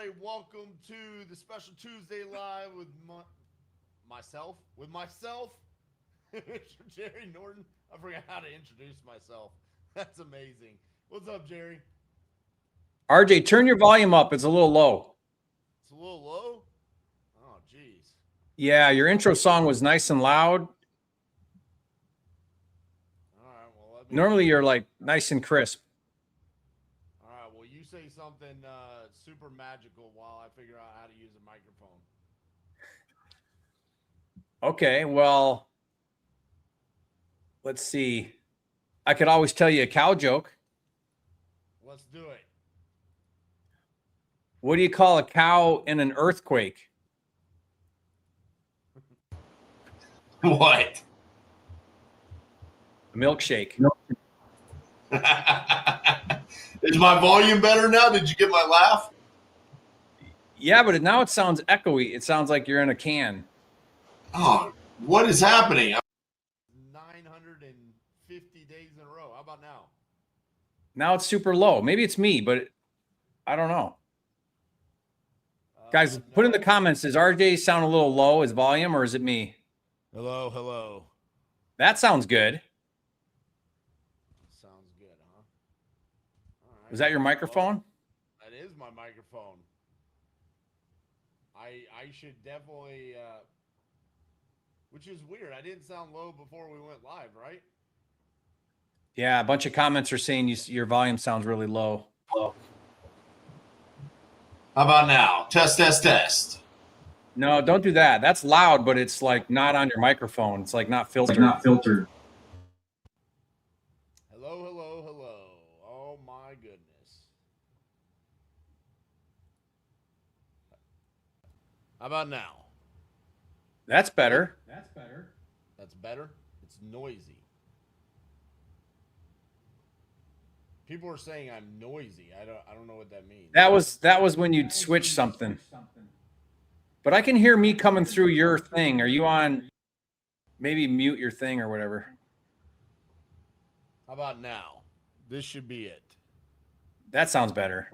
right, welcome to the special Tuesday live with myself, Mr. Jerry Norton. I forgot how to introduce myself. That's amazing. What's up, Jerry? RJ, turn your volume up. It's a little low. It's a little low. Oh, geez. Yeah, your intro song was nice and loud. All right, well, Normally you're like nice and crisp. All right, well, you say something super magical while I figure out how to use a microphone. Okay, well, let's see. I could always tell you a cow joke. Let's do it. What do you call a cow in an earthquake? What? A milkshake. Is my volume better now? Did you get my laugh? Yeah, but now it sounds echoey. It sounds like you're in a can. Oh, what is happening? 950 days in a row. How about now? Now it's super low. Maybe it's me, but I don't know. Guys, No. put in the comments, does RJ sound a little low, his volume, or is it me? Hello, hello. That sounds good. Sounds good, huh? All right. Was that your microphone? That is my microphone. I should definitely, which is weird. I didn't sound low before we went live, right? Yeah, a bunch of comments are saying your volume sounds really low. How about now? Test, test, test. No, don't do that. That's loud, but it's like not on your microphone. It's like not filtered. Hello, hello, hello. Oh my goodness. How about now? That's better. That's better. It's noisy. People are saying I'm noisy. I don't know what that means. That was when you'd switch something. But I can hear me coming through your thing. Are you on? Maybe mute your thing or whatever. How about now? This should be it. That sounds better.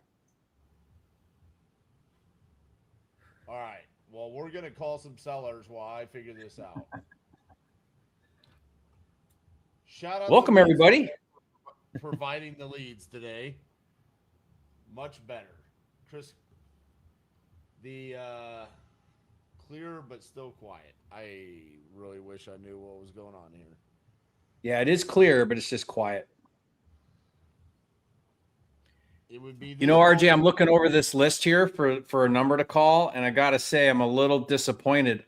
All right. Well, we're going to call some sellers while I figure this out. Shout out. Welcome, everybody. Providing the leads today. Much better. Chris, the clear but still quiet. I really wish I knew what was going on here. Yeah, it is clear, but it's just quiet. It would be. You know, RJ, I'm looking over this list here for a number to call, and I got to say I'm a little disappointed.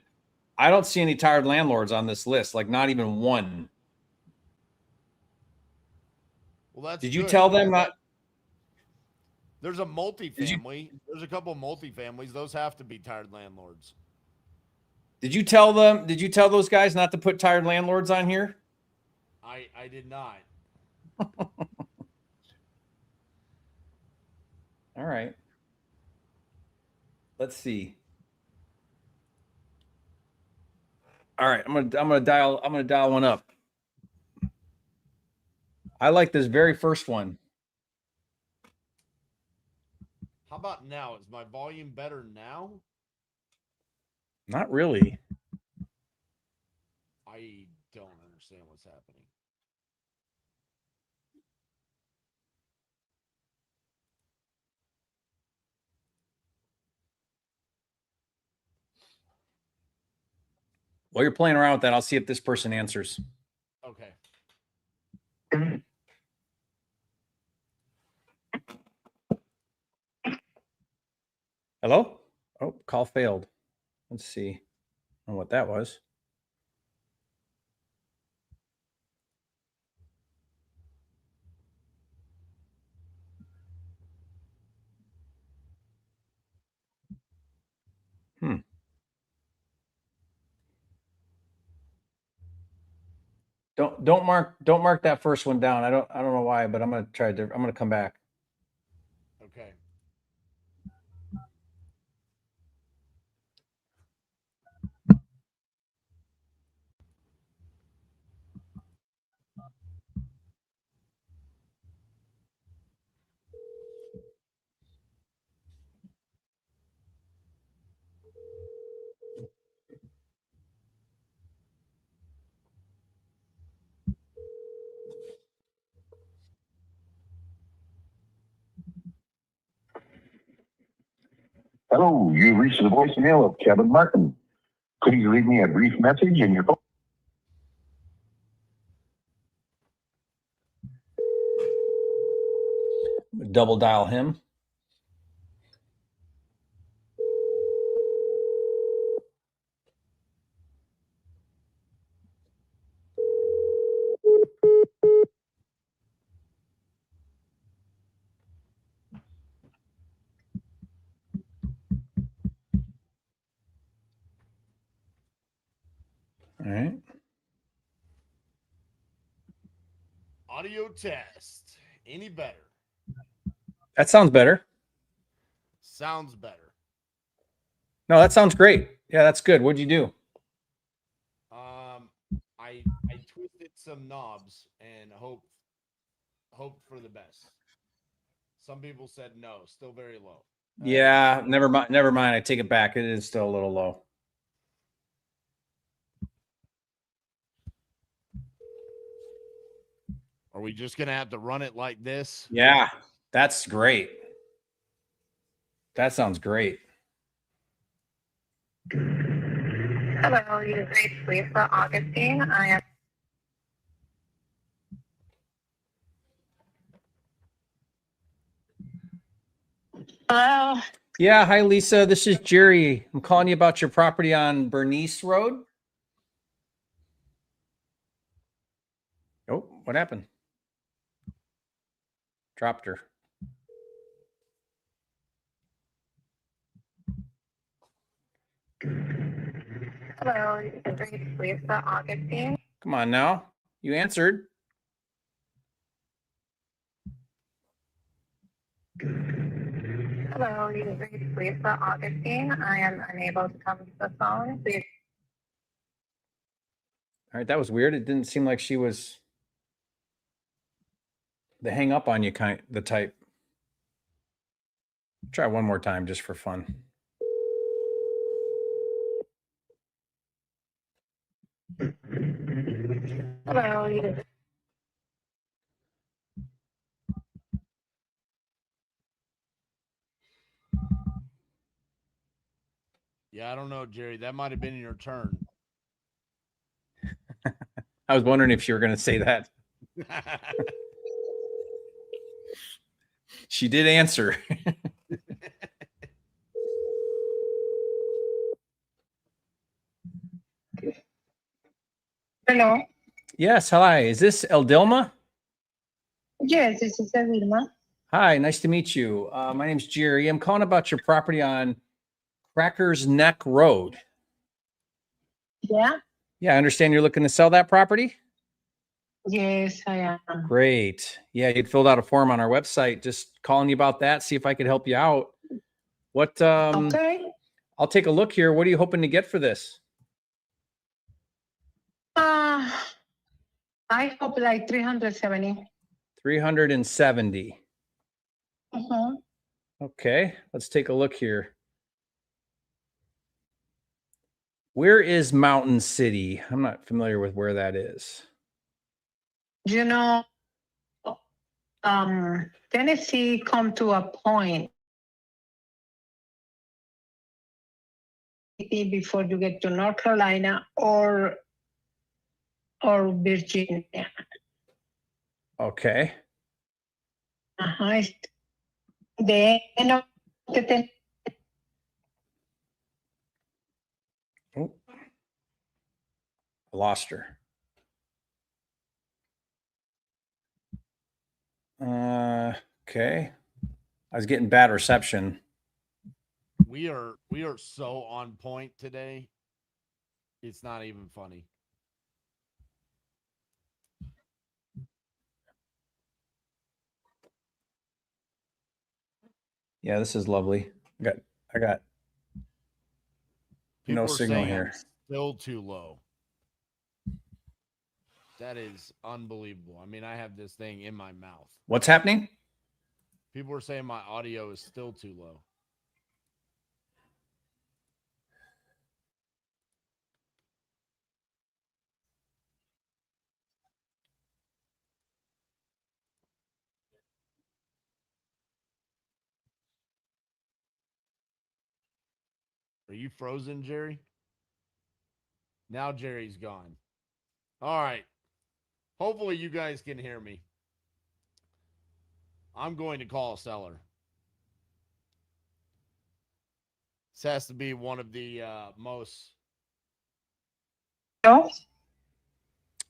I don't see any tired landlords on this list, like not even one. Well, that's Did you tell them not? There's a multifamily. There's a couple of multifamilies. Those have to be tired landlords. Did you tell them? Did you tell those guys not to put tired landlords on here? I did not. All right. Let's see. All right, I'm gonna dial one up. I like this very first one. How about now? Is my volume better now? Not really. I don't understand what's happening. While you're playing around with that, I'll see if this person answers. Okay. Hello? Oh, call failed. Let's see. I don't know what that was. Don't mark that first one down. I don't know why, but I'm gonna come back. Okay. Hello, you've reached the voicemail of Kevin Martin. Please leave me a brief message in your phone. Double dial him. All right. Audio test. Any better? That sounds better. Sounds better. No, that sounds great. Yeah, that's good. What'd you do? I twisted some knobs and hoped for the best. Some people said no, still very low. Yeah, never mind. Never mind. I take it back. It is still a little low. Are we just gonna have to run it like this? Yeah, that's great. That sounds great. Hello, you've reached Lisa Augustine. I am. Hello. Yeah, hi Lisa. This is Jerry. I'm calling you about your property on Bernice Road. Oh, what happened? Dropped her. Hello, you've reached Lisa Augustine. Come on now. You answered. Hello, you've reached Lisa Augustine. I am unable to come to the phone. Please. All right, that was weird. It didn't seem like she was the hang up on you kind the type. Try one more time just for fun. Hello, you've. Yeah, I don't know, Jerry. That might have been your turn. I was wondering if you were going to say that. She did answer. Hello. Yes, hi. Is this Eldilma? Yes, this is Vilma. Hi, nice to meet you. My name's Jerry. I'm calling about your property on Crackers Neck Road. Yeah. Yeah, I understand you're looking to sell that property. Yes, I am. Great. Yeah, you'd filled out a form on our website. Just calling you about that. See if I could help you out. What? Okay. I'll take a look here. What are you hoping to get for this? I hope like 370. 370. Mm-hmm. Okay, let's take a look here. Where is Mountain City? I'm not familiar with where that is. You know, Tennessee come to a point before you get to North Carolina or Virginia. Okay. Uh-huh. The end of the Oh, I lost her. Okay. I was getting bad reception. We are so on point today. It's not even funny. Yeah, this is lovely. I got People no are signal saying here. I'm still too low. That is unbelievable. I mean, I have this thing in my mouth. What's happening? People are saying my audio is still too low. Are you frozen, Jerry? Now Jerry's gone. All right. Hopefully you guys can hear me. I'm going to call a seller. This has to be one of the most. Hello?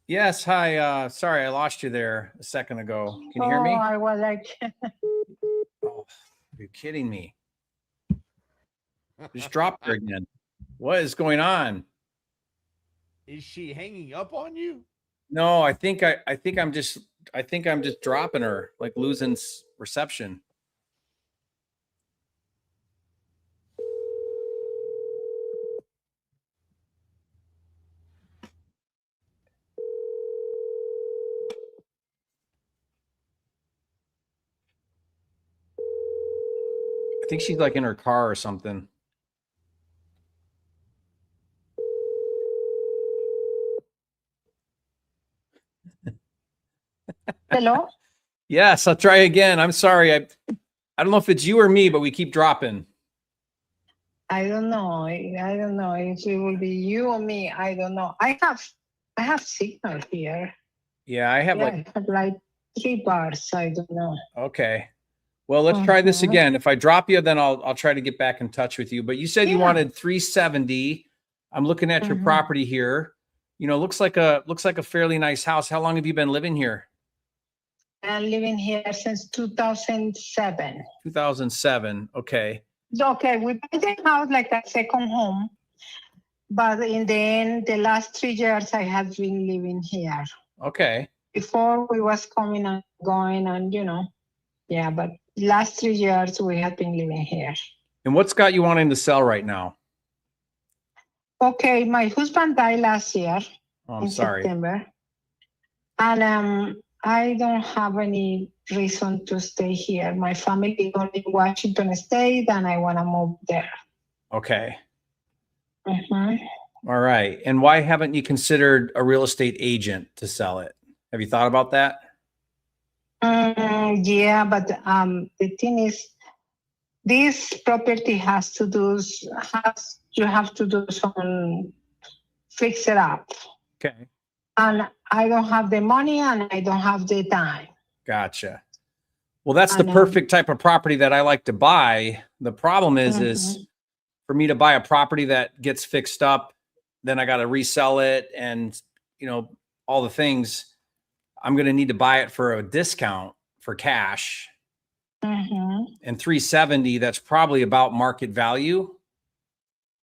Yes. Hi. Sorry, I lost you there a second ago. Can you hear me? I was like, Oh, you're kidding me. Just dropped her again. What is going on? Is she hanging up on you? No, I think I'm just dropping her, like losing reception. I think she's like in her car or something. hello? Yes, I'll try again. I'm sorry. I don't know if it's you or me, but we keep dropping. I don't know. I don't know if it will be you or me. I don't know. I have signal here. Yeah, I have I have like 3 bars. I don't know. okay. Well, let's try this Mhm. again. If I drop you, then I'll try to get back in touch with you. But you said you Yeah. wanted 370. I'm looking at your Mhm. property here. You know, looks like a fairly nice house. How long have you been living here? I'm living here since 2007. 2007. Okay. Okay, we buy the house like a second home, but in the end, the last 3 years I have been living here. Okay. Before we was coming and going, and yeah, but last 3 years we have been living here. And what's got you wanting to sell right now? Okay, my husband died last year Oh, I'm in sorry. September, and I don't have any reason to stay here. My family is only in Washington State, and I want to move there. Okay. Mhm. All right. And why haven't you considered a real estate agent to sell it? Have you thought about that? Yeah, but the thing is, this property you have to do some fix it up, Okay. and I don't have the money and I don't have the time. Gotcha. Well, that's I the know. perfect type of property that I like to buy. The problem is Mhm. for me to buy a property that gets fixed up, then I got to resell it and, all the things. I'm going to need to buy it for a discount for cash. Mhm. And 370, that's probably about market value.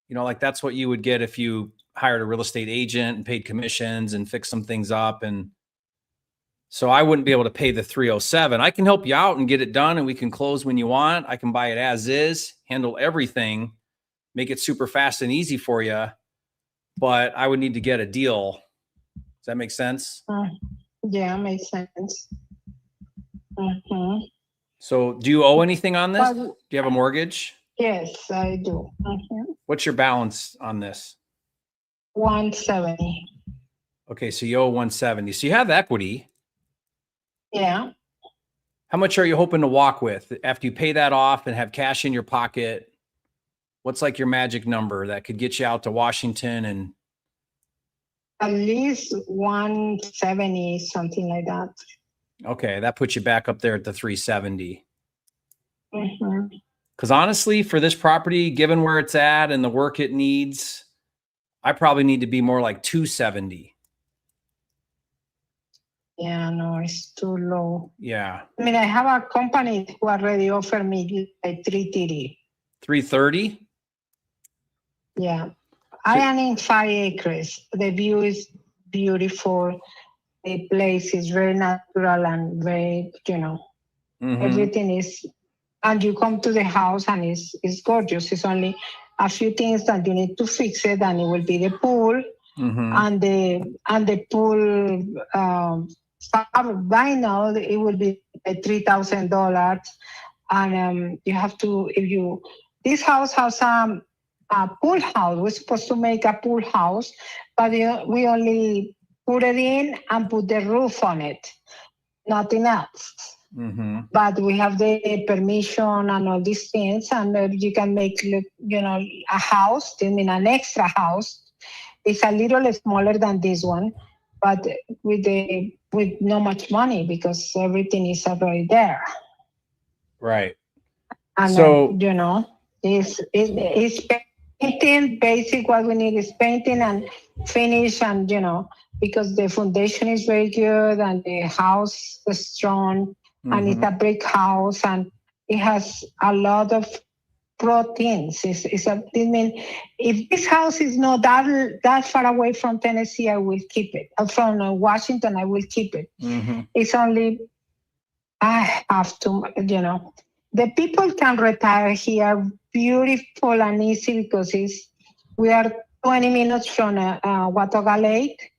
Like that's what you would get if you hired a real estate agent and paid commissions and fixed some things up. And so I wouldn't be able to pay the 307. I can help you out and get it done and we can close when you want. I can buy it as is, handle everything, make it super fast and easy for you. But I would need to get a deal. Does that make sense? Yeah, makes sense. Mhm. So do you owe anything on this? But Do you have a mortgage? yes, I do. What's your balance on this? 170. Okay, so you owe 170. So you have equity. Yeah. How much are you hoping to walk with after you pay that off and have cash in your pocket? What's like your magic number that could get you out to Washington and At least 170, something like that. okay, that puts you back up there at the 370. Mhm. Because honestly, for this property, given where it's at and the work it needs, I probably need to be more like 270. Yeah, no, it's too low. Yeah. I mean, I have a company who already offered me like 330. 330? Yeah. I am in 5 acres. The view is beautiful. The place is very natural and very, Mhm. everything is, and you come to the house and it's gorgeous. It's only a few things that you need to fix it, and it will be the pool Mhm. and the pool vinyl. It will be $3,000, and you have to this house has a pool house. We're supposed to make a pool house, but we only put it in and put the roof on it, nothing else. Mm-hmm. but we have the permission and all these things, and you can make, a house. I mean, an extra house. It's a little smaller than this one, but with not much money because everything is already there. Right. And So it's painting. Basic, what we need is painting and finish, and because the foundation is very good and the house is strong, and it's a brick house, and it has a lot of proteins. I mean, if this house is not that far away from Tennessee, I will keep it. From Washington, I will keep it. It's only I have to, the people can retire here beautiful and easy because we are 20 minutes from Watauga Lake,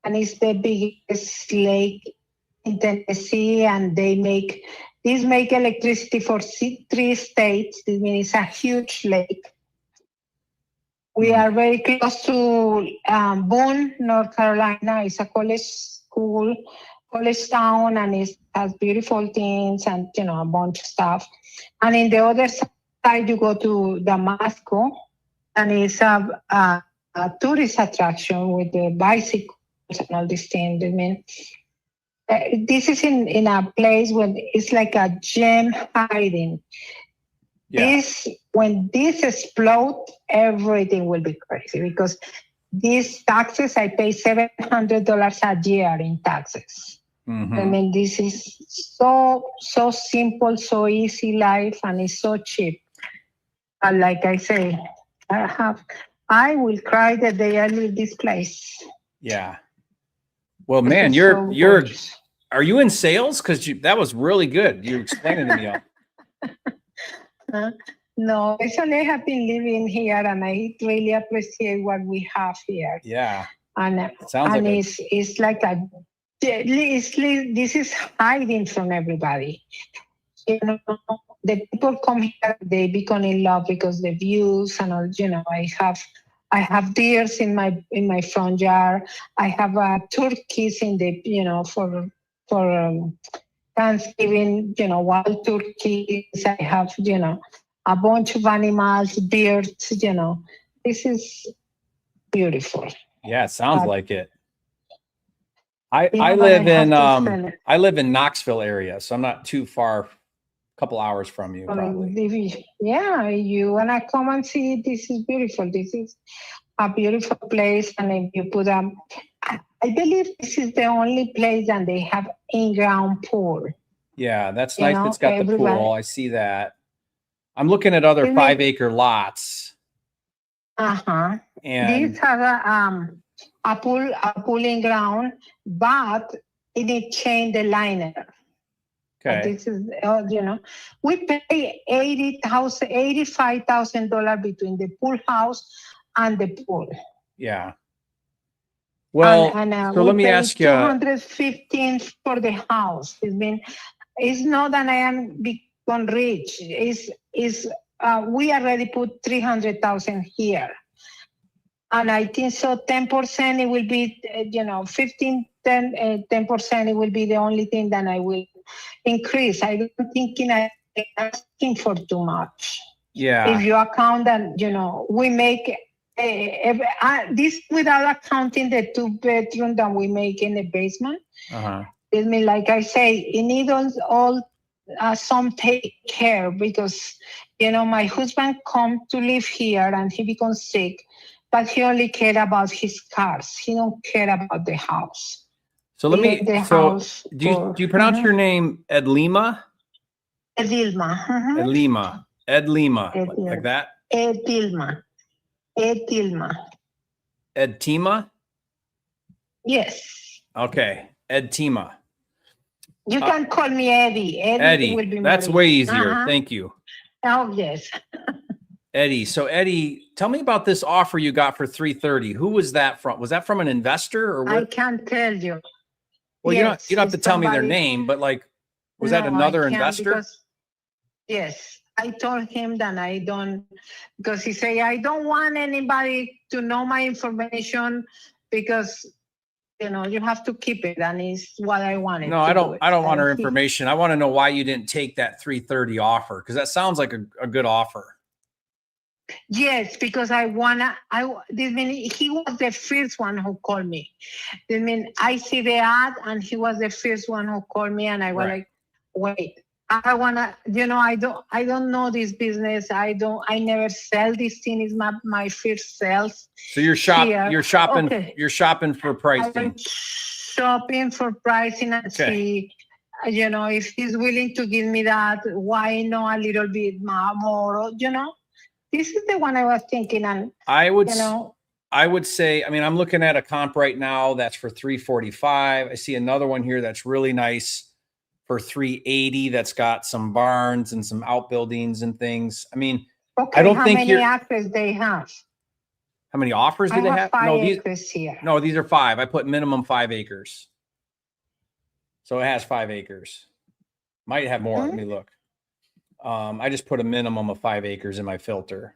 and it's the biggest lake in Tennessee, and they make electricity for 3 states. This means it's a huge lake. We are very close to Boone, North Carolina. It's a college town, and it has beautiful things and a bunch of stuff. And in the other side, you go to Damasco, and it's a tourist attraction with the bicycles and all these things. I mean, this is in a place where it's like a gem hiding. Yeah. When this explodes, everything will be crazy because these taxes, I pay $700 a year in taxes. I mean, this is so simple, so easy life, and it's so cheap. And like I say, I will cry the day I leave this place. Yeah. Well, man, It's so gorgeous. Are you in sales? Because that was really good. You explained it to me all. No, actually, I have been living here, and I really appreciate what we have here. Yeah. And sounds like it's like this is hiding from everybody. The people come here, they become in love because the views and all. I have deers in my front yard. I have turkeys in the for Thanksgiving. Wild turkeys. I have a bunch of animals, birds. This is beautiful. Yeah, it sounds like it. I live in Knoxville area, so I'm not too far, a couple hours from you probably. Yeah, you wanna come and see, this is beautiful. This is a beautiful place, and if you put I believe this is the only place that they have in-ground pool. Yeah, that's nice. It's got the pool. I see that. I'm looking at other 5-acre lots. And these have a pool in ground, but it need change the liner. Okay. This is we pay $85,000 between the pool house and the pool. Yeah. Well, so let me ask you. $215 for the house. It's not that I am become rich. We already put $300,000 here. And I think so 10% it will be, 10%, it will be the only thing that I will increase. I don't think I'm asking for too much. Yeah. If you account that, we make this without accounting the 2-bedroom that we make in the basement. It means, like I say, it needs all some take care because, my husband come to live here and he becomes sick. But he only cared about his cars. He don't care about the house. So let me. So do you pronounce your name Edlima? Edilma. Edlima. Edlima. Like that. Edilma. Edtima. Yes. Okay. Edtima. You can call me Eddie. Eddie. Will be that's way easier. Thank you. Oh yes. Eddie. So Eddie, tell me about this offer you got for $330. Who was that from? Was that from an investor or what? I can't tell you. Well, yes, you don't have to tell me their name, but was that another investor? Yes. I told him that I don't, because he said, I don't want anybody to know my information because you have to keep it, and it's what I wanted. No, to I do don't. it. I don't want her He- information. I want to know why you didn't take that 330 offer, because that sounds like a good offer. Yes, because this mean he was the first one who called me. I mean, I see the ad, and he was the first one who called me, and I was Right. like, wait, I wanna, I don't know this business. I never sell this thing. Is my first sales. So you're Here. shopping, Okay. you're shopping for pricing. I'm shopping for pricing and see, if he's willing to give me that, why not a little bit more, This is the one I was thinking, and I would say, I mean, I'm looking at a comp right now that's for 345. I see another one here that's really nice for 380. That's got some barns and some outbuildings and things. I mean, okay, I don't how think many you're. acres they have? How many offers do I they have have? 5 acres here. No, these are 5. I put minimum 5 acres. So it has 5 acres. Might have more. Let me look. I just put a minimum of 5 acres in my filter.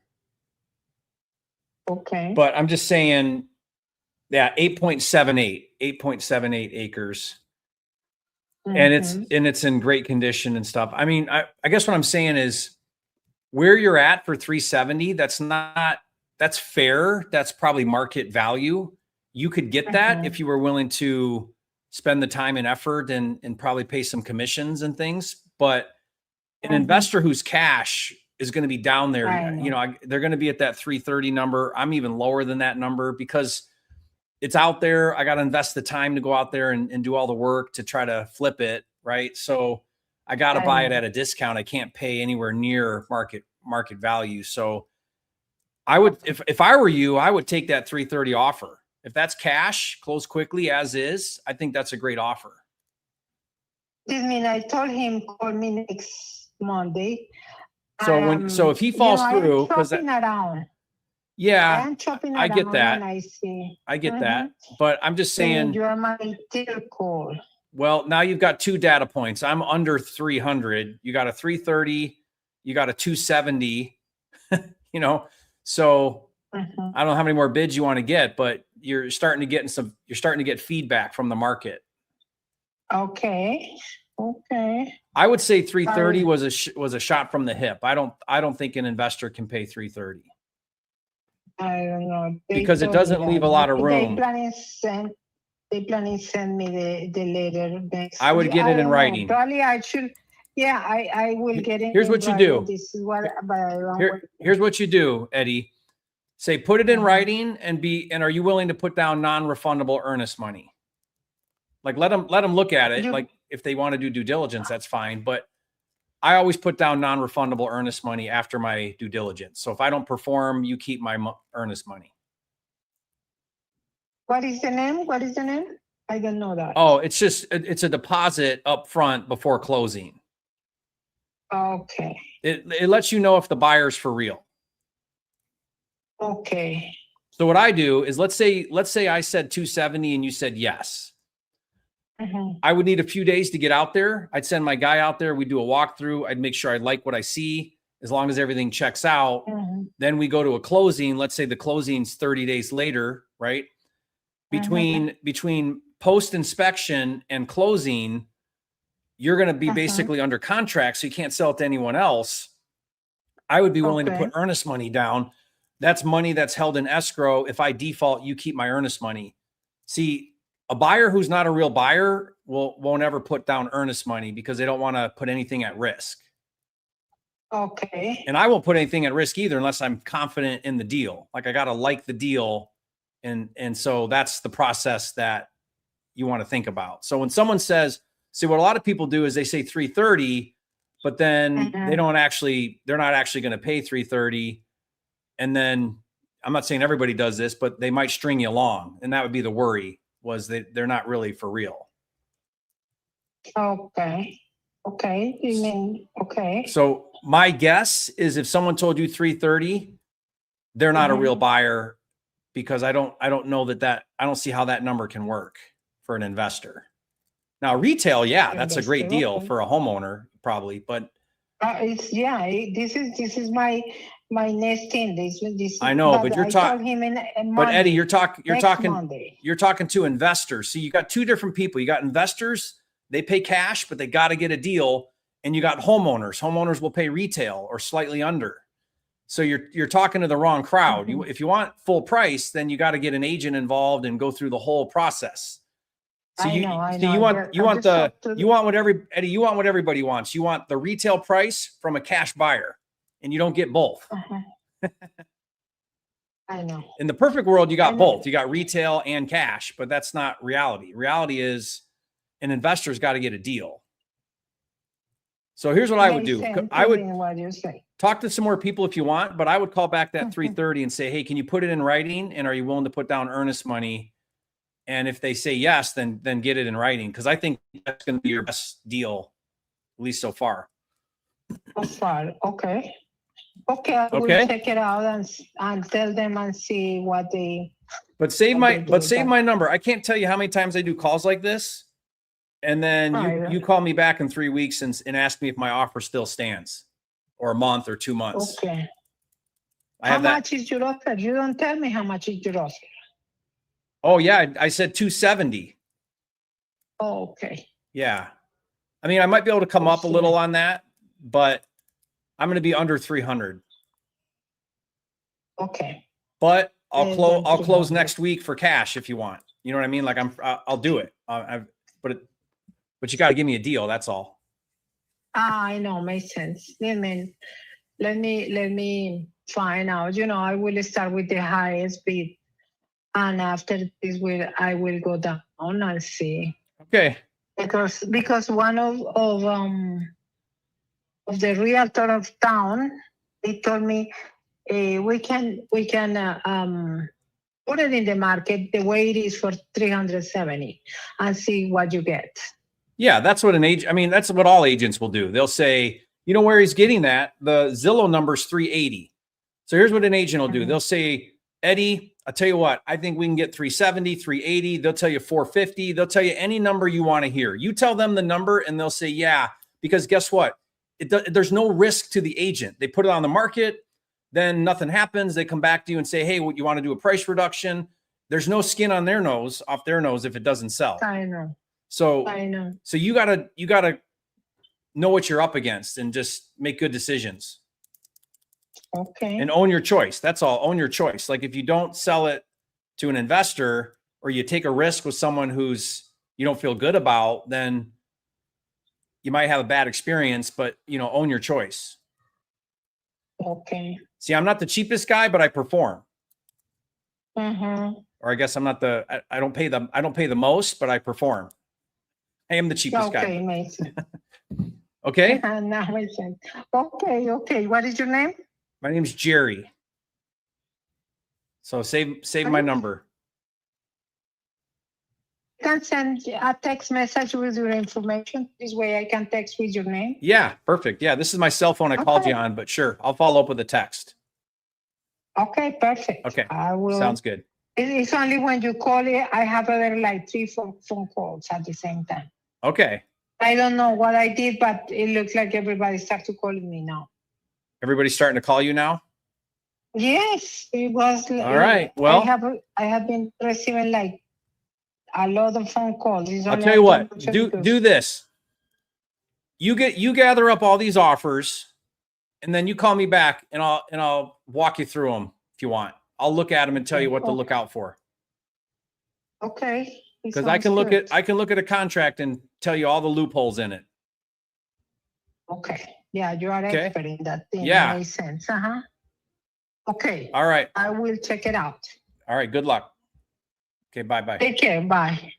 Okay. But I'm just saying, yeah, 8.78 acres. And it's in great condition and stuff. I mean, I guess what I'm saying is where you're at for 370, that's fair. That's probably market value. You could get that if you were willing to spend the time and effort and probably pay some commissions and things. But an investor who's cash is going to be down there. They're going to be at that 330 number. I'm even lower than that number because it's out there. I got to invest the time to go out there and do all the work to try to flip it. Right. So I got to buy it at a discount. I can't pay anywhere near market value. So I would, if I were you, I would take that 330 offer. If that's cash, close quickly as is, I think that's a great offer. This means I told him call me next Monday. So if he falls through, because around. Yeah, I'm chopping I get around that. and I see. I get that. But I'm just saying, you're my third call. Well, now you've got 2 data points. I'm under 300. You got a 330. You got a 270. So I don't know how many more bids you want to get, but you're starting to get feedback from the market. Okay. I would say 330 was a shot from the hip. I don't think an investor can pay 330. I don't know. Because it doesn't leave a lot of room. They planning to send me the letter next. I would get it in writing. Probably I should. Yeah, I will get it. Here's what you do. This is what. Here's what you do, Eddie. Say put it in writing and are you willing to put down non-refundable earnest money? Like let them look at it. Like if they want to do due diligence, that's fine. But I always put down non-refundable earnest money after my due diligence. So if I don't perform, you keep my earnest money. What is the name? I don't know that. Oh, it's a deposit up front before closing. Okay. It lets you know if the buyer's for real. Okay. So what I do is let's say I said 270 and you said yes. I would need a few days to get out there. I'd send my guy out there. We'd do a walkthrough. I'd make sure I like what I see. As long as everything checks out, then we go to a closing. Let's say the closing's 30 days later, right? Between post-inspection and closing, you're going to be basically under contract, so you can't sell it to anyone else. I would be willing to put earnest money down. That's money that's held in escrow. If I default, you keep my earnest money. See, a buyer who's not a real buyer won't ever put down earnest money because they don't want to put anything at risk. Okay. And I won't put anything at risk either unless I'm confident in the deal. Like I got to like the deal. And so that's the process that you want to think about. So when someone says, see, what a lot of people do is they say 330, but then they're not actually going to pay 330. And then I'm not saying everybody does this, but they might string you along. And that would be the worry, was that they're not really for real. Okay. You mean, okay. So my guess is if someone told you 330, they're not a real buyer, because I don't know that I don't see how that number can work for an investor. Now retail, yeah, that's a great deal for a homeowner probably, but This is my next thing. This I know, but you're I talking. told him in But Eddie, Monday, you're next talking Monday. you're talking to investors. So you got two different people. You got investors, they pay cash, but they got to get a deal. And you got homeowners. Homeowners will pay retail or slightly under. So you're talking to the wrong crowd. Mhm. If you want full price, then you got to get an agent involved and go through the whole process. So I know. you want You want Eddie, you want what everybody wants. You want the retail price from a cash buyer, and you don't get both. I know. In the perfect world, you I got know. both. You got retail and cash, but that's not reality. Reality is an investor's got to get a deal. So here's what I would do. I would what you say. talk to some more people if you want, but I would call back that 3:30 and say, hey, can you put it in writing? And are you willing to put down earnest money? And if they say yes, then get it in writing. Because I think that's going to be your best deal, at least so far. So far, okay. Okay, I will Okay. check it out and tell them and see what they. But save What they do, save my number. I can't tell you how many times I do calls like this. And then you call me back in 3 weeks and ask me if my offer still stands, or a month or 2 months. Okay. How much is your offer? You don't tell me how much is your offer. Oh yeah, I said 270. Oh, okay. Yeah. I mean, I might be able to come up a little on that, but I'm going to be under 300. Okay. But I'll close 300. next week for cash if you want. You know what I mean? Like I'll do it. But you got to give me a deal. That's all. I know, makes sense. Let me find out. I will start with the highest bid, and after this, I will go down and see. Okay. Because one of the realtor of town, they told me we can put it in the market the way it is for 370 and see what you get. Yeah, that's what an agent. I mean, that's what all agents will do. They'll say, you know where he's getting that? The Zillow number's 380. So here's what an agent will do. They'll say, Eddie, I'll tell you what, I think we can get 370, 380. They'll tell you 450. They'll tell you any number you want to hear. You tell them the number and they'll say, yeah, because guess what? There's no risk to the agent. They put it on the market, then nothing happens. They come back to you and say, hey, what you want to do a price reduction? There's no skin on their nose, off their nose if it doesn't sell. I know. So I know. So you gotta know what you're up against and just make good decisions. Okay. And own your choice. That's all. Own your choice. Like if you don't sell it to an investor or you take a risk with someone who's you don't feel good about, then you might have a bad experience, but own your choice. Okay. See, I'm not the cheapest guy, but I perform. Mm-hmm. Or I guess I'm not I don't pay the most, but I perform. I am the cheapest guy. Okay, makes sense. Okay. Now makes sense. Okay. What is your name? My name's Jerry. So save my number. You can send a text message with your information. This way I can text with your name. Yeah, perfect. Yeah, this is my cell phone I called you on, but sure, I'll follow up with a text. Okay, perfect. Okay, I will. sounds good. It's only when you call it, I have other like 3 phone calls at the same time. Okay. I don't know what I did, but it looks like everybody started calling me now. Everybody's starting to call you now? Yes, it was. All right. Well, I have been receiving like a lot of phone calls. I'll tell you what, do this. You gather up all these offers and then you call me back and I'll walk you through them if you want. I'll look at them and tell you what to look out for. Okay. Because I can look at a contract and tell you all the loopholes in it. Okay. Yeah, you are expert in that thing. Yeah. Makes sense. Okay. All right. I will check it out. All right. Good luck. Okay. Bye-bye. Take care. Bye.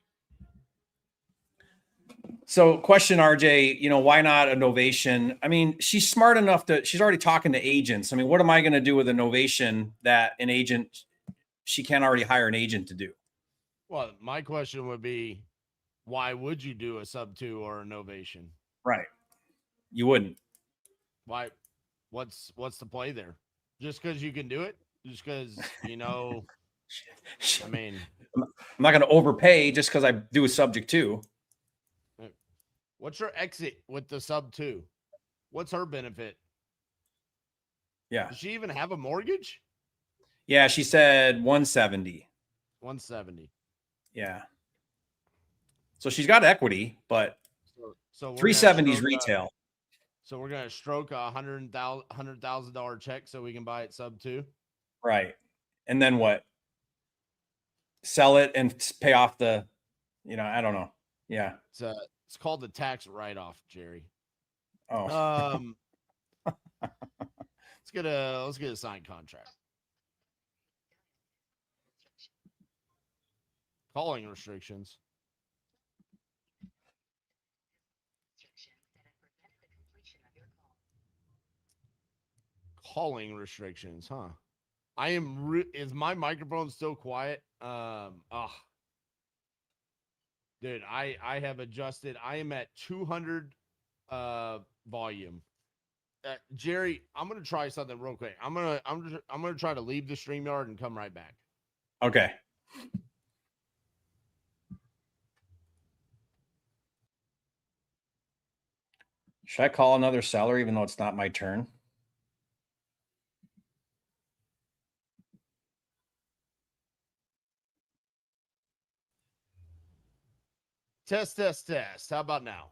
So question, RJ, why not a novation? I mean, she's smart enough she's already talking to agents. I mean, what am I going to do with a novation that she can't already hire an agent to do? Well, my question would be, why would you do a sub 2 or a novation? Right. You wouldn't. Why? What's the play there? Just because you can do it? Just because, I mean, I'm not going to overpay just because I do a subject 2. What's your exit with the sub 2? What's her benefit? Yeah. Does she even have a mortgage? Yeah. She said 170. 170. Yeah. So she's got equity, but So we're 370 is gonna stroke retail. so we're gonna stroke a $100,000 check so we can buy it sub 2. Right. And then what? Sell it and pay off the, I don't know. Yeah. It's called the tax write-off, Jerry. Oh. Let's get a signed contract. Calling restrictions. Calling restrictions, huh? I am. Is my microphone still quiet? Dude, I have adjusted. I am at 200 volume. Jerry, I'm gonna try something real quick. I'm gonna try to leave the StreamYard and come right back. Okay. Should I call another seller even though it's not my turn? Test, test, test. How about now?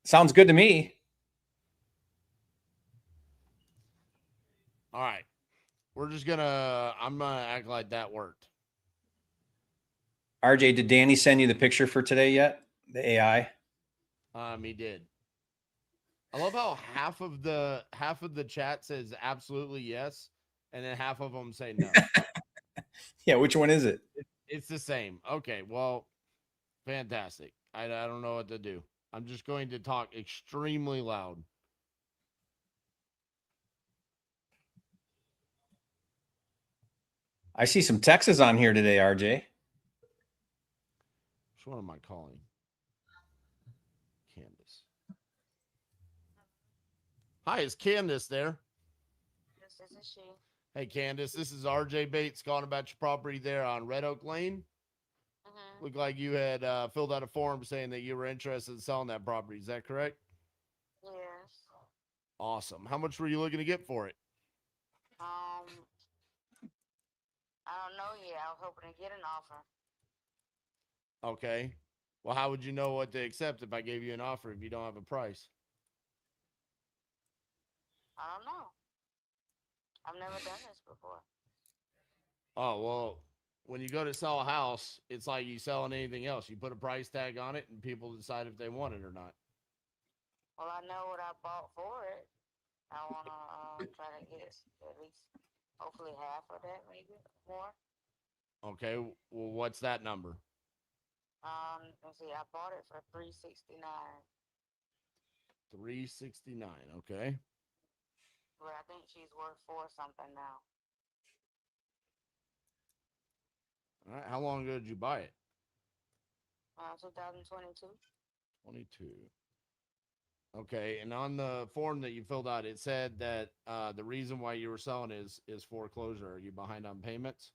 Sounds good to me. All right. I'm gonna act like that worked. RJ, did Danny send you the picture for today yet? The AI? He did. I love how half of the chat says absolutely yes, and then half of them say no. Yeah, which one is it? It's the same. Okay, well, fantastic. I don't know what to do. I'm just going to talk extremely loud. I see some Texas on here today, RJ. Which one am I calling? Candace. Hi, is Candace there? Yes, this is she. Hey, Candace, this is RJ Bates calling about your property there on Red Oak Lane. Mm-hmm. Looked like you had filled out a form saying that you were interested in selling that property. Is that correct? Yes. Awesome. How much were you looking to get for it? I don't know yet. I was hoping to get an offer. Okay. Well, how would you know what to accept if I gave you an offer if you don't have a price? I don't know. I've never done this before. Oh, well, when you go to sell a house, it's like you selling anything else. You put a price tag on it and people decide if they want it or not. Well, I know what I bought for it. I want to try to get it at least, hopefully half of that, maybe more. Okay. Well, what's that number? Let's see. I bought it for $369. $369. Okay. But I think she's worth $4 something now. All right. How long ago did you buy it? 2022. 22. Okay. And on the form that you filled out, it said that the reason why you were selling is foreclosure. Are you behind on payments?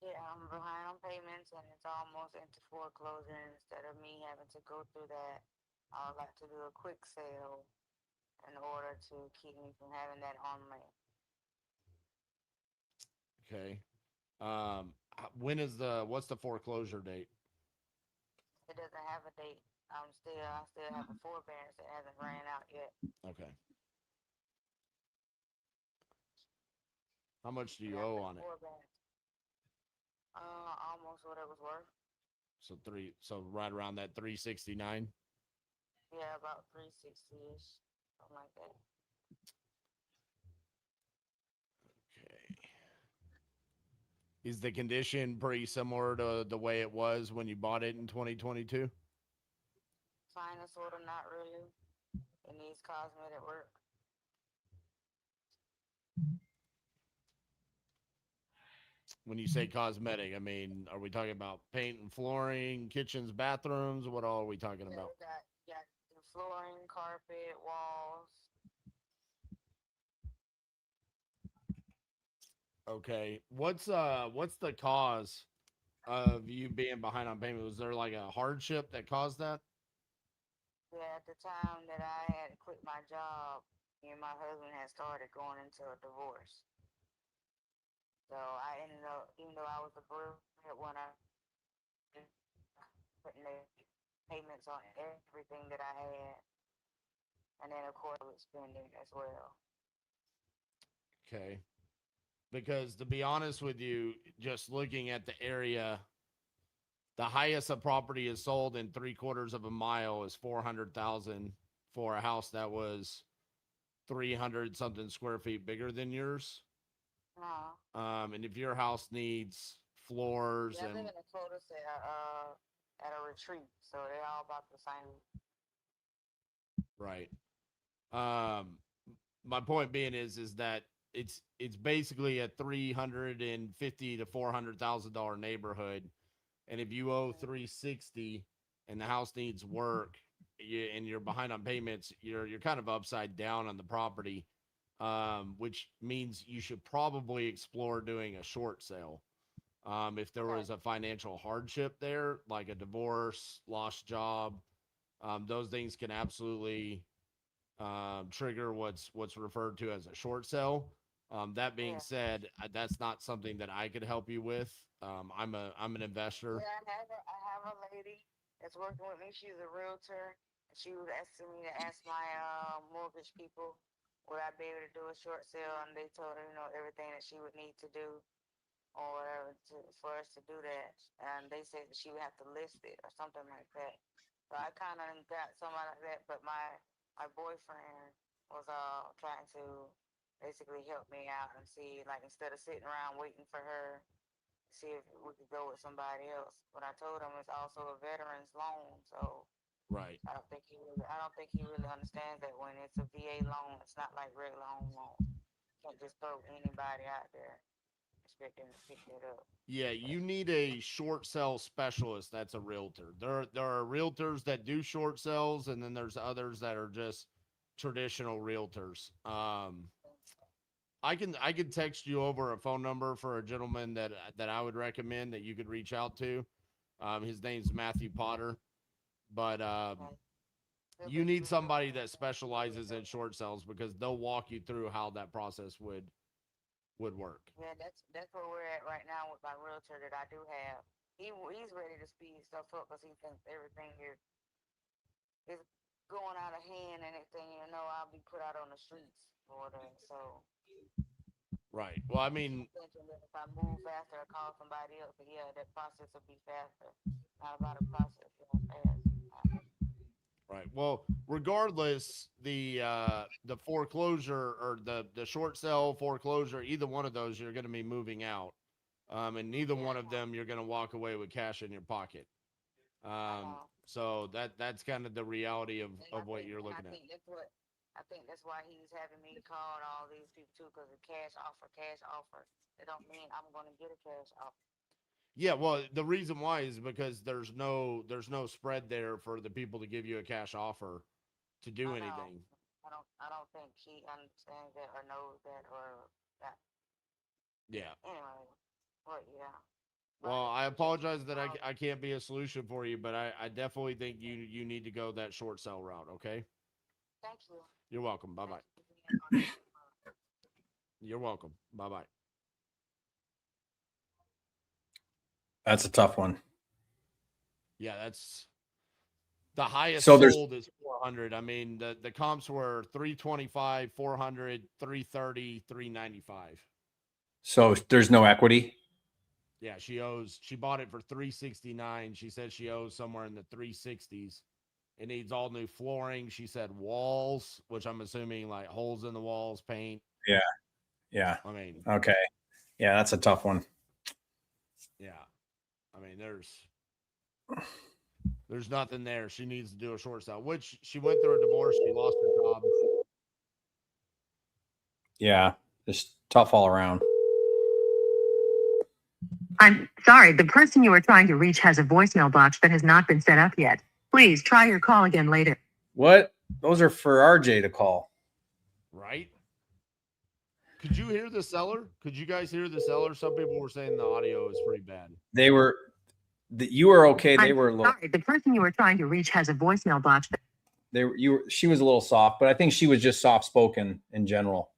Yeah, I'm behind on payments and it's almost into foreclosure. Instead of me having to go through that, I would like to do a quick sale in order to keep me from having that on me. Okay. What's the foreclosure date? It doesn't have a date. I still have a forbearance that hasn't ran out yet. Okay. How much do you owe on it? Almost what it was worth. So right around that 369. Yeah, about 360-ish, something like that. Okay. Is the condition pretty similar to the way it was when you bought it in 2022? Kinda, sorta, not really. It needs cosmetic work. When you say cosmetic, I mean, are we talking about paint and flooring, kitchens, bathrooms? What all are we talking about? Got the flooring, carpet, walls. Okay. What's the cause of you being behind on payment? Was there like a hardship that caused that? Yeah, at the time that I had quit my job, me and my husband had started going into a divorce. So I ended up, even though I was the breadwinner, putting the payments on everything that I had, and then of course with spending as well. Okay. Because to be honest with you, just looking at the area, the highest a property is sold in 3/4 of a mile is 400,000 for a house that was 300 something square feet bigger than yours. No, And if your house needs floors yeah, I live and in a cul-de-sac at a retreat, so they're all about the same. right, my point being is that it's basically a 350 to $400,000 neighborhood, and if you owe 360 and the house needs work, and you're behind on payments, you're kind of upside down on the property, which means you should probably explore doing a short sale. If there was a financial hardship there, like a divorce, lost job, those things can absolutely trigger what's referred to as a short sale. That being Yeah. said, that's not something that I could help you with. I'm an investor. Yeah, I have a lady that's working with me. She's a realtor. And she was asking me to ask my mortgage people would I be able to do a short sale, and they told her, everything that she would need to do or whatever for us to do that. And they said that she would have to list it or something like that. So I kind of got somebody like that, but my boyfriend was trying to basically help me out and see, like, instead of sitting around waiting for her, see if we could go with somebody else. But I told him it's also a veteran's loan, so Right. I don't think he really understands that when it's a VA loan, it's not like regular home loan. You can't just throw anybody out there expecting to pick it up. Yeah, But you need a short sale specialist that's a realtor. There are realtors that do short sales, and then there's others that are just traditional realtors. I can text you over a phone number for a gentleman that I would recommend that you could reach out to. His name's Matthew Potter, but okay, he'll you be need real. somebody that specializes in short sales because they'll walk you through how that process would work. Yeah, that's where we're at right now with my realtor that I do have. He's ready to speed stuff up because he thinks everything is going out of hand, and next thing you know, I'll be put out on the streets for that. So Right. Well, I I'm mean, thinking that if I move faster or call somebody else, yeah, that process will be faster. Not about a process going fast. right. Well, regardless, the foreclosure or the short sale foreclosure, either one of those, you're going to be moving out, and neither Yeah, one of them you're going to walk away with cash in your pocket. I know. So that's kind of the reality of what you're And I looking at. think that's why he's having me call all these people too, because the cash offer, cash offer. It don't mean I'm gonna get a cash offer. Yeah, well, the reason why is because there's no spread there for the people to give you a cash offer to do I know. anything. I don't think he understands that or knows that or that. Yeah. Anyway, but yeah. But Well, I appreciate you apologize that I, calling. I can't be a solution for you, but I definitely think you need to go that short sell route. Okay. Thank you. You're welcome. Bye bye. Thank you for being honest. You're welcome. Bye bye. That's a tough one. Yeah, that's the highest So there's sold is 400. I mean, the comps were 325, 400, 330, 395. so there's no equity. Yeah, she bought it for 369. She said she owes somewhere in the 360s. It needs all new flooring. She said walls, which I'm assuming like holes in the walls, paint. Yeah. Yeah. I mean, Okay. Yeah, that's a tough one. yeah. I mean, there's nothing there. She needs to do a short sale, which she went through a divorce. She lost her job. Yeah, just tough all around. I'm sorry, the person you are trying to reach has a voicemail box that has not been set up yet. Please try your call again later. What? Those are for RJ to call. Right? Could you hear the seller? Could you guys hear the seller? Some people were saying the audio is pretty bad. They were, you were okay. They I'm were low. sorry, the person you are trying to reach has a voicemail box. She was a little soft, but I think she was just soft spoken in general.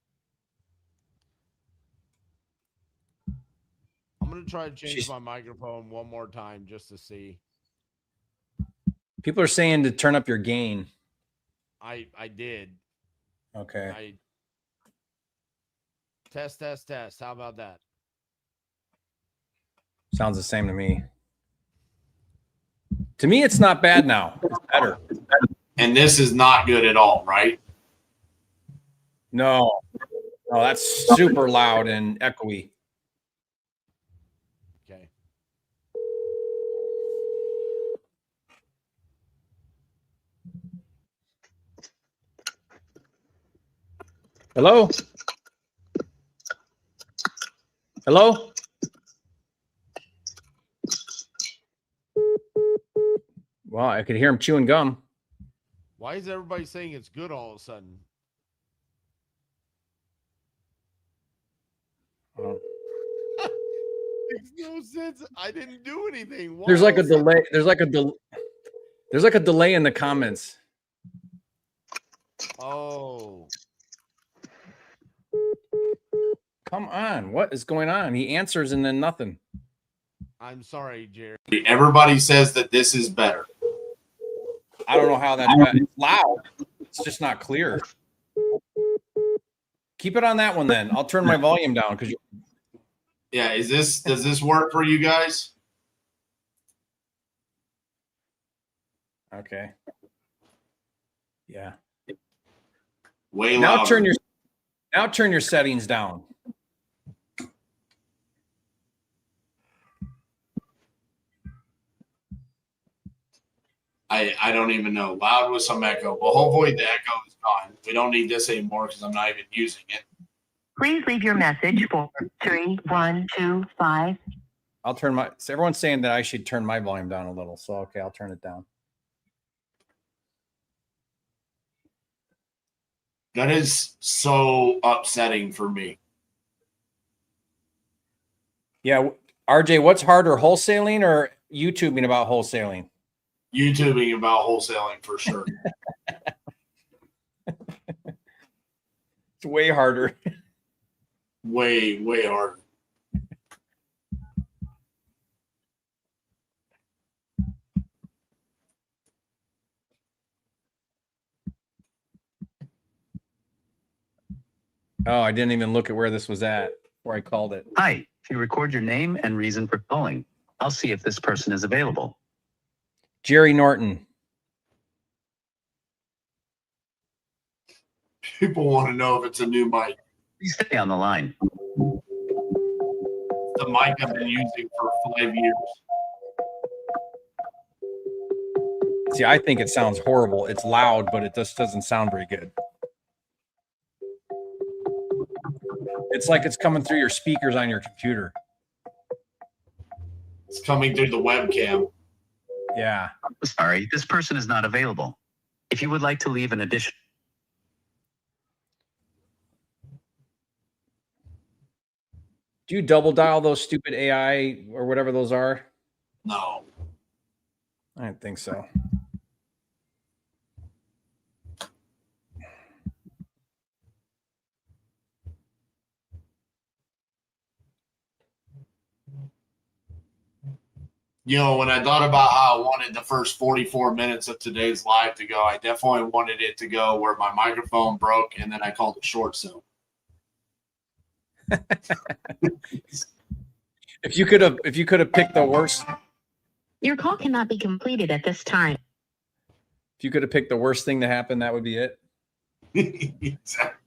I'm gonna try to change my microphone one more time just to see. People are saying to turn up your gain. I did. Okay. Test. How about that? Sounds the same to me. To me, it's not bad now. It's better. And this is not good at all, right? No, that's super loud and echoey. Okay. Hello? Hello? Well, I could hear him chewing gum. Why is everybody saying it's good all of a sudden? Makes no sense. I didn't do anything. Why There's like a all of delay. There's like a delay in the comments. Oh. Come on. What is going on? He answers and then nothing. I'm sorry, Jerry. Everybody says that this is better. I don't know how that's bad. It's loud. It's just not clear. Keep it on that one then. I'll turn my volume down because Yeah, does this work for you guys? okay. Yeah. Way Now louder. turn your settings down. I don't even know. Loud with some echo. Well, hopefully the echo is gone. We don't need this anymore because I'm not even using it. Please leave your message for 3125. I'll turn so everyone's saying that I should turn my volume down a little. So, okay, I'll turn it down. That is so upsetting for me. Yeah. RJ, what's harder, wholesaling or YouTubing about wholesaling? YouTubing about wholesaling for sure. It's way harder. way harder. Oh, I didn't even look at where this was at where I called it. Hi, if you record your name and reason for calling, I'll see if this person is available. Jerry Norton. People want to know if it's a new mic. Please stay on the line. The mic I've been using for 5 years. See, I think it sounds horrible. It's loud, but it just doesn't sound very good. It's like it's coming through your speakers on your computer. It's coming through the webcam. Yeah. Sorry, this person is not available. If you would like to leave an addition. Do you double dial those stupid AI or whatever those are? No. I don't think so. You know, when I thought about how I wanted the first 44 minutes of today's live to go, I definitely wanted it to go where my microphone broke and then I called it short sale. If you could have picked the worst. Your call cannot be completed at this time. If you could have picked the worst thing to happen, that would be it. Exactly.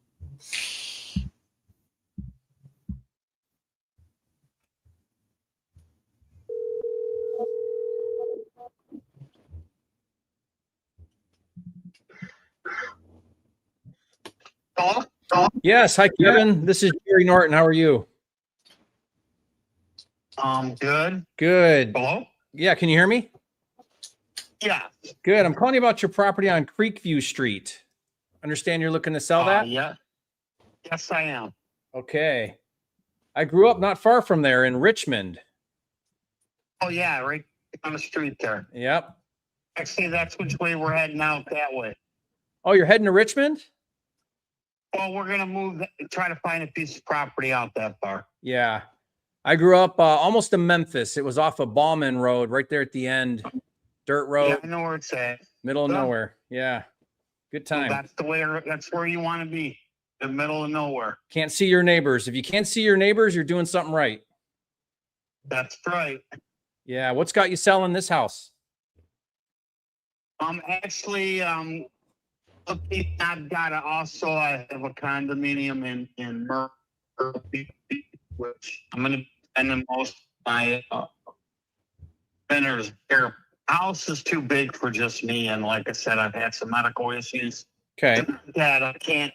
Yes. Hi, Kevin. This is Jerry Norton. How are you? Good. Good. Hello? Yeah. Can you hear me? Yeah. Good. I'm calling you about your property on Creekview Street. Understand you're looking to sell that? Yeah. Yes, I am. Okay. I grew up not far from there in Richmond. Oh, yeah, right on the street there. Yep. Actually, that's which way we're heading out that way. Oh, you're heading to Richmond? Well, we're gonna move, try to find a piece of property out that far. Yeah. I grew up almost in Memphis. It was off of Ballman Road, right there at the end. Dirt road, Yeah, I know where it's at. middle of Yeah. nowhere. Yeah. Good So time. that's where you want to be, the middle of nowhere. Can't see your neighbors. If you can't see your neighbors, you're doing something right. That's right. Yeah. What's got you selling this house? Actually, I've got I have a condominium in Myrtle Beach, which I'm gonna spend the most of my vendors here. House is too big for just me, and like I said, I've had some medical issues. Okay. That I can't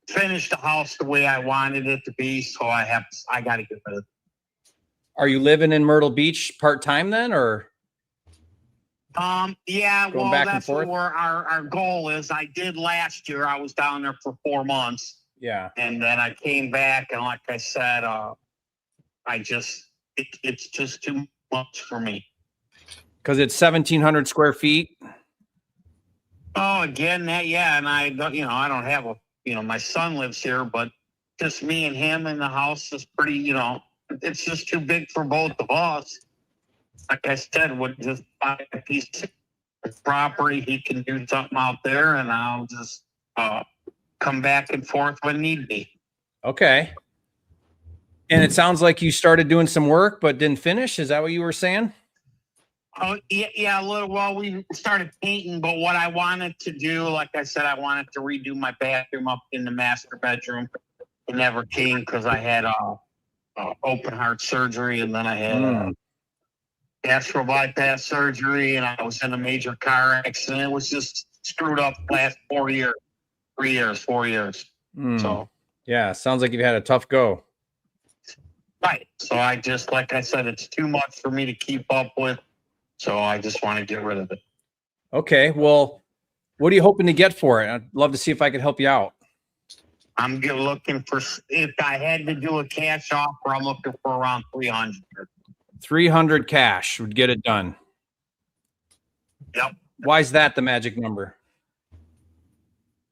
finish the house the way I wanted it to be, so I got to get rid of it. Are you living in Myrtle Beach part-time then, or? Yeah, Going well, back and that's forth? where our goal is. I did last year. I was down there for 4 months, Yeah. and then I came back, and like I said, it's just too much for me. Because it's 1,700 square feet. Oh, again, and I don't, I don't have my son lives here, but just me and him in the house is pretty, it's just too big for both of us. Like I said, would just buy a piece of property. He can do something out there, and I'll just come back and forth when need be. Okay. And it sounds like you started doing some work, but didn't finish. Is that what you were saying? Oh, yeah, a little. Well, we started painting, but what I wanted to do, like I said, I wanted to redo my bathroom up in the master bedroom. It never came because I had open heart surgery, and then I had gastro bypass surgery, and I was in a major car accident. It was just screwed up the last 4 years. So yeah, sounds like you've had a tough go. right. So I just, like I said, it's too much for me to keep up with. So I just want to get rid of it. Okay. Well, what are you hoping to get for it? I'd love to see if I could help you out. I'm looking for, if I had to do a cash offer, I'm looking for around 300. 300 cash would get it done. Yep. Why is that the magic number?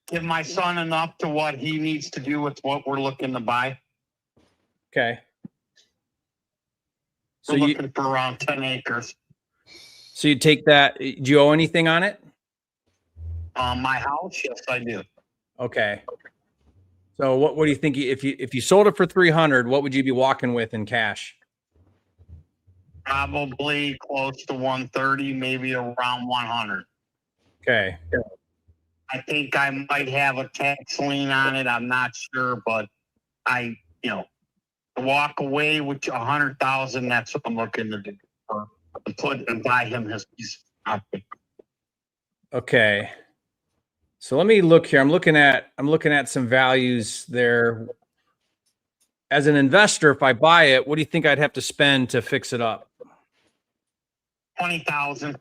Give my son enough to what he needs to do with what we're looking to buy. Okay. So We're looking for around 10 acres. So you take that. Do you owe anything on it? My house? Yes, I do. Okay. So what do you think if you sold it for 300, what would you be walking with in cash? Probably close to 130, maybe around 100. Okay. I think I might have a tax lien on it. I'm not sure, but to walk away with 100,000, that's what I'm looking to do. To put and buy him his piece of property. Okay. So let me look here. I'm looking at some values there. As an investor, if I buy it, what do you think I'd have to spend to fix it up? 20,000.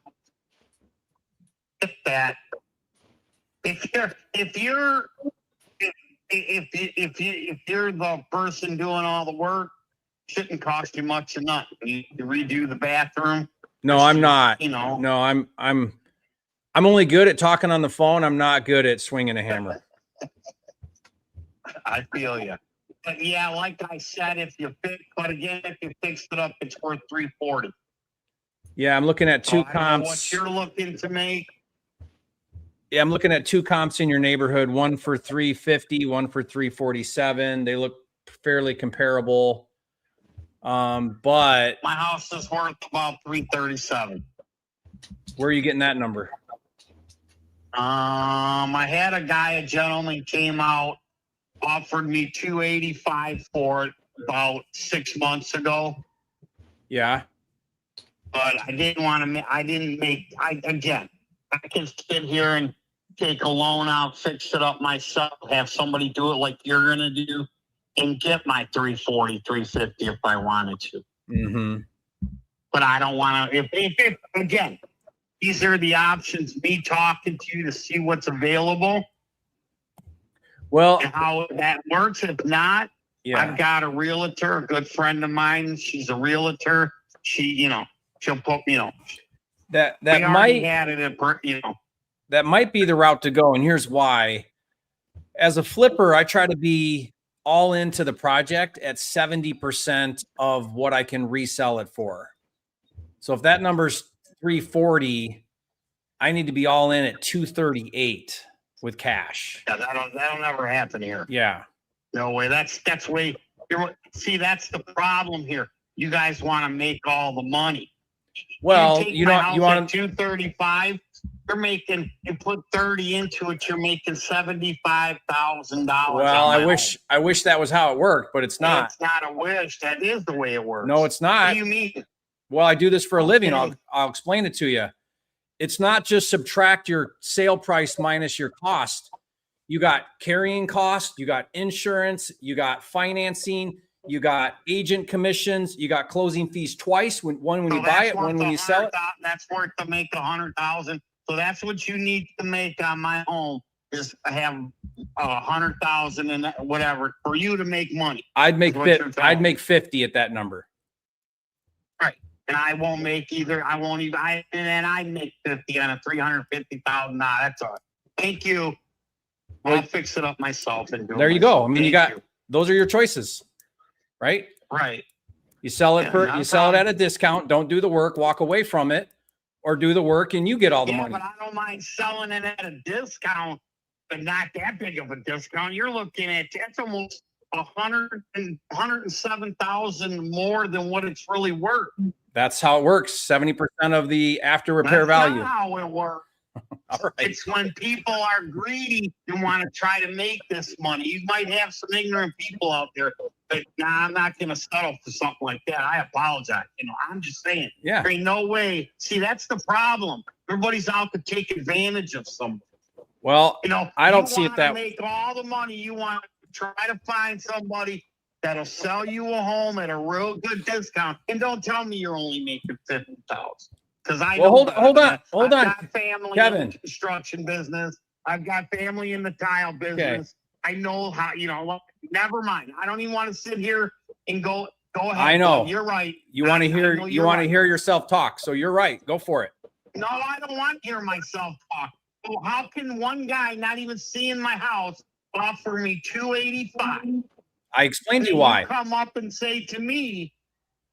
If that. If you're the person doing all the work, shouldn't cost you much or nothing. You redo the bathroom. No, I'm not. No, I'm only good at talking on the phone. I'm not good at swinging a hammer. I feel you. But yeah, like I said, if you fix it up, it's worth 340. Yeah, I'm looking at two I don't know comps. what you're looking to make. Yeah, I'm looking at two comps in your neighborhood, one for 350, one for 347. They look fairly comparable. But my house is worth about 337. Where are you getting that number? I had a gentleman came out, offered me 285 for it about 6 months ago. Yeah. But I didn't want to, I can sit here and take a loan out, fix it up myself, have somebody do it like you're going to do, and get my 340, 350 if I wanted to. Mm-hmm. But I don't want to, if again, these are the options, me talking to you to see what's available. Well, and how that works. If not, yeah. I've got a realtor, a good friend of mine. She's a realtor. She'll put, that that might be the route to go. And here's why. As a flipper, I try to be all into the project at 70% of what I can resell it for. So if that number's 340, I need to be all in at 238 with cash. Yeah, that'll never happen here. Yeah. No way. That's way. See, that's the problem here. You guys want to make all the money. Well, you want 235. You put 30 into it. You're making $75,000. Well, I wish that was how it worked, but it's not. It's not a wish. That is the way it works. No, it's not. What do you mean? Well, I do this for a living. Okay. I'll explain it to you. It's not just subtract your sale price minus your cost. You got carrying costs, you got insurance, you got financing, you got agent commissions, you got closing fees twice. When you buy it, when you sell it. That's worth to make 100,000. So that's what you need to make on my home is have 100,000 and whatever for you to make money. I'd make 50 at that number. Right. And I won't make either. I won't even. I make 50 on a $350,000. That's all. Thank you. I'll fix it up myself and do it. There you go. I mean, those are your choices, right? Right. You sell it sell it at a discount. Don't do the work. Walk away from it, or do the work and you get all the money. But I don't mind selling it at a discount, but not that big of a discount. You're looking at that's almost 107,000 more than what it's really worth. That's how it works. 70% of the after repair value. That's not how it works. All right. It's when people are greedy and want to try to make this money. You might have some ignorant people out there, but I'm not going to settle for something like that. I apologize. I'm just saying. Yeah. There ain't no way. See, that's the problem. Everybody's out to take advantage of somebody. Well, I don't see it that way. Make all the money you want. Try to find somebody that'll sell you a home at a real good discount, and don't tell me you're only making 50,000. Because hold on. I've got family Kevin. in the construction business. I've got family in the tile business. Okay. I know how. Never mind. I don't even want to sit here and go ahead. I know. You're right. You want to hear. You want to hear yourself talk. So you're right. Go for it. No, I don't want to hear myself talk. So how can one guy not even seeing my house offer me $285? I explained to you why. You come up and say to me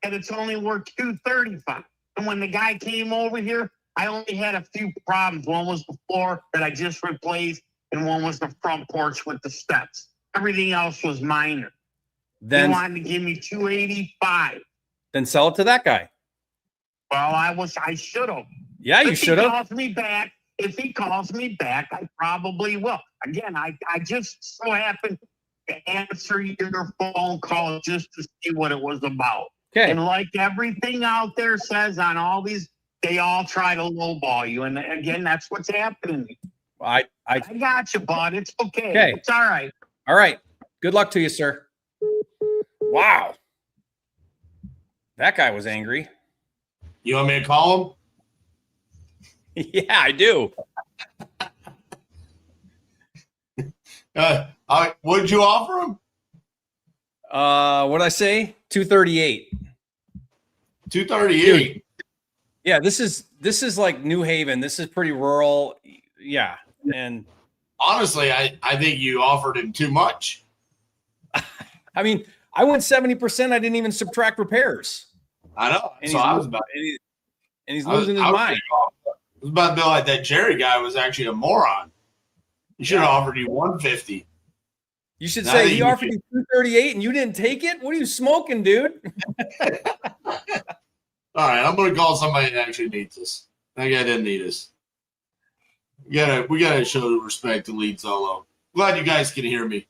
that it's only worth $235. And when the guy came over here, I only had a few problems. One was the floor that I just replaced, and one was the front porch with the steps. Everything else was minor. Then he wanted to give me $285. Then sell it to that guy. Well, I should have. Yeah, you should have. If he calls me back, I probably will. Again, I just so happened to answer your phone call just to see what it was about. Okay. And like everything out there says on all these, they all try to lowball you. And again, that's what's happening. I got you, bud. It's okay. Okay. It's all right. All right. Good luck to you, sir. Wow. That guy was angry. You want me to call him? Yeah, I do. What'd you offer him? What'd I say? 238. 238. Dude, yeah, this is like New Haven. This is pretty rural. Yeah. And honestly, I think you offered him too much. I mean, I went 70%. I didn't even subtract repairs. I know. And so I was about, and he's losing his mind. It was about to be like that Jerry guy was actually a moron. He should have offered you 150. You should say he offered you 238 and you didn't take it. What are you smoking, dude? All right, I'm going to call somebody that actually needs us. That guy didn't need us. We gotta show respect to Lead Solo. Glad you guys can hear me.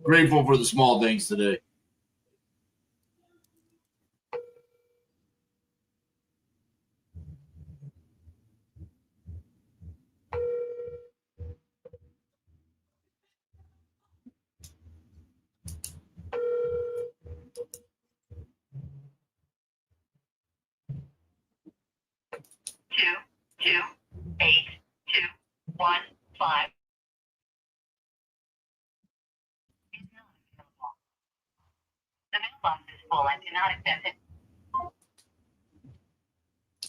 Grateful for the small things today. Two, 8, 2, 1, 5. The mailbox is full and do not accept it.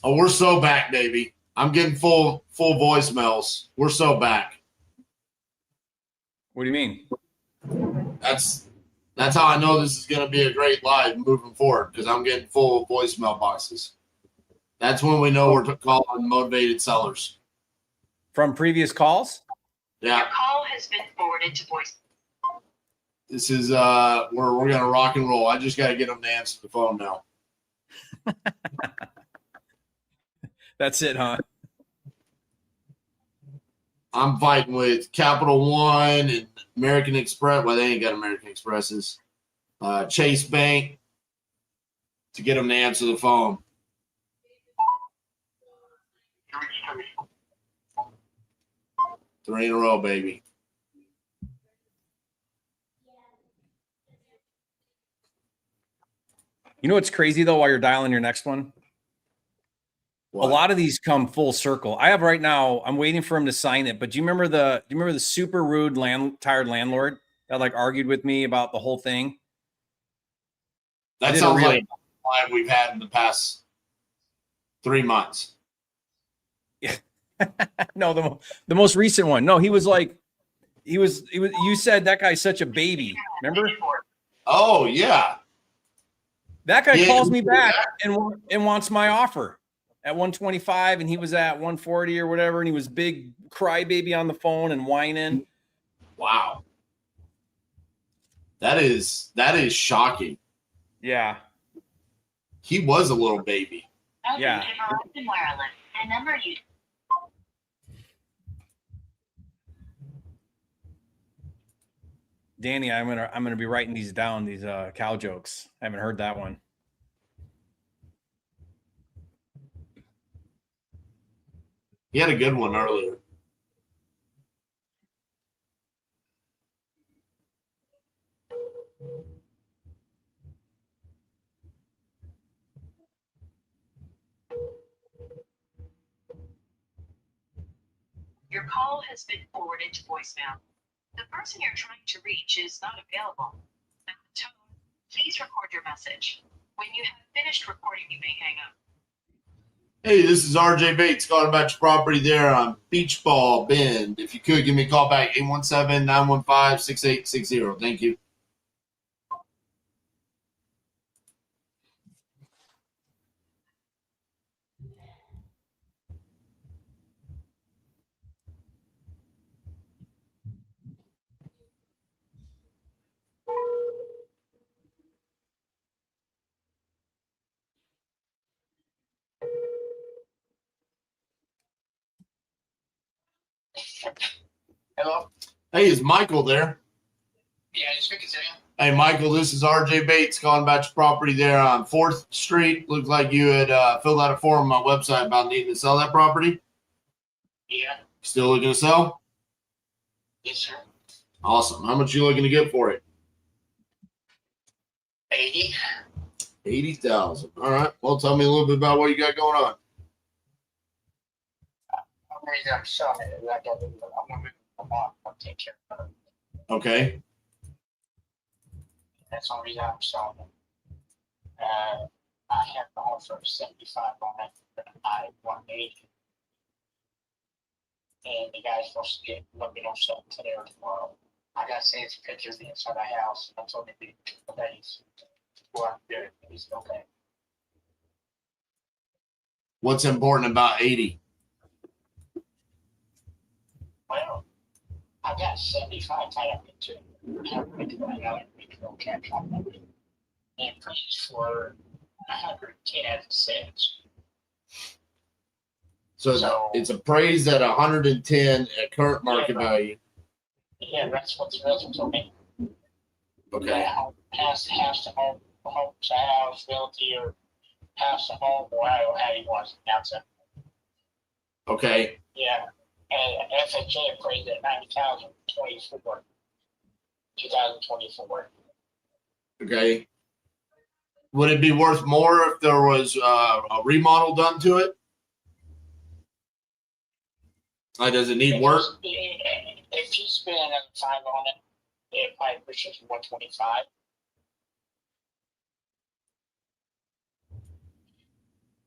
Oh, we're so back, baby. I'm getting full voicemails. We're so back. What do you mean? That's how I know this is going to be a great live moving forward because I'm getting full voicemail boxes. That's when we know we're calling motivated sellers. From previous calls? Yeah. Your call has been forwarded to voice. This is we're going to rock and roll. I just got to get them to answer the phone now. That's it, huh? I'm fighting with Capital One and American Express. Well, they ain't got American Expresses. Chase Bank to get them to answer the phone. 3 in a row, baby. You know what's crazy though? While you're dialing your next one, What? a lot of these come full circle. I have right now. I'm waiting for him to sign it. But do you remember the super rude tired landlord that like argued with me about the whole thing? That sounds like why we've had in the past 3 months. No, the most recent one. No, he was like, he was. You said that guy's such a baby. Remember? Oh yeah. That guy Yeah, calls me back and wants my offer at 125, and he was at 140 or whatever, and he was big crybaby on the phone and whining. Wow. That is shocking. Yeah. He was a little baby. Yeah. Verizon Wireless. The number you. Danny, I'm gonna be writing these down, these cow jokes. I haven't heard that one. He had a good one earlier. Your call has been forwarded to voicemail. The person you're trying to reach is not available. At the tone, please record your message. When you have finished recording, you may hang up. Hey, this is RJ Bates calling about your property there on Beach Ball Bend. If you could give me a call back, 817-915-6860. Thank you. Hello? Hey, is Michael there? Yeah, you speaking to him? Hey, Michael, this is RJ Bates calling about your property there on 4th Street. Looks like you had filled out a form on my website about needing to sell that property. Yeah. Still looking to sell? Yes, sir. Awesome. How much you looking to get for it? 80. 80,000. All right. Well, tell me a little bit about what you got going on. The reason I'm selling it is I got I'm gonna move a lot. I'll take care of it. Okay. That's the only reason I'm selling it. I have the offer of 75 on it, but I 180. And the guy's supposed to let me know something today or tomorrow. I got seen some pictures of the inside the house. I told him to be a couple days before I do it. He's okay. What's important about 80? Well, I got 75 tied up into it. I have no cash on it. And please for 110 as it says. So it's appraised at 110 at current market value. Yeah, that's what the realtor told me. Okay. Has the home, home's a house, realty, or house the home, or how he wants it. That's it. Okay. Yeah. And FHA appraised at 90,024. 2024. Okay. Would it be worth more if there was a remodel done to it? Does it need work? If you spend another 5 on it, it probably pushes 125.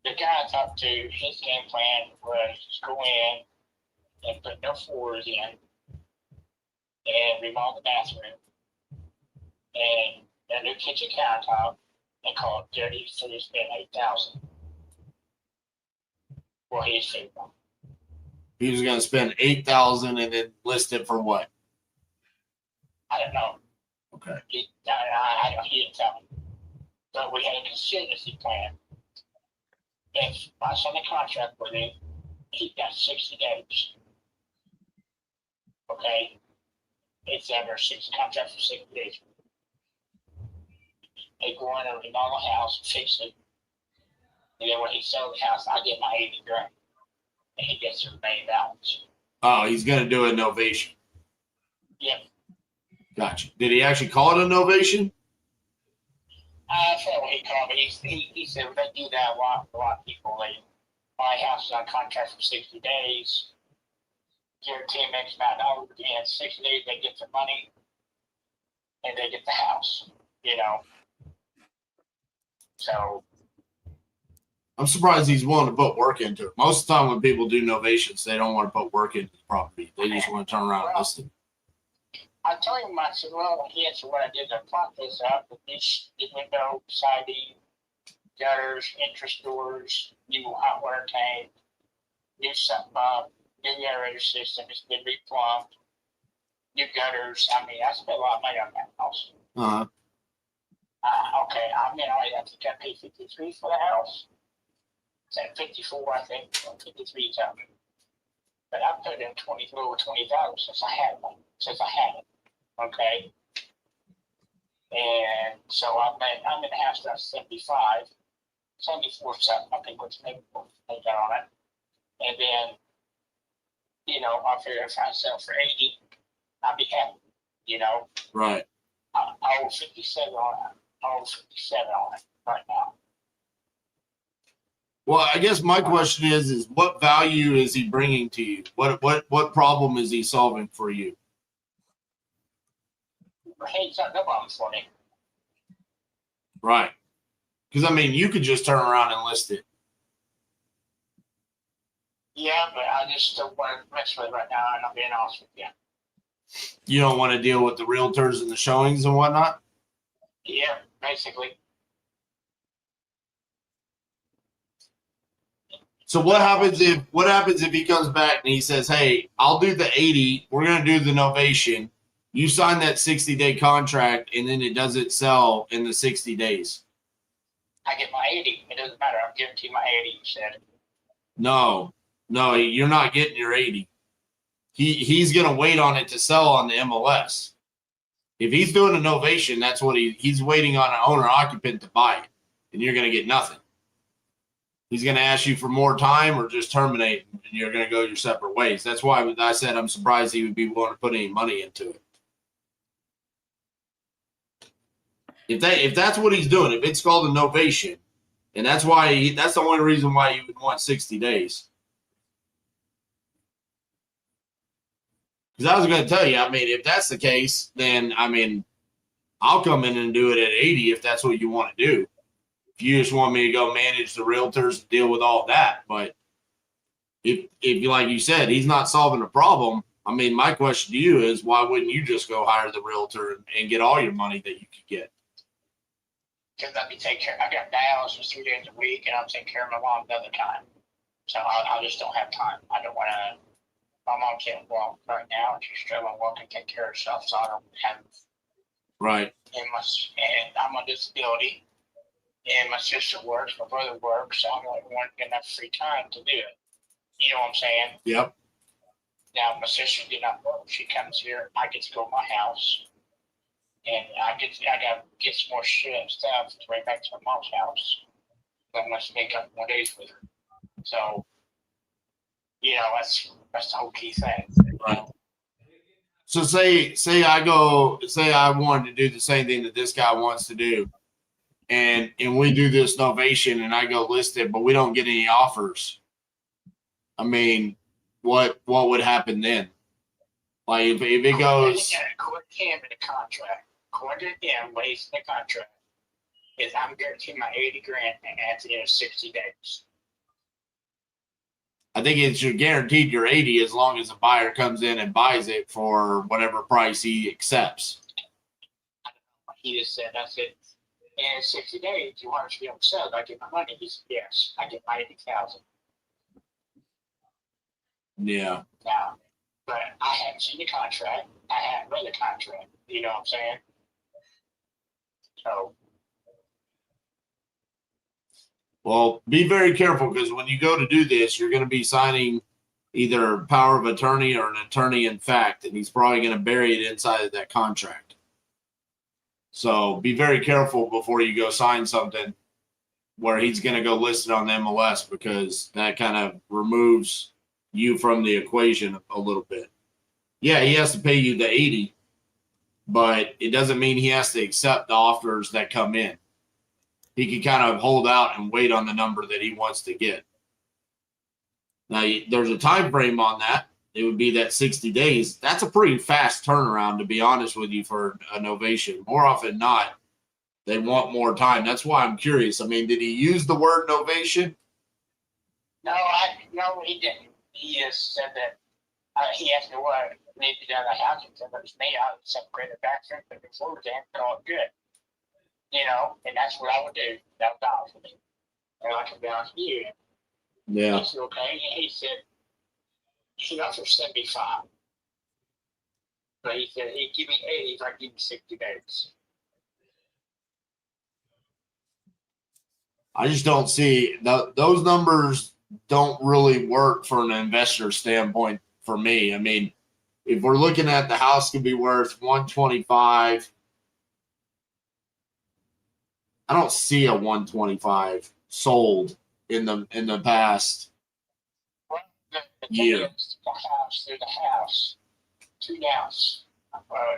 the guy I talked to, his game plan was go in and put no floors in and remodel the bathroom and a new kitchen countertop and call it dirty, so he spent $8,000. Well, he's figuring. He was going to spend $8,000 and then list it for what? I don't know. Okay. He didn't tell me. But we had a contingency plan. If I signed a contract with him, he got 60 days. Okay? It's under 6 contracts for 60 days. They go in and remodel the house, fix it. And then when he sells the house, I get my 80 grand. And he gets the remaining balance. Oh, he's going to do a novation. Yep. Gotcha. Did he actually call it a novation? I forgot what he called me. He said they do that a lot of people. They buy houses on contract for 60 days, guarantee them X amount of dollars. At the end of 60 days, they get the money and they get the house, you know. So I'm surprised he's willing to put work into it. Most of the time when people do novations, they don't want to put work into the property. They just want to turn around and list it. I told him, I said, well, he said, what I did to plot this up with this window, siding, gutters, entrance doors, new hot water tank, new aerator system, it's been replumbed, new gutters. I mean, I spent a lot of money on that house. Uh-huh. Okay, I mean, I think I paid $53 for the house. It's at 54, I think, or 53 something. But I put in over 20,000 since I had it. Okay. And so I'm in the house now 75, 74 something, I think what's maybe on it. And then, you know, I figure if I sell for 80, I'll be happy, you know. Right. I owe 57 on it. I owe 57 on it right now. Well, I guess my question is what value is he bringing to you? What problem is he solving for you? Hey, it's not no problem for me. Right. Because, I mean, you could just turn around and list it. Yeah, but I just don't want to mess with it right now, and I'm being honest with you. You don't want to deal with the realtors and the showings and whatnot? Yeah, basically. So what happens if he comes back and he says, hey, I'll do the 80, we're going to do the novation. You sign that 60-day contract, and then it doesn't sell in the 60 days. I get my 80. It doesn't matter. I'm guaranteed my 80, you said. No, you're not getting your 80. He's going to wait on it to sell on the MLS. If he's doing a novation, that's what he's waiting on an owner-occupant to buy it, and you're going to get nothing. He's going to ask you for more time or just terminate, and you're going to go your separate ways. That's why I said I'm surprised he would be willing to put any money into it. If that's what he's doing, if it's called a novation, and that's the only reason why you would want 60 days. Because I was going to tell you, I mean, if that's the case, then, I mean, I'll come in and do it at 80 if that's what you want to do. If you just want me to go manage the realtors and deal with all that. But if like you said, he's not solving a problem, I mean, my question to you is, why wouldn't you just go hire the realtor and get all your money that you could get? Because I got dialysis 3 days a week, and I'm taking care of my mom the other time. So I just don't have time. I don't want to. My mom can't walk right now, and she's struggling to walk and take care of herself, so I don't have. Right. And I'm on disability, and my sister works, my brother works, so I don't want enough free time to do it. You know what I'm saying? Yep. Now my sister did not work. She comes here. I get to go to my house, and I got to get some more shit and stuff to bring back to my mom's house. I must make up more days with her. So, you know, that's the whole key thing. Right. So say I wanted to do the same thing that this guy wants to do, and we do this novation, and I go list it, but we don't get any offers. I mean, what would happen then? Like if it goes, according to him in the contract, according to him, what he's in the contract is I'm guaranteeing my 80 grand at the end of 60 days. I think you're guaranteed your 80 as long as the buyer comes in and buys it for whatever price he accepts. He just said, I said, in 60 days, you want us to be able to sell it? I get my money. He said, yes, I get my 80,000. Yeah. Now, but I haven't seen the contract. I haven't read the contract. You know what I'm saying? So, Well, be very careful because when you go to do this, you're going to be signing either power of attorney or an attorney in fact, and he's probably going to bury it inside of that contract. So be very careful before you go sign something where he's going to go list it on the MLS, because that kind of removes you from the equation a little bit. Yeah, he has to pay you the 80, but it doesn't mean he has to accept the offers that come in. He can kind of hold out and wait on the number that he wants to get. Now, there's a time frame on that. It would be that 60 days. That's a pretty fast turnaround, to be honest with you, for a novation. More often than not, they want more time. That's why I'm curious. I mean, did he use the word novation? no, he didn't. He just said that he asked me what needed to be done in the house. He said, it was me. I would separate the bathroom, put the floors in, put all good. You know, and that's what I would do. That was all for me. And I can be honest with you. Yeah. He said, okay. And he said, he offered 75. But he said, he'd give me 80 if I give me 60 days. I just don't see those numbers don't really work from an investor standpoint for me. I mean, if we're looking at the house could be worth 125, I don't see a 125 sold in the past The year. thing is, there's a house, 2 doubts.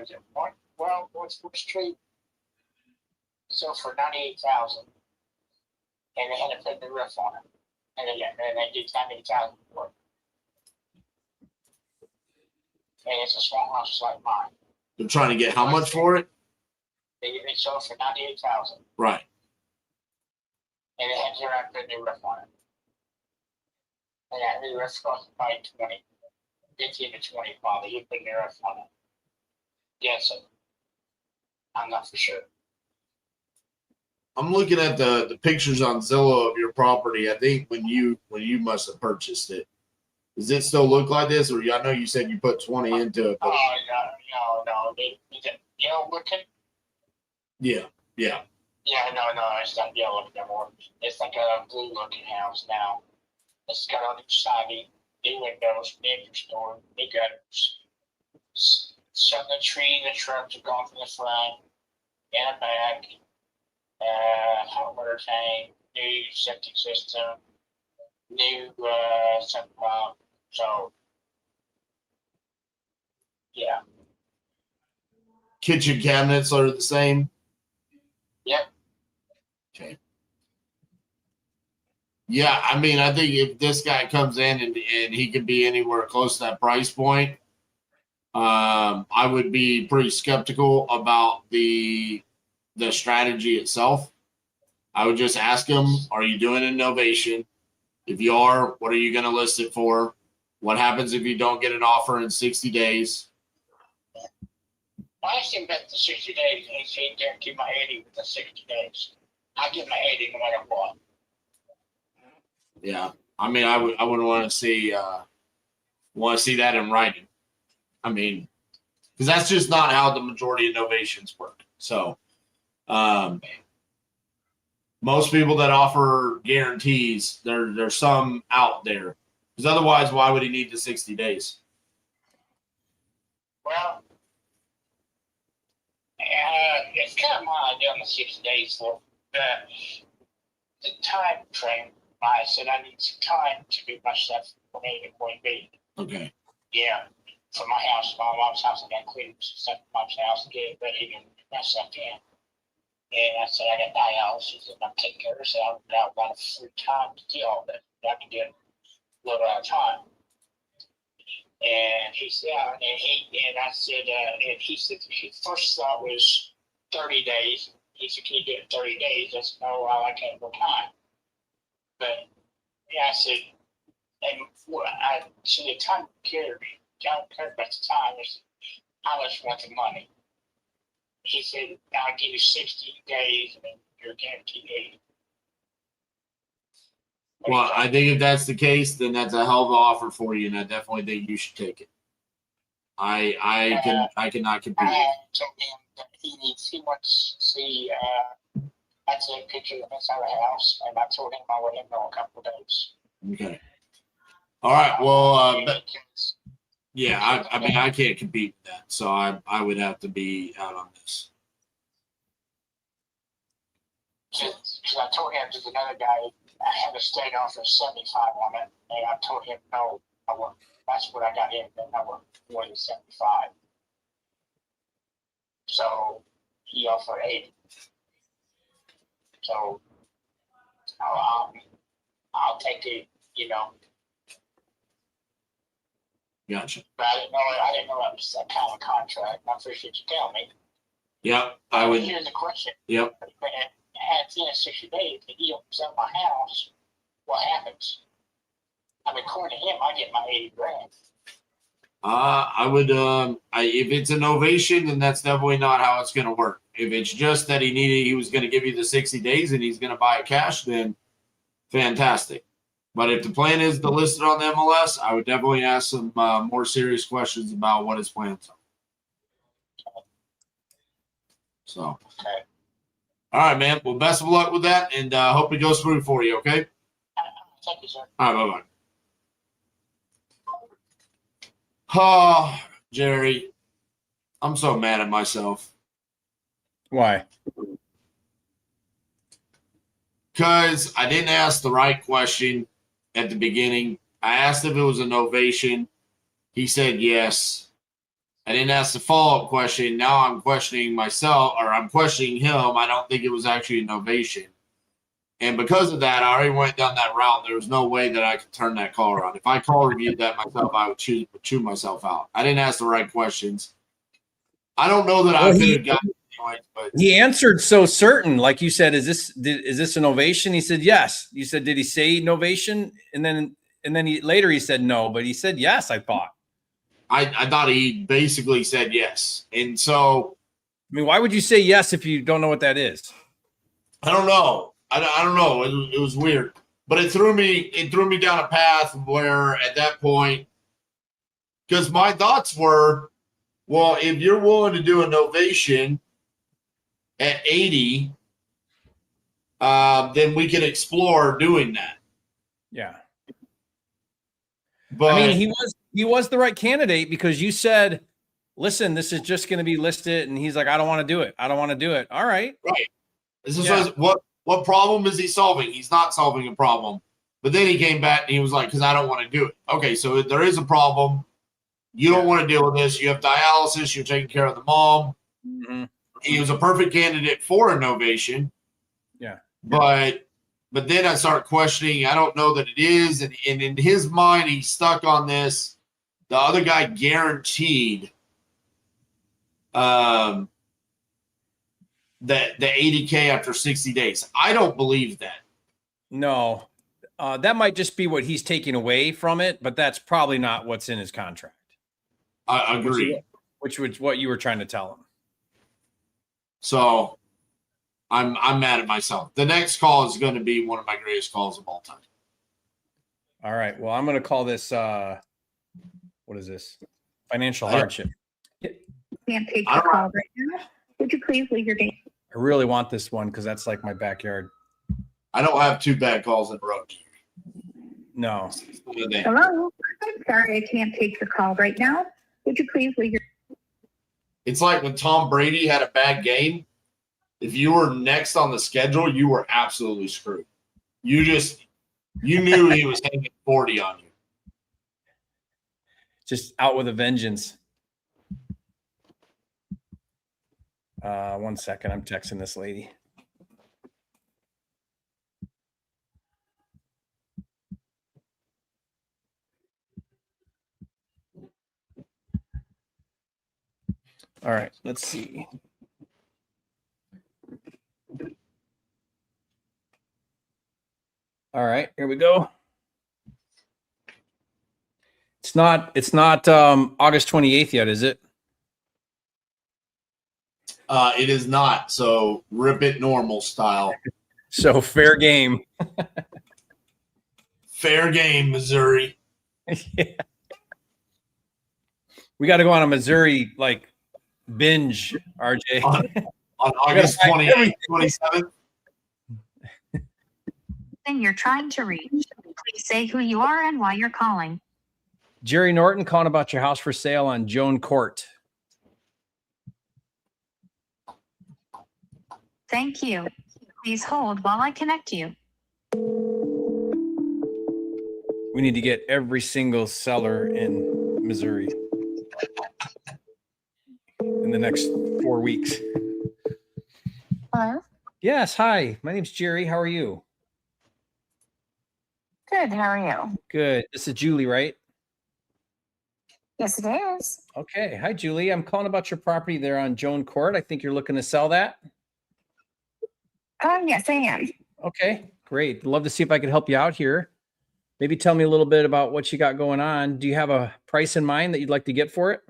Is it one? Well, what's the street? So for 98,000, and they had to put the roof on it, and they did 98,000 for it. And it's a small house like mine. They're trying to get how much for it? They sold for 98,000, Right. and they had to put a new roof on it. And that new roof cost probably 15 to 20 probably. You put a new roof on it. Yes, I'm not for sure. I'm looking at the pictures on Zillow of your property. I think when you must have purchased it. Does it still look like this? Or I know you said you put 20 into it. But Oh, no. Is it yellow looking? yeah. Yeah, no, it's not yellow looking anymore. It's like a blue looking house now. It's got on each side, new windows, new door, new gutters. Some of the trees and shrubs are gone from the front and back. Hot water tank, new septic system, new sump pump. So, yeah. Kitchen cabinets are the same. Yep. Okay. Yeah, I mean, I think if this guy comes in and he could be anywhere close to that price point, I would be pretty skeptical about the strategy itself. I would just ask him, are you doing innovation? If you are, what are you going to list it for? What happens if you don't get an offer in 60 days? I asked him about the 60 days, and he said he'd guarantee my 80 with the 60 days. I get my 80 no matter what. Yeah, I mean, I would want to see that in writing. I mean, because that's just not how the majority of innovations work. So, most people that offer guarantees, there's some out there. Because otherwise, why would he need the 60 days? Well, it's kind of my idea on the 6 days for the time frame. I said I need some time to do my stuff from A to point B. Okay. Yeah, for my house, my mom's house, I got to clean some stuff at mom's house and get it ready and my stuff in. And I said I got dialysis and I'm taking care of it, so I don't have a lot of free time to do all that. I can get a little at a time. And he said, and I said, and he said his first thought was 30 days. He said, can you do it in 30 days? I said, no, I can't go time. But yeah, I said, And I see the time cared. John cared about the time. I just want the money. He said, I'll give you 60 days and you're guaranteed 80. Well, I think if that's the case, then that's a hell of an offer for you, and I definitely think you should take it. I cannot compete. I told him that he wants to see that's a picture of inside the house, and I told him I would let him know a couple of days. Okay. All right. Well, yeah, I mean, I can't compete with that, so I would have to be out on this. Because I told him there's another guy I had a state offer 75 on it, and I told him no, I won't. That's what I got him, and I want more than 75. So he offered 80. So I'll take it, you know. Gotcha. But I didn't know that was that kind of contract. I appreciate you telling me. Yep, I would. Here's the question. Yep. At the end of 60 days, if he don't sell my house, what happens? I mean, according to him, I get my 80 grand. I would. If it's an ovation, then that's definitely not how it's going to work. If it's just that he was going to give you the 60 days and he's going to buy it cash, then fantastic. But if the plan is to list it on the MLS, I would definitely ask some more serious questions about what his plans are. So, okay. All right, man. Well, best of luck with that, and hope it goes through for you. Okay. Thank you, sir. All right. Bye bye. Oh, Jerry, I'm so mad at myself. Why? Because I didn't ask the right question at the beginning. I asked if it was an ovation. He said yes. I didn't ask the follow-up question. Now I'm questioning myself, or I'm questioning him. I don't think it was actually an ovation. And because of that, I already went down that route. There was no way that I could turn that call around. If I call reviewed that myself, I would chew myself out. I didn't ask the right questions. I don't know that I could have gotten it anyway, but he answered so certain. Like you said, is this an ovation? He said yes. You said, did he say novation? And then later he said no, but he said yes, I thought. I thought he basically said yes. And so I mean, why would you say yes if you don't know what that is? I don't know. I don't know. It was weird, but it threw me down a path where at that point, because my thoughts were, well, if you're willing to do a novation at 80, then we can explore doing that. Yeah. But I mean, he was the right candidate because you said, listen, this is just going to be listed. And he's like, I don't want to do it. I don't want to do it. All right. Right. This is what problem is he solving? He's not solving a problem. But then he came back and he was like, because I don't want to do it. Okay, so if there is a problem. You don't want to deal with this. You have dialysis. You're taking care of the mom. Mm-hmm. He was a perfect candidate for a novation. Yeah. But then I start questioning. I don't know that it is. And in his mind, he's stuck on this. The other guy guaranteed that the 80K after 60 days. I don't believe that. No, that might just be what he's taking away from it, but that's probably not what's in his contract. I agree. Which was what you were trying to tell him. So I'm mad at myself. The next call is going to be one of my greatest calls of all time. All right. Well, I'm going to call this, what is this? Financial hardship. Can't take your call right now. Would you please leave your name? I really want this one because that's like my backyard. I don't have two bad calls in a row. No. Hello. I'm sorry, I can't take your call right now. Would you please leave your? It's like when Tom Brady had a bad game. If you were next on the schedule, you were absolutely screwed. You knew he was hanging 40 on you. Just out with a vengeance. 1 second. I'm texting this lady. All right, let's see. All right, here we go. It's not August 28th yet, is it? It is not. So rip it normal style. So fair game. Fair game, Missouri. Yeah. We got to go on a Missouri like binge, RJ. On August 28th, 27th. Then you're trying to reach. Please say who you are and why you're calling. Jerry Norton calling about your house for sale on Joan Court. Thank you. Please hold while I connect you. We need to get every single seller in Missouri in the next 4 weeks. Hello? Yes. Hi, my name's Jerry. How are you? Good, how are you? Good. This is Julie, right? Yes, it is. Okay. Hi, Julie. I'm calling about your property there on Joan Court. I think you're looking to sell that. Yes, I am. Okay, great. Love to see if I could help you out here. Maybe tell me a little bit about what you got going on. Do you have a price in mind that you'd like to get for it?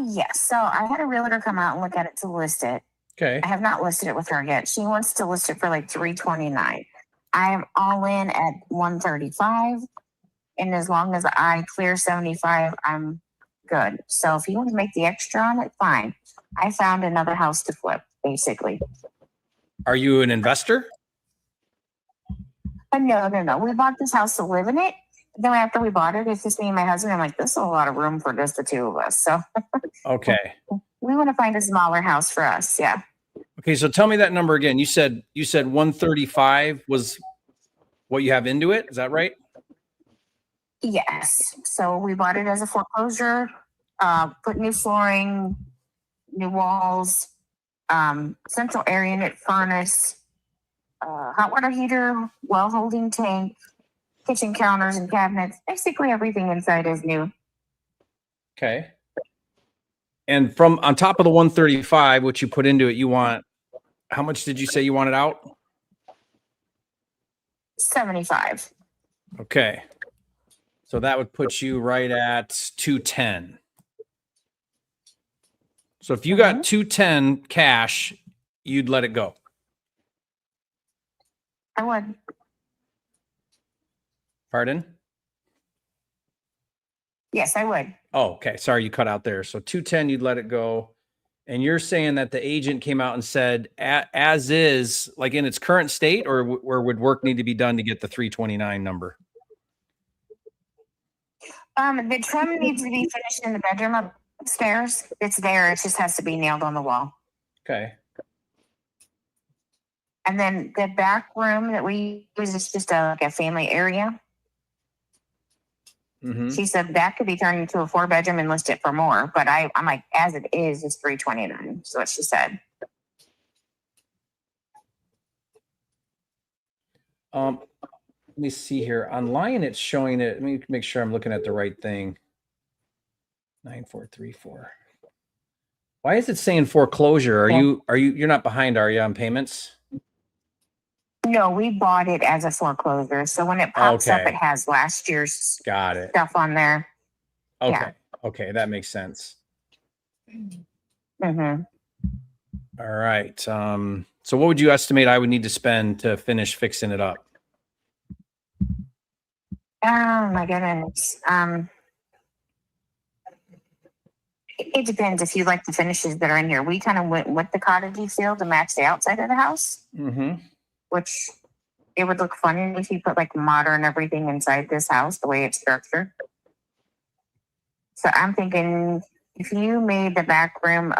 Yes. So I had a realtor come out and look at it to list it. Okay. I have not listed it with her yet. She wants to list it for like $329. I am all in at $135. And as long as I clear 75, I'm good. So if you want to make the extra on it, fine. I found another house to flip, basically. Are you an investor? But no. We bought this house to live in it. Then after we bought it, it's just me and my husband. I'm like, this is a lot of room for just the two of us. So Okay. we want to find a smaller house for us. Yeah. Okay, so tell me that number again. You said 135 was what you have into it. Is that right? Yes. So we bought it as a foreclosure, put new flooring, new walls, central air unit furnace, hot water heater, well holding tank, kitchen counters and cabinets. Basically everything inside is new. Okay. And from on top of the 135, which you put into it, you want, how much did you say you wanted out? 75. Okay. So that would put you right at 210. So if you got 210 cash, you'd let it go. I would. Pardon? Yes, I would. Oh, okay. Sorry, you cut out there. So 210, you'd let it go. And you're saying that the agent came out and said, as is, like in its current state, or would work need to be done to get the 329 number? The trim needs to be finished in the bedroom upstairs. It's there. It just has to be nailed on the wall. Okay. And then the back room that we use is just like a family area. Mm-hmm. She said that could be turned into a 4-bedroom and list it for more. But I'm like, as it is, it's $329. Is what she said. Let me see here. Online, it's showing it. Let me make sure I'm looking at the right thing. 9434. Why is it saying foreclosure? You're not behind, are you, on payments? No, we bought it as a foreclosure. So when it pops up, Okay. it has last year's Got it. stuff on there. Okay. Yeah. Okay, that makes sense. Mm-hmm. All right. So what would you estimate I would need to spend to finish fixing it up? Oh my goodness. It depends if you like the finishes that are in here. We kind of went with the cottagey feel to match the outside of the house, Mm-hmm. which it would look funny if you put like modern everything inside this house, the way it's structured. So I'm thinking if you made the back room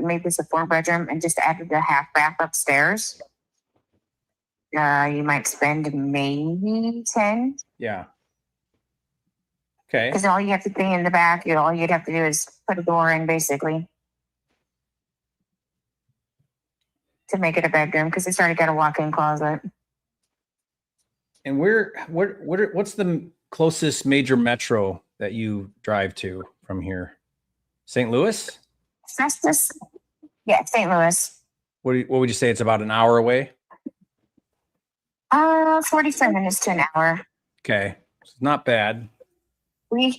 made this a 4-bedroom and just added a half bath upstairs, you might spend maybe 10. Yeah. Okay. Because all you have to do in the back, all you'd have to do is put a door in basically to make it a bedroom because it's already got a walk-in closet. And what's the closest major metro that you drive to from here? St. Louis? That's just, yeah, St. Louis. What would you say? It's about an hour away? 45 minutes to an hour. Okay. It's not bad. We're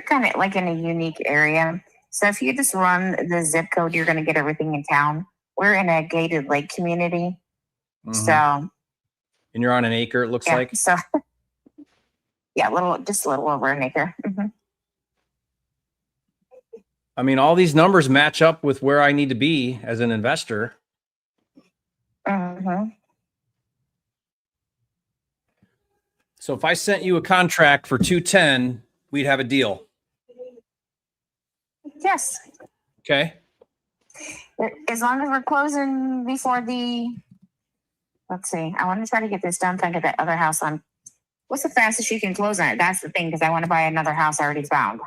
kind of like in a unique area. So if you just run the zip code, you're going to get everything in town. We're in a gated lake community. Mhm. So, And you're on an acre, it looks yeah, like. so yeah, just a little over an acre. I mean, all these numbers match up with where I need to be as an investor. So if I sent you a contract for 210, we'd have a deal. Yes. Okay. As long as we're closing before let's see, I want to try to get this done. Think of that other house on. What's the fastest you can close on it? That's the thing, because I want to buy another house I already found.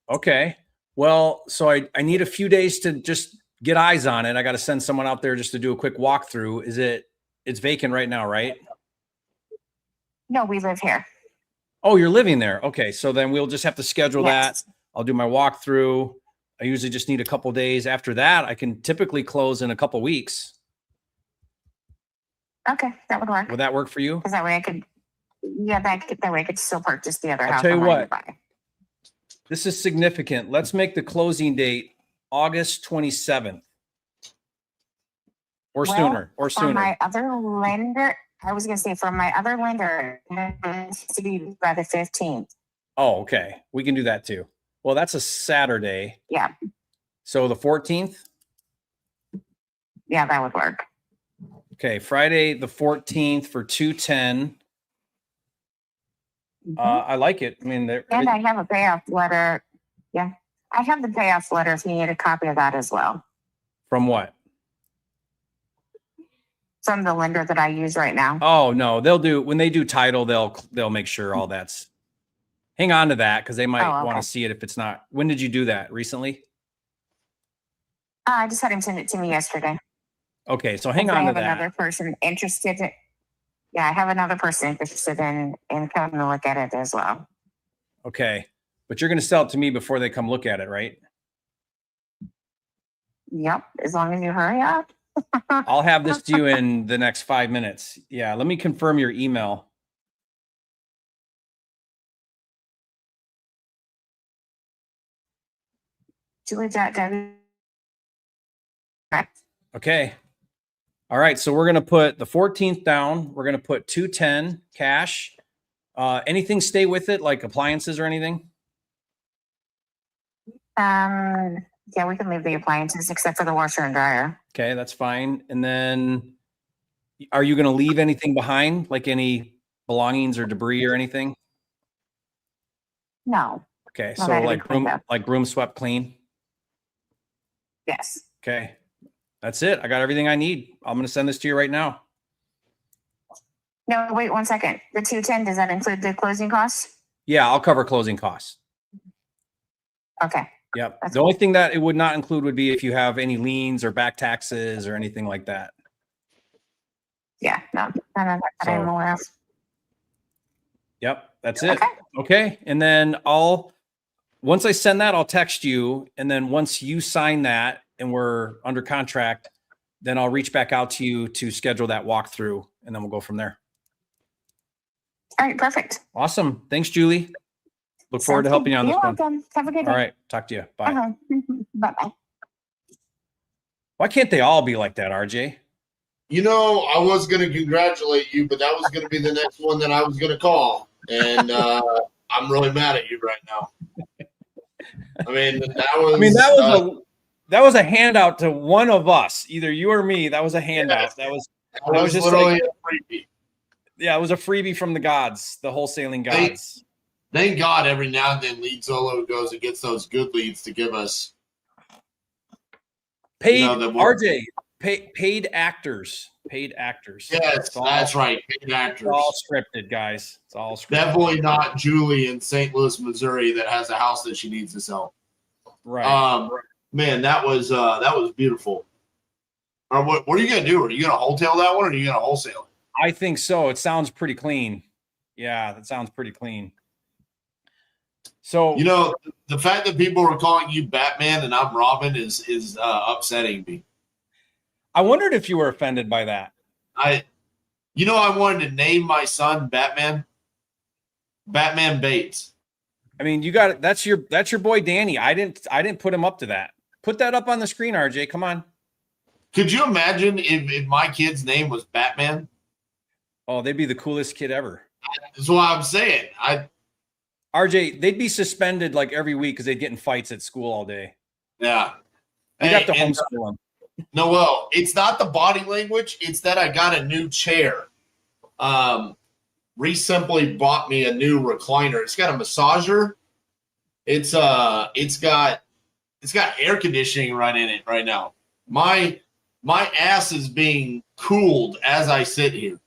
Okay. Well, so I need a few days to just get eyes on it. I got to send someone out there just to do a quick walkthrough. It's vacant right now, right? No, we live here. Oh, you're living there. Okay. So then we'll just have to schedule Yes. that. I'll do my walkthrough. I usually just need a couple days. After that, I can typically close in a couple weeks. Okay, that would work. Would that work for you? Because that way I could, that way I could still purchase the other I'll house. tell you I'm ready to what. buy. This is significant. Let's make the closing date August 27th. Or sooner. For my other lender, I was going to say for my other lender, it has to be by the 15th. Oh, okay. We can do that too. Well, that's a Saturday. Yeah. So the 14th? Yeah, that would work. Okay. Friday the 14th for 210. I like it. I mean, And I have a payoff letter. Yeah. I have the payoff letter if you need a copy of that as well. From what? From the lender that I use right now. Oh, no, when they do title, they'll make sure all that's. Hang on to that because they might want to see it if it's not. When did you do that? Recently? I just had him send it to me yesterday. Okay, so hang on to that. I have another person interested. I have another person interested in coming to look at it as well. Okay, but you're going to sell it to me before they come look at it, right? Yep, as long as you hurry up. I'll have this to you in the next 5 minutes. Yeah, let me confirm your email. Julie.w. Okay. All right, so we're going to put the 14th down. We're going to put 210 cash. Anything stay with it, like appliances or anything? Yeah, we can leave the appliances except for the washer and dryer. Okay, that's fine. And then are you going to leave anything behind, like any belongings or debris or anything? No. Okay, No, so that'd be like cleaned up. room swept clean? Yes. Okay, that's it. I got everything I need. I'm going to send this to you right now. No, wait 1 second. The 210, does that include the closing costs? Yeah, I'll cover closing costs. Okay. Yep. That's The only thing that it would not include would be if you have any liens or back taxes or anything like that. Yeah, no, that I'm aware of. Yep, that's it. Okay. And then once I send that, I'll text you. And then once you sign that and we're under contract, then I'll reach back out to you to schedule that walkthrough and then we'll go from there. All right, perfect. Awesome. Thanks, Julie. Look forward to helping you on this You're one. welcome. Have a good day. All right. Talk to you. Bye. Bye-bye. Why can't they all be like that, RJ? You know, I was going to congratulate you, but that was going to be the next one that I was going to call. And I'm really mad at you right now. I mean, that was a handout to one of us, either you or me. That was a handout. Yes. That was just literally like, a freebie. Yeah, it was a freebie from the gods, the wholesaling gods. Thank God every now and then Lead Solo goes and gets those good leads to give us. Paid paid actors. Yes, that's right. Paid actors. It's all scripted, guys. It's all scripted. Definitely not Julie in St. Louis, Missouri that has a house that she needs to sell. Right. Man, that was beautiful. What are you gonna do? Are you gonna wholesale that one or are you gonna wholesale it? I think so. It sounds pretty clean. Yeah, that sounds pretty clean. So, you know, the fact that people are calling you Batman and I'm Robin is upsetting me. I wondered if you were offended by that. I wanted to name my son Batman. Batman Bates. I mean, you got it. That's your boy Danny. I didn't put him up to that. Put that up on the screen, RJ. Come on. Could you imagine if my kid's name was Batman? Oh, they'd be the coolest kid ever. That's what I'm saying. RJ, they'd be suspended like every week because they'd get in fights at school all day. Yeah. You'd have to homeschool them. Noel, it's not the body language. It's that I got a new chair. Reese simply bought me a new recliner. It's got a massager. It's got air conditioning right in it right now. My ass is being cooled as I sit here.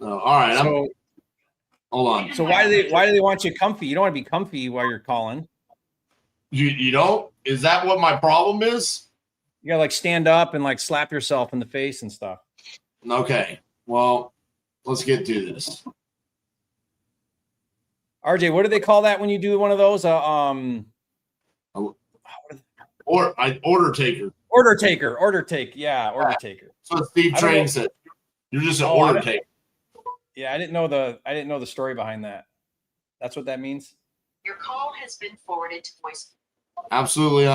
All right. So, hold on. So why do they want you comfy? You don't want to be comfy while you're calling. You don't? Is that what my problem is? You gotta like stand up and like slap yourself in the face and stuff. Okay. Well, let's get to this. RJ, what do they call that when you do one of those? Order taker. Order take. Yeah, order taker. So Steve Train said, "You're just an order taker." Yeah, I didn't know the story behind that. That's what that means. Your call has been forwarded to voice. Absolutely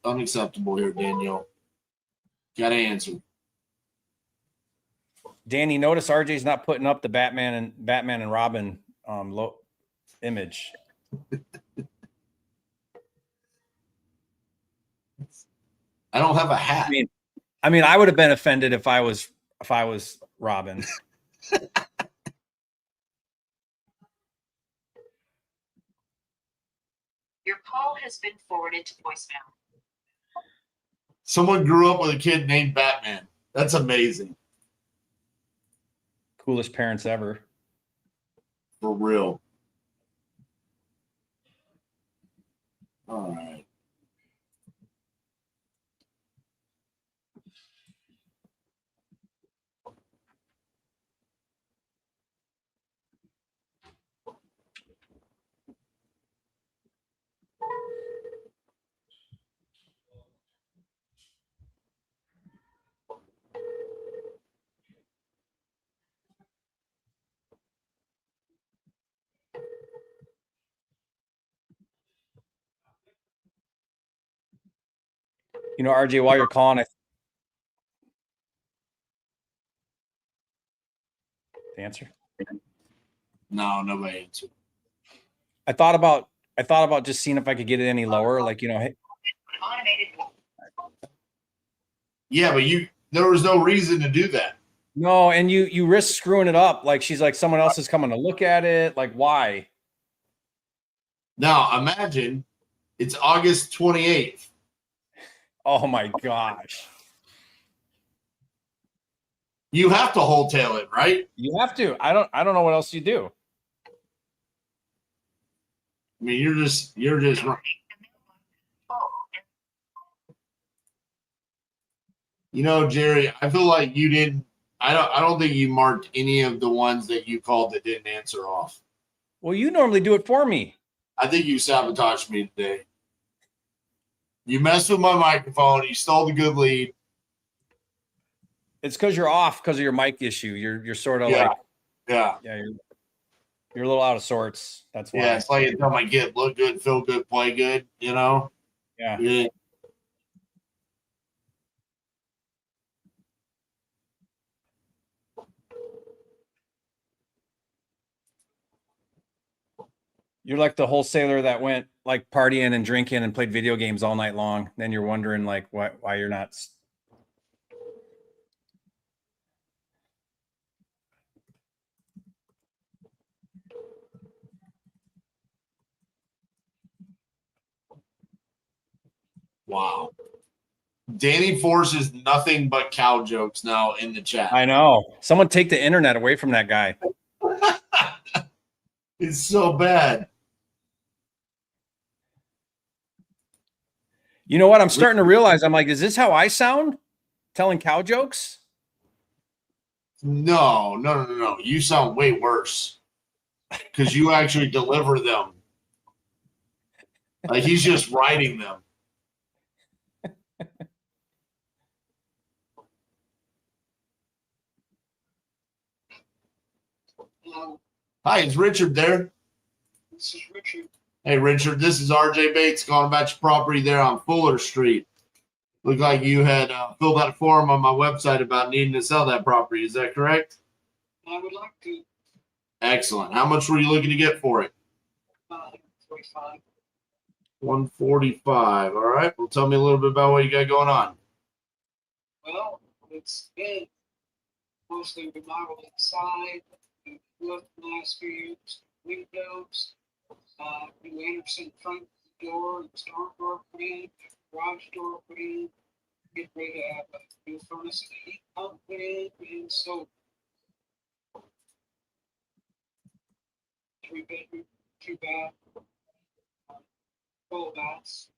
unacceptable here, Danielle. Got to answer. Danny, notice RJ's not putting up the Batman and Robin image. I don't have a hat. I mean, I would have been offended if I was Robin. Your call has been forwarded to voicemail. Someone grew up with a kid named Batman. That's amazing. Coolest parents ever. For real. All right. You know, RJ, while you're calling, the answer? No, nobody answered. I thought about just seeing if I could get it any lower. Like, you know, hey. Yeah, but there was no reason to do that. No, and you risk screwing it up. Like she's like someone else is coming to look at it. Like, why? Now imagine it's August 28th. Oh my gosh. You have to wholesale it, right? You have to. I don't know what else you do. I mean, you're just right. You know, Jerry, I feel like you didn't. I don't think you marked any of the ones that you called that didn't answer off. Well, you normally do it for me. I think you sabotaged me today. You messed with my microphone. You stole the good lead. It's because you're off because of your mic issue. You're sort of like you're a little out of sorts. That's why. Yeah, it's like it's my get look good, feel good, play good. You know. Yeah. You're like the wholesaler that went like partying and drinking and played video games all night long. Then you're wondering like why you're not. Wow. Danny forces nothing but cow jokes now in the chat. I know. Someone take the internet away from that guy. It's so bad. You know what? I'm starting to realize. I'm like, is this how I sound? Telling cow jokes? No. You sound way worse because you actually deliver them. Like he's just writing them. Hi, is Richard there? This is Richard. Hey, Richard, this is RJ Bates calling about your property there on Fuller Street. Looked like you had filled out a form on my website about needing to sell that property. Is that correct? I would like to, Excellent. How much were you looking to get for it? 45. 145. All right. Well, tell me a little bit about what you got going on. Well, it's been mostly remodeled inside. We've looked the last few years, windows, new Anderson front door, and storm door put in, garage door put in, get ready to have a new furnace and heat pump put in, and so 3 bedroom, 2 bath, full baths,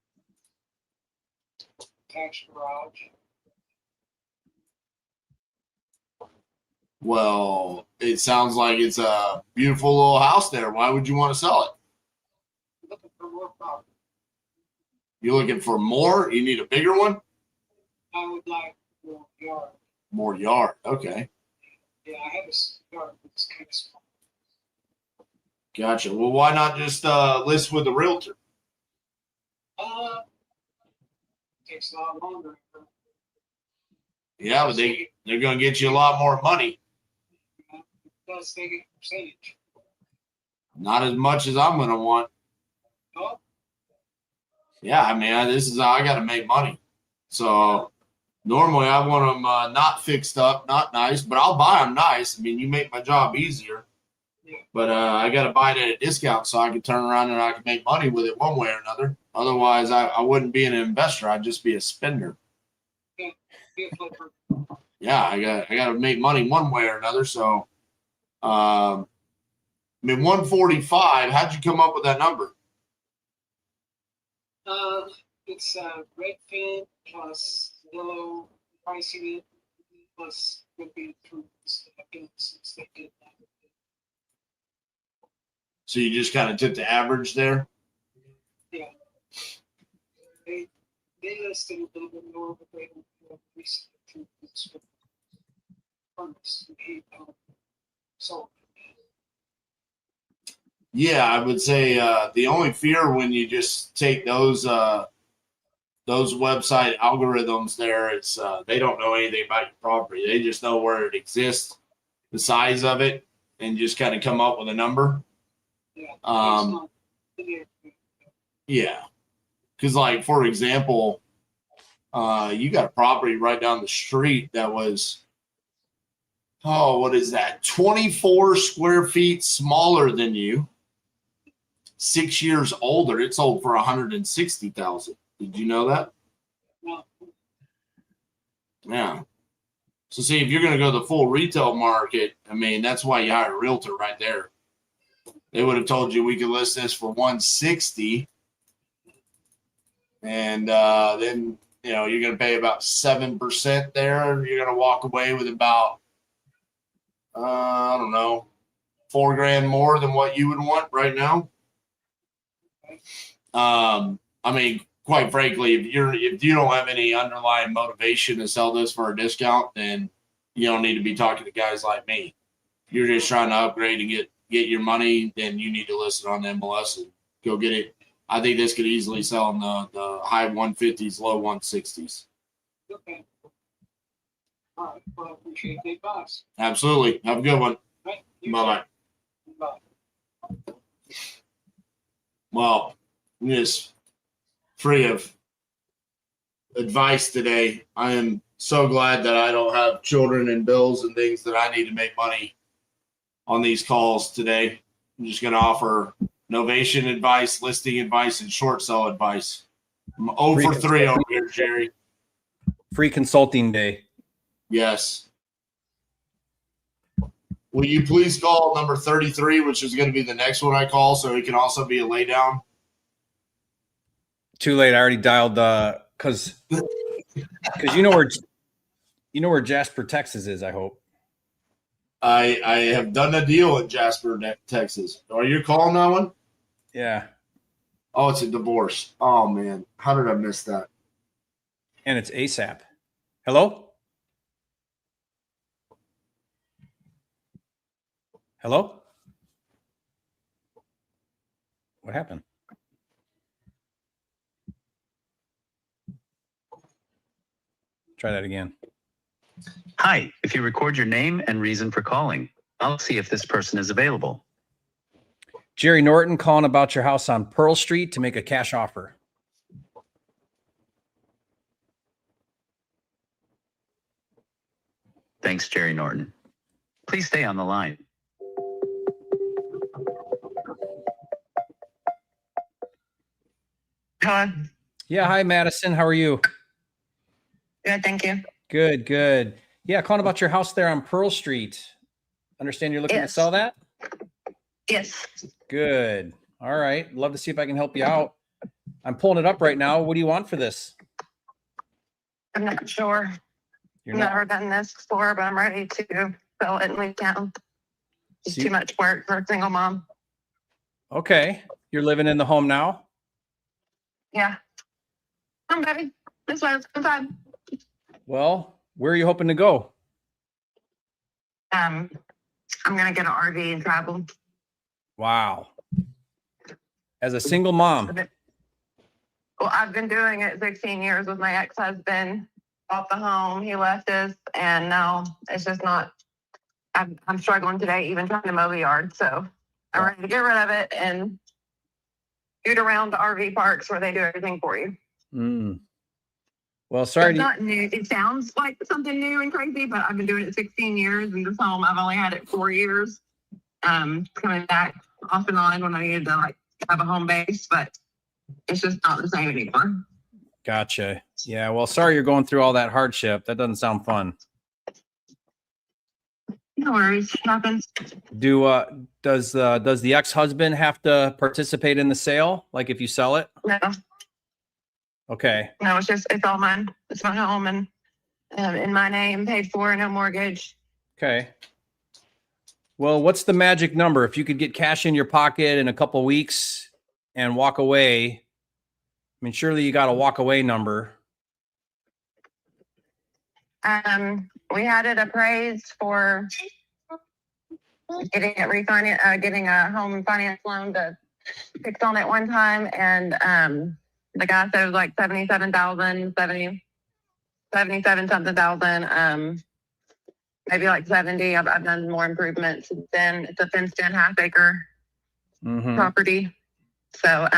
attached garage. Well, it sounds like it's a beautiful little house there. Why would you want to sell it? Looking for more property. You looking for more? You need a bigger one? I would like more yard. More yard. Okay. Yeah, I have a yard that's kind of small. Gotcha. Well, why not just list with a realtor? Takes a lot longer. Yeah, but they're going to get you a lot more money. Plus, they get percentage. Not as much as I'm going to want. Oh, Yeah, I mean, this is how I got to make money. So normally I want them not fixed up, not nice, but I'll buy them nice. I mean, you make my job easier. yeah. But I got to buy it at a discount so I can turn around and I can make money with it one way or another. Otherwise, I wouldn't be an investor. I'd just be a spender. Be a flipper. Yeah, I got to make money one way or another. So, I mean, 145. How'd you come up with that number? It's red fin plus yellow pricing it plus would be improvements that I've done since they did that. So you just kind of took the average there. Yeah. They listed a little bit more, but they don't have recent improvements with furnace and heat pump. So Yeah, I would say the only fear when you just take those website algorithms there, it's they don't know anything about your property. They just know where it exists, the size of it, and just kind of come up with a number. yeah, Yeah, because like for example, you got a property right down the street that was, oh, what is that? 24 square feet smaller than you. 6 years older. It sold for $160,000. Did you know that? no, Yeah. So see, if you're going to go the full retail market, I mean, that's why you hire a realtor right there. They would have told you we could list this for 160, and then you're going to pay about 7% there. You're going to walk away with about I don't know, $4,000 more than what you would want right now. I mean, quite frankly, if you don't have any underlying motivation to sell this for a discount, then you don't need to be talking to guys like me. If you're just trying to upgrade and get your money, then you need to list it on the MLS and go get it. I think this could easily sell in the high 150s, low 160s. okay. All right, well, I appreciate the advice. Absolutely. Have a good one. Right, you Bye-bye. too. Bye. Well, I'm just free of advice today. I am so glad that I don't have children and bills and things that I need to make money on these calls today. I'm just going to offer novation advice, listing advice, and short sell advice. I'm 0 for 3 over here, Jerry. Free consulting day. Yes. Will you please call number 33, which is going to be the next one I call, so it can also be a lay down? Too late. I already dialed because you know where Jasper, Texas is, I hope. I have done a deal in Jasper, Texas. Are you calling that one? Yeah. Oh, it's a divorce. Oh, man. How did I miss that? And it's ASAP. Hello? Hello? What happened? Try that again. Hi, if you record your name and reason for calling, I'll see if this person is available. Jerry Norton calling about your house on Pearl Street to make a cash offer. Thanks, Jerry Norton. Please stay on the line. Hello. Yeah. Hi, Madison. How are you? Good, thank you. Good, good. Yeah. Calling about your house there on Pearl Street. Understand you're looking to Yes. sell that? Yes. Good. All right. Love to see if I can help you out. I'm pulling it up right now. What do you want for this? I'm not sure. You're I've not. never done this before, but I'm ready to sell it and leave town. It's See- too much work for a single mom. Okay. You're living in the home now? Yeah. I'm ready. This one's fine. Well, where are you hoping to go? I'm gonna get an RV and travel. Wow. As a single mom. Well, I've been doing it 16 years with my ex-husband. Bought the home, he left us, and now it's just not. I'm struggling today, even trying to mow the yard. So I'm ready to get rid of it and shoot around the RV parks where they do everything for you. Mm. Well, sorry. It's not new. It sounds like something new and crazy, but I've been doing it 16 years, and this home I've only had it 4 years. Coming back off and on when I needed to like have a home base, but it's just not the same anymore. Gotcha. Yeah. Well, sorry you're going through all that hardship. That doesn't sound fun. No worries. Happens. Does the ex-husband have to participate in the sale? Like if you sell it? No, Okay. no, it's all mine. It's my home and in my name, paid for, no mortgage. Okay. Well, what's the magic number? If you could get cash in your pocket in a couple weeks and walk away, I mean, surely you got a walk away number. We had it appraised for getting it refinanced, getting a home finance loan to fix on it one time, and the guy said it was like 77,000, 77 something thousand, maybe like 70. I've done more improvements since then. It's a fenced in half-acre Mhm. property. So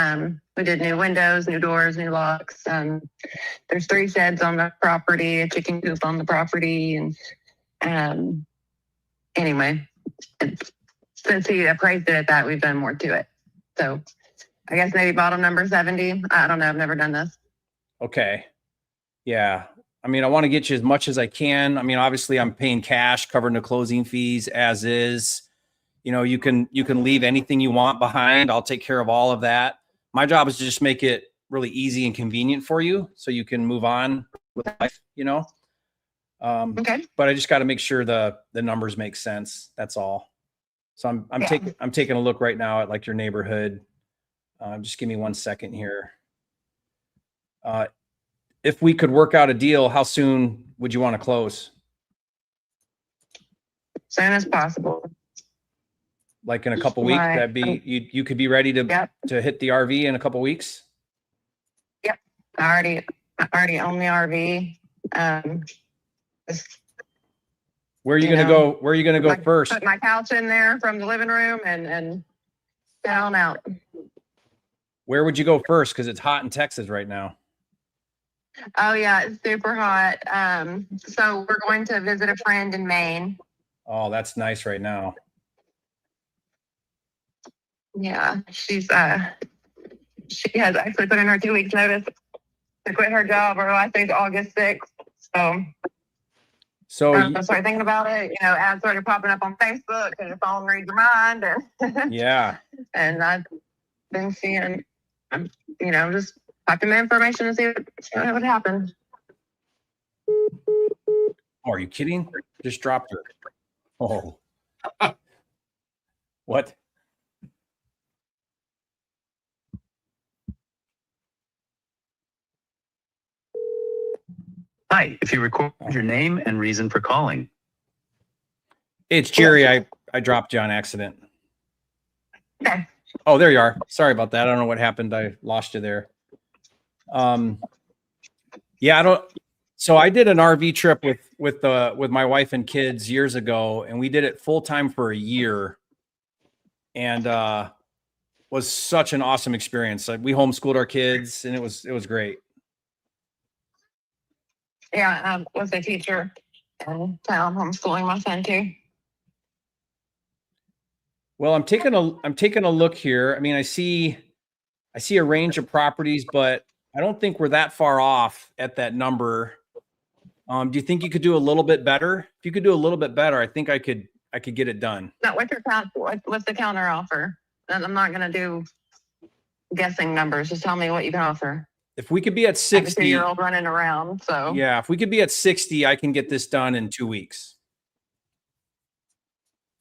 we did new windows, new doors, new locks. There's 3 sheds on the property, a chicken coop on the property, and anyway, since he appraised it at that, we've done more to it. So I guess maybe bottom number 70. I don't know. I've never done this. Okay. Yeah. I mean, I want to get you as much as I can. I mean, obviously I'm paying cash, covering the closing fees as is. You know, you can leave anything you want behind. I'll take care of all of that. My job is to just make it really easy and convenient for you so you can move on with life, you know? Okay. But I just got to make sure the numbers make sense. That's all. So I'm taking a look right now at like your neighborhood. Just give me 1 second here. If we could work out a deal, how soon would you want to close? Soon as possible. Like in a couple weeks, Right. that'd be, you could be ready to hit the RV in a couple weeks. Yep. I already own the RV. Where are you going to go? Where are you going to go first? Put my couch in there from the living room and down out. Where would you go first? Because it's hot in Texas right now. Oh yeah, it's super hot. So we're going to visit a friend in Maine. Oh, that's nice right now. Yeah, she has actually put in her 2 weeks notice to quit her job, or I think August 6th. So I started thinking about it. You know, ads started popping up on Facebook, and your phone reads your mind. And yeah. And I've been seeing, you know, just typing the information to see what would happen. Oh, are you kidding? Just dropped her. Oh. What? Hi, if you record your name and reason for calling. It's Jerry. I dropped you on accident. Okay. Oh, there you are. Sorry about that. I don't know what happened. I lost you there. Yeah, I don't. So I did an RV trip with my wife and kids years ago, and we did it full time for a year, and was such an awesome experience. Like, we homeschooled our kids, and it was great. Yeah, I was a teacher in town, homeschooling my son too. Well, I'm taking a look here. I mean, I see a range of properties, but I don't think we're that far off at that number. Do you think you could do a little bit better? If you could do a little bit better, I think I could get it done. Now, what's the counter offer? And I'm not going to do guessing numbers. Just tell me what you can offer. If we could be at I have a 60, 2-year-old running around, so yeah, if we could be at 60, I can get this done in 2 weeks.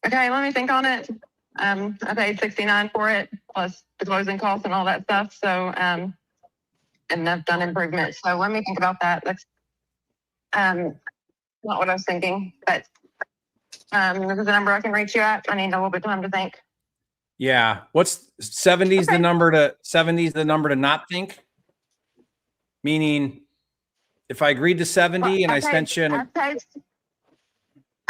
okay. Let me think on it. I paid $69 for it plus the closing costs and all that stuff. So and I've done improvements. So let me think about that. That's not what I was thinking, but this is the number I can reach you at. I need a little bit of time to think. Yeah. What's 70's Okay. the number to not think? Meaning, if I agreed to 70 and I sent you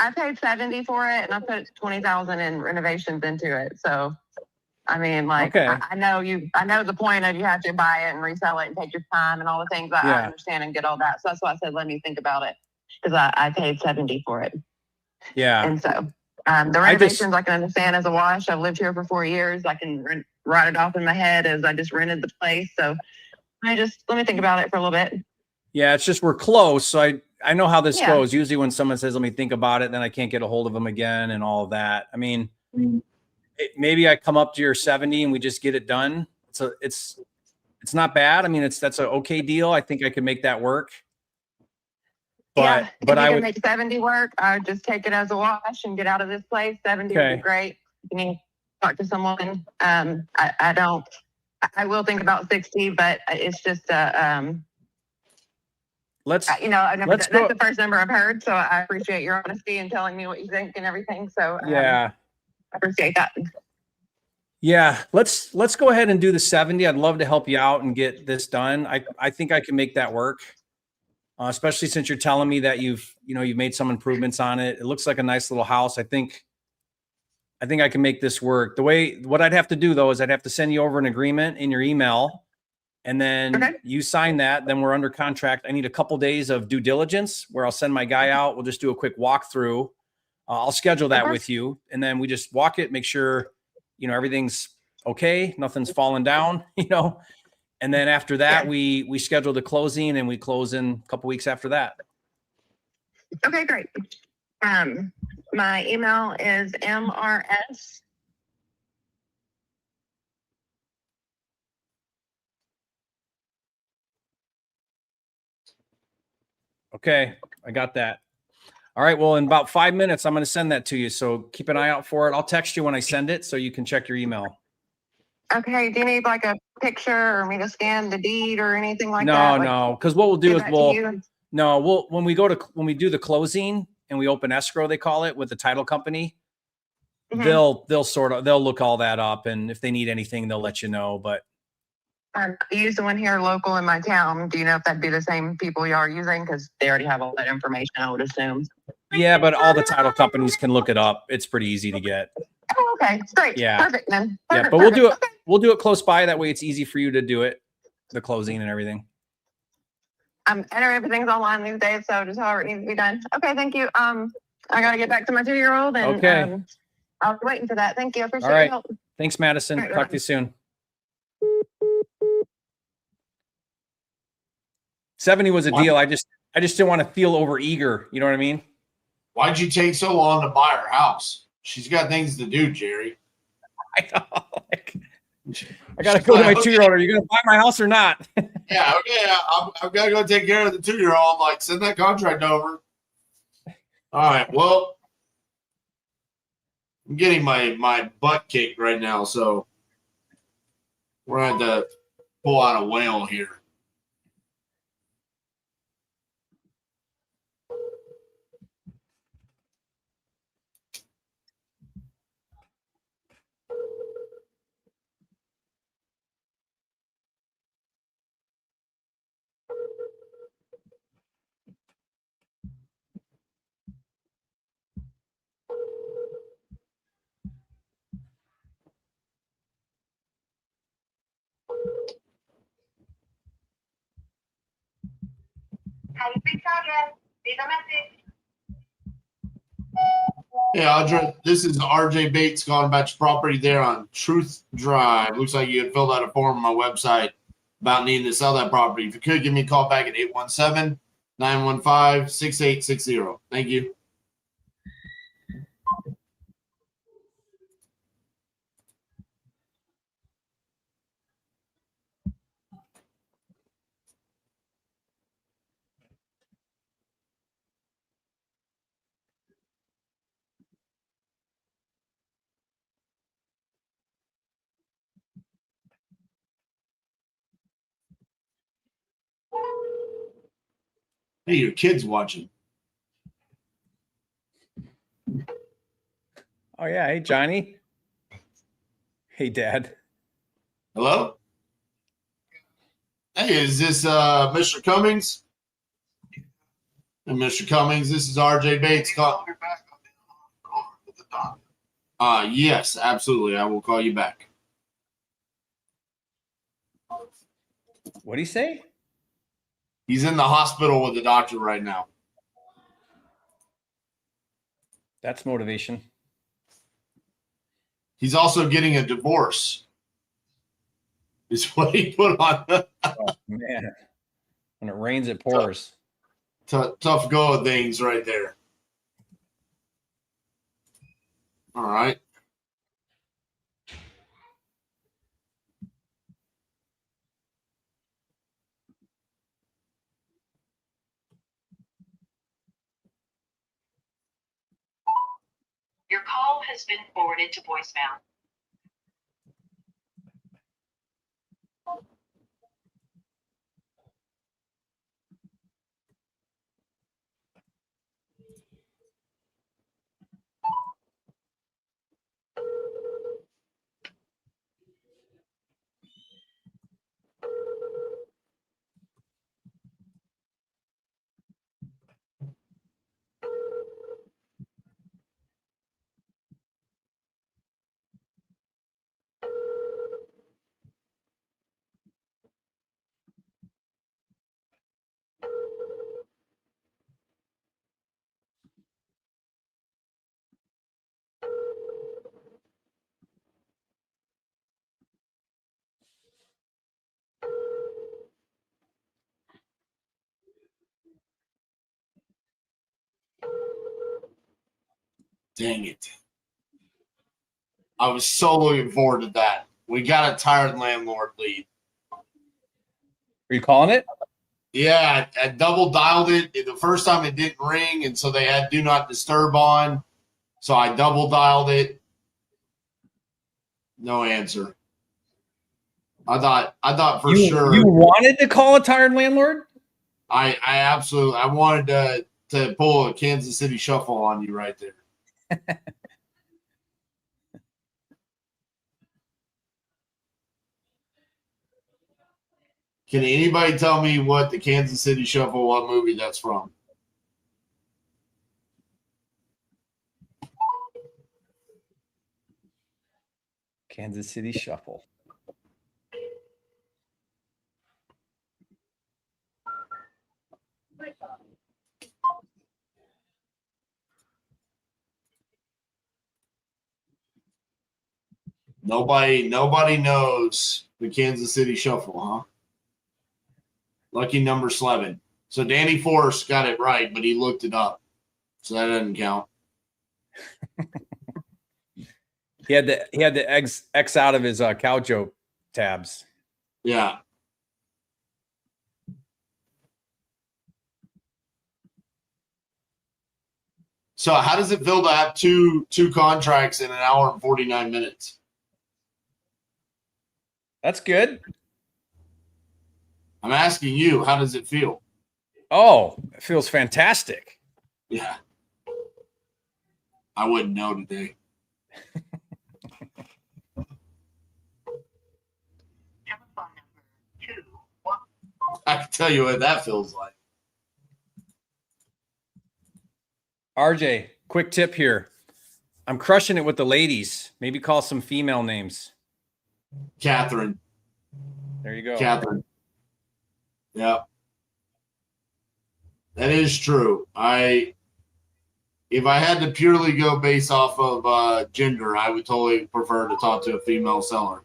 I paid 70 for it, and I put 20,000 in renovations into it. So, I mean, like, Okay. I know the point of you have to buy it and resell it and take your time and all the things. I Yeah. understand and get all that. So that's why I said let me think about it, because I paid 70 for it. Yeah. And so the renovations I can understand as a wash. I've lived here for 4 years. I can write it off in my head as I just rented the place. So let me think about it for a little bit. Yeah, it's just we're close. So I know how this Yeah. goes. Usually when someone says, let me think about it, then I can't get a hold of them again and all of that. I mean, maybe I come up to your 70 and we just get it done. So it's not bad. I mean, that's an okay deal. I think I could make that work. But if you I can would make 70 work, I would just take it as a wash and get out of this place. 70 would Okay. be great. You need to talk to someone. I will think about 60, but it's just let's that's the first number I've heard. So I appreciate your honesty and telling me what you think and everything. So yeah. I appreciate that. Yeah, let's go ahead and do the 70. I'd love to help you out and get this done. I think I can make that work. Especially since you're telling me that you've made some improvements on it. It looks like a nice little house. I think I can make this work. What I'd have to do though is I'd have to send you over an agreement in your email, and then you sign that. Then we're under contract. I need a couple days of due diligence where I'll send my guy out. We'll just do a quick walkthrough. I'll schedule that with you, and then we just walk it, make sure everything's okay, nothing's falling down, and then after that we schedule the closing, and we close in a couple weeks after that. Okay, great. My email is MRS. Okay, I got that. All right, well, in about 5 minutes I'm going to send that to you, so keep an eye out for it. I'll text you when I send it so you can check your email. Okay, do you need like a picture or me to scan the deed or anything like that? No, because what we'll do is we'll when we do the closing and we open escrow, they call it, with the title company, they'll look all that up, and if they need anything, they'll let you know. But I use the one here local in my town. Do you know if that'd be the same people you are using? Because they already have all that information, I would assume. yeah, but all the title companies can look it up. It's pretty easy to get. Oh, okay, great. Yeah. Perfect then. Yeah, but we'll do it. We'll do it close by. That way it's easy for you to do it, the closing and everything. Everything's online these days, so just however it needs to be done. Okay, thank you. I gotta get back to my 2-year-old, and Okay. I'll be waiting for that. Thank you. I appreciate All right. your help. Thanks, Madison. All right, Talk to you soon. 70 was a deal. I just didn't want to feel over eager. You know what I mean? Why'd you take so long to buy her house? She's got things to do, Jerry. I know. I got to go to my 2-year-old. Are you going to buy my house or not? Yeah, okay. I've got to go take care of the 2-year-old. Like, send that contract over. All right. Well, I'm getting my butt kicked right now, so we're going to have to pull out a whale here. Hey, Audra, this is RJ Bates calling about your property there on Truth Drive. Looks like you had filled out a form on my website about needing to sell that property. If you could, give me a call back at 817-915-6860. Thank you. Hey, your kid's watching. Oh yeah. Hey, Johnny. Hey, Dad. Hello? Hey, is this Mr. Cummings? And Mr. Cummings, this is RJ Bates. Yes, absolutely. I will call you back. What do you say? He's in the hospital with the doctor right now. That's motivation. He's also getting a divorce. Is what he put on. Oh, man. When it rains, it pours. Tough go of things right there. All right. Your call has been forwarded to voicemail. Dang it. I was so looking forward to that. We got a tired landlord lead. Are you calling it? Yeah, I double dialed it. The first time it didn't ring, and so they had do not disturb on. So I double dialed it. No answer. I thought for sure. You wanted to call a tired landlord? I absolutely I wanted to pull a Kansas City shuffle on you right there. Can anybody tell me what the Kansas City Shuffle, what movie that's from? Kansas City Shuffle. Nobody knows the Kansas City Shuffle, huh? Lucky number 11. So Danny Force got it right, but he looked it up. So that doesn't count. He had to X out of his cow joke tabs. Yeah. So how does it feel to have two contracts in an hour and 49 minutes? That's good. I'm asking you, how does it feel? Oh, it feels fantastic. Yeah. I wouldn't know today. Telephone number 21. I can tell you what that feels like. RJ, quick tip here. I'm crushing it with the ladies. Maybe call some female names. Catherine. There you go. Catherine. Yeah. That is true. If I had to purely go based off of gender, I would totally prefer to talk to a female seller.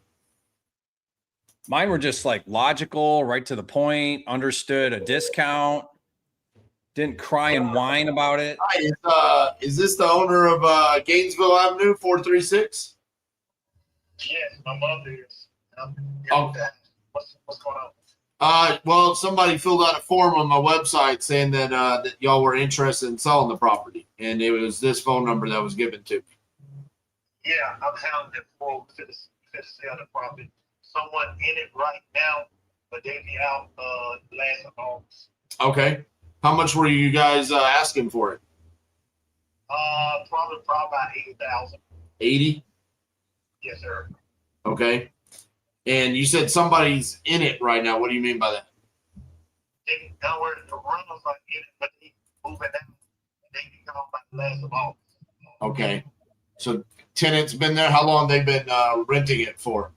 Mine were just like logical, right to the point, understood a discount, didn't cry and whine about it. Hi, is this the owner of Gainesville Avenue 436? Yes, my mother is. Oh. What's going on? Well, somebody filled out a form on my website saying that that y'all were interested in selling the property, and it was this phone number that was given to me. Yeah, I'm handling it for to sell the property. Someone in it right now, but they be out last of August. Okay. How much were you guys asking for it? Probably about 80,000. 80? Yes, sir. Okay. And you said somebody's in it right now. What do you mean by that? They know where the runners are in it, but they moving out. And they be gone by the last of August. Okay. So tenants been there. How long they been renting it for?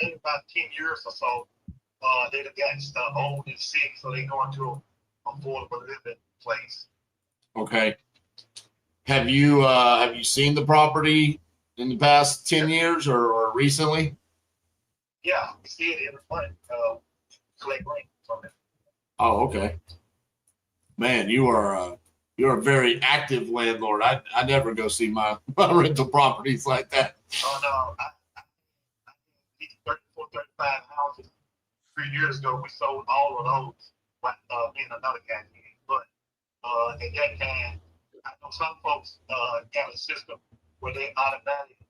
Maybe about 10 years or so. They done got old and sick, so they going to an affordable living place. Okay. Have you seen the property in the past 10 years or recently? Yeah, we see it every month. Collect rent from it. Oh, okay. Man, you're a very active landlord. I never go see my rental properties like that. Oh no, I 34, 35 houses. 3 years ago, we sold all of those. But me and another guy did. But at that time, I know some folks got a system where they automatically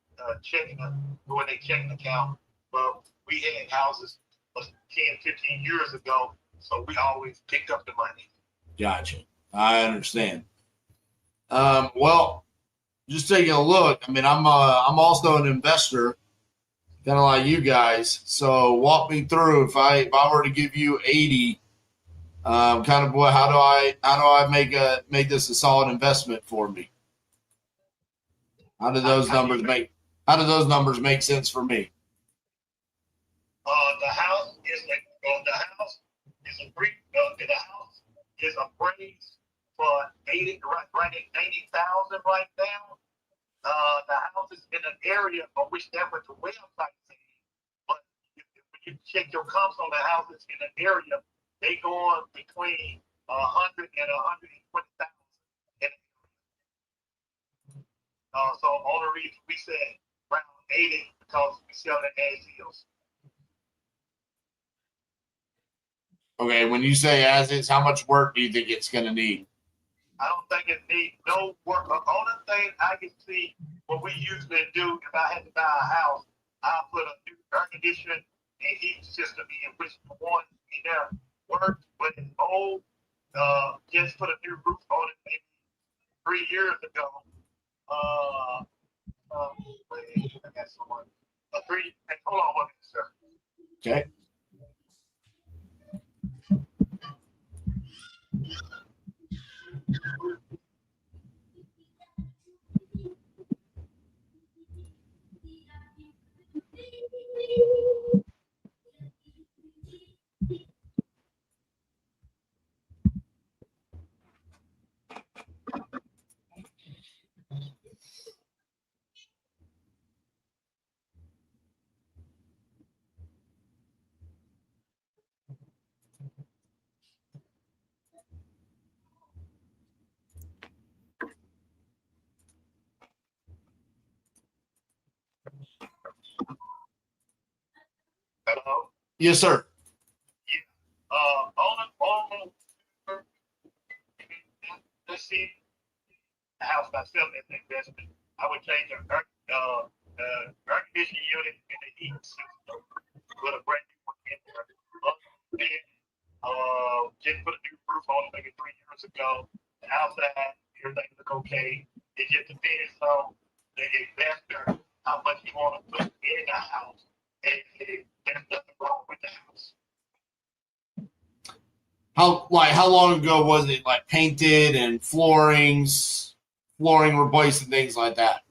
when they checking account. But we had houses 10, 15 years ago, so we always picked up the money. Gotcha. I understand. Well, just taking a look. I mean, I'm also an investor, kind of like you guys. So walk me through if I were to give you 80, kind of what how do I make this a solid investment for me? How do those numbers make sense for me? The house is appraised for 80 right at 90,000 right now. The house is in an area on which that was the website saying, but when you check your comps on the houses in an area, they go on between 100 and 120,000. So only reason we said around 80 because we sell it as is. Okay, when you say as is, how much work do you think it's going to need? I don't think it needs no work. The only thing I can see what we usually do if I had to buy a house, I'll put a new air conditioning and heat system in, which the one in there works, but it's old. Just put a new roof on it maybe 3 years ago. Wait, I got someone. Hold on one minute, sir. Okay. Hello? Yes, sir. Let's see. The house myself as an investment. I would change the air conditioning unit and the heating system with a brand new one in there. Then, just put a new roof on it maybe 3 years ago. The outside, everything look okay. It just depends on the investor how much you want to put in the house. And there's nothing wrong with the house. How long ago was it like painted and flooring replaced and things like that?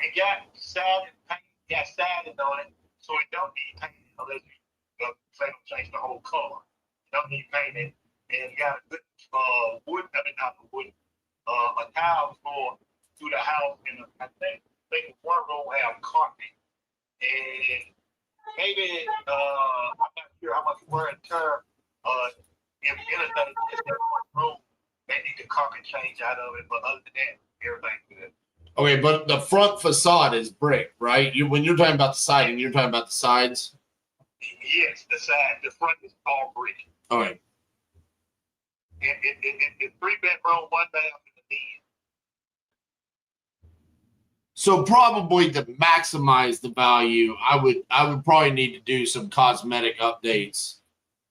It got sided on it, so it don't need painting unless you change the whole color. don't need painting, and got a good wood, I mean not wood, a tile floor through the house, and I think one room have carpet, and maybe I'm not sure how much wear and tear. If anything, just that one room, they need the carpet change out of it, but other than that, everything good. Okay, but the front facade is brick, right? When you're talking about the siding, you're talking about the sides. Yes, the side, the front is all brick. Okay. It's 3-bedroom, 1 bath, and a den. So probably to maximize the value, I would probably need to do some cosmetic updates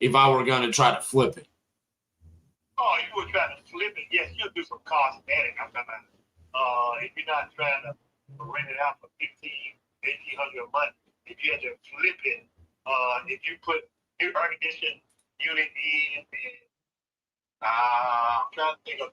if I were going to try to flip it. Oh, you were trying to flip it? Yes, you'll do some cosmetic. I'm talking about. If you're not trying to rent it out for $1,800 a month, if you had to flip it, if you put new air conditioning unit in, and I'm trying to think of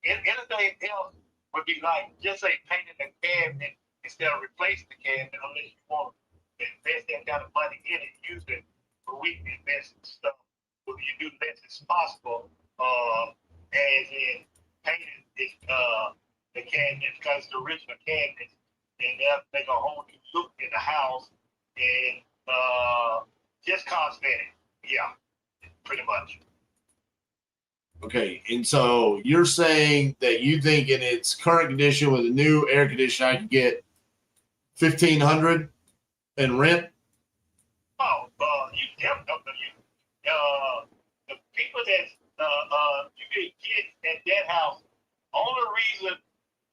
anything else would be like just say painting the cabinet instead of replacing the cabinet, unless you want to invest that kind of money in it, use it. But we invest in stuff where you do less as possible, as in painting the cabinets because the original cabinets, and they'll make a whole new look in the house, and just cosmetic. Yeah, pretty much. Okay, and so you're saying that you think in its current condition with a new air conditioner, I could get $1,500 in rent? Oh, you the people that you can get at that house. Only reason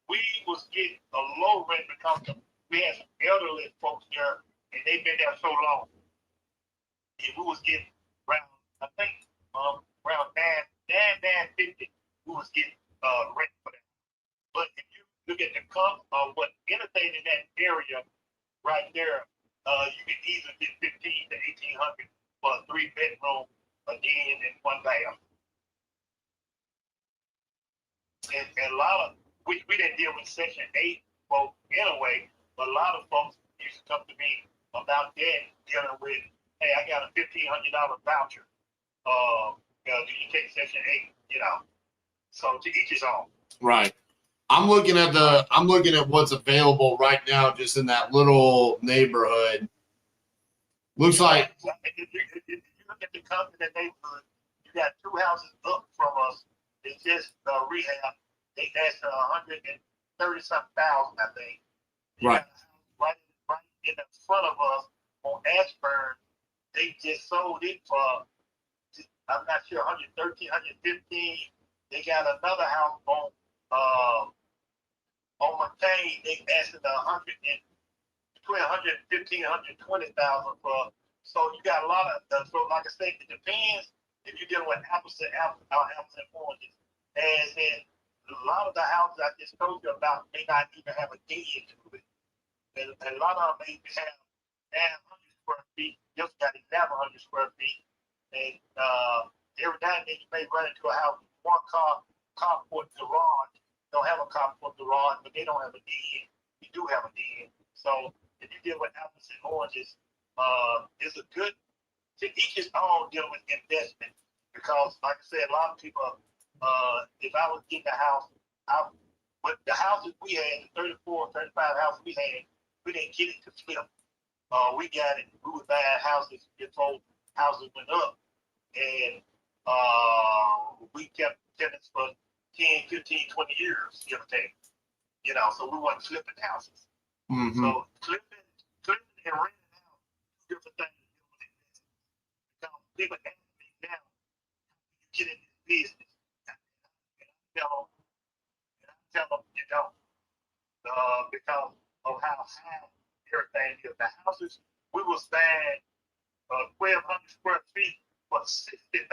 we was getting a low rent because we had some elderly folks there, and they've been there so long. And we was getting around, I think, around 950. We was getting rent for that. But if you look at the cost of what anything in that area right there, you can easily get 1,500 to 1,800 for a 3-bedroom, a den, and 1 bath. And a lot of we didn't deal with Section 8 folks anyway, but a lot of folks used to come to me about that, dealing with, hey, I got a $1,500 voucher. Do you take Section 8? So to each his own. Right. I'm looking at what's available right now just in that little neighborhood. Looks like if you look at the company neighborhood, you got 2 houses up from us. It's just rehab. They asked $130-something thousand, I think. right. Right in the front of us on Ashburn, they just sold it for, I'm not sure, 113, 115. They got another house on McCain. They asked between 115, 120,000 for. So you got a lot of. So like I said, it depends if you're dealing with apples and oranges. As in, a lot of the houses I just told you about may not even have a den to it. And a lot of them may have 900 square feet, just got 1,100 square feet. And every now and then you may run into a house with one carport garage. Don't have a carport garage, but they don't have a den. You do have a den. So if you deal with apples and oranges, it's a good, to each his own deal with investment. Because like I said, a lot of people, if I was getting a house, with the houses we had, the 34, 35 houses we had, we didn't get it to flip. We got it, we were buying houses before houses went up. And we kept tenants for 10, 15, 20 years, give or take. So we weren't flipping houses. Mm-hmm. So flipping and renting out, different things. Because people ask me now, you get in this business. And I tell them you don't. Because of how high everything is. The houses, we was buying 1,200 square feet for 60,000.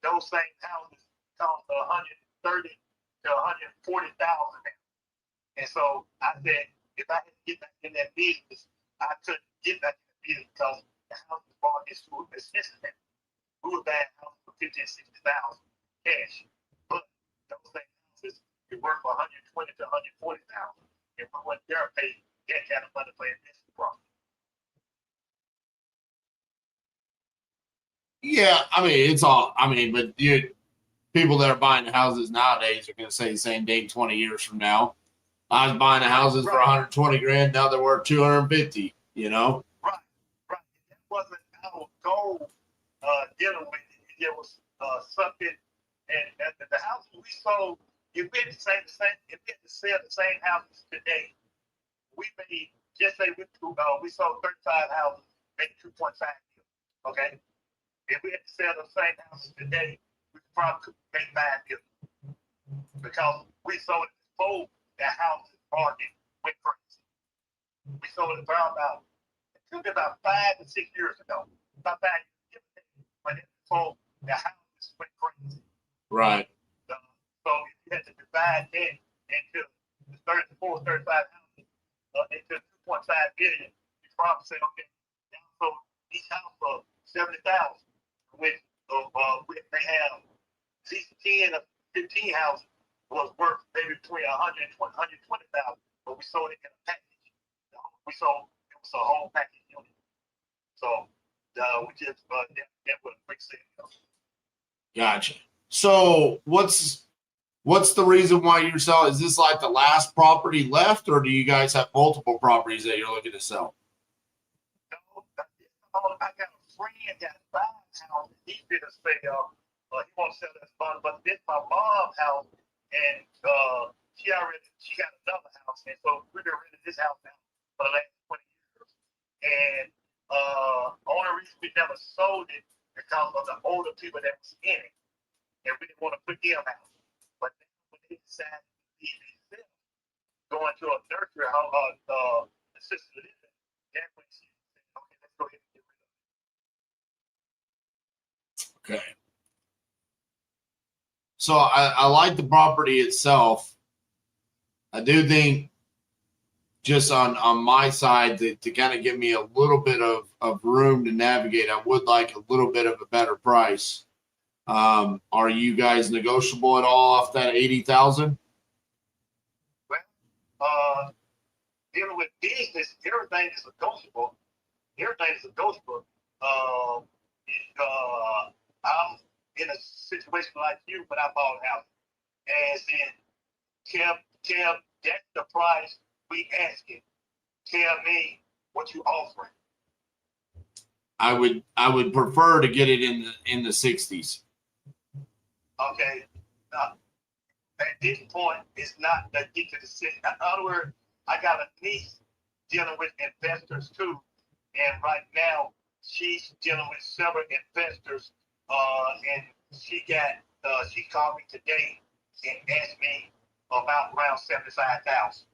Those same houses cost 130 to 140,000 now. And so I said, if I had to get back in that business, I couldn't get back in the business because the houses market is too expensive now. We were buying houses for 50,000 and 60,000 cash, but those same houses could work for 120 to 140,000. And we went there and paid that kind of money for investment property. Yeah, I mean, it's all. I mean, but people that are buying houses nowadays are going to say the same thing 20 years from now. I was buying houses for 120 grand. Now they're worth 250. You know. Right. That wasn't our goal. Dealing with it. It was something, and the houses we sold. If we had to sell the same houses today, we made, just say we sold 35 houses, made 2.5 million. Okay. If we had to sell the same houses today, we probably could make 5 million. Because we sold it before the house market went crazy. We sold it about it took about 5 to 6 years ago. About 5 years, but before the house went crazy. Right. So if you had to divide that into the 34, 35 houses into 2.5 billion, you probably say, okay, so each house for 70,000, which they have at least 10 or 15 houses was worth maybe between 100 and 120,000, but we sold it in a package. It was a whole package unit. So we just that was a quick sale. Gotcha. So what's the reason why you're selling? Is this like the last property left, or do you guys have multiple properties that you're looking to sell? No, I got a friend that buys house. He did a sale. He won't sell this fund, but this is my mom's house, and she got another house, and so we've been renting this house now for the last 20 years. And only reason we never sold it because of the older people that was in it, and we didn't want to put them out. But then when they decided to leave themselves, going to a nursery house, assisted living, that's when she said, okay, let's go ahead and get rid of it. Okay. So I like the property itself. I do think just on my side to kind of give me a little bit of room to navigate, I would like a little bit of a better price. Are you guys negotiable at all off that 80,000? Well, dealing with business, everything is negotiable. I'm in a situation like you when I bought a house, as in, Kev, that's the price we asking. Tell me what you offering. I would prefer to get it in the 60s. Okay. At this point, it's not that get to the city. In other words, I got a niece dealing with investors too, and right now she's dealing with several investors. And she called me today and asked me about around 75,000,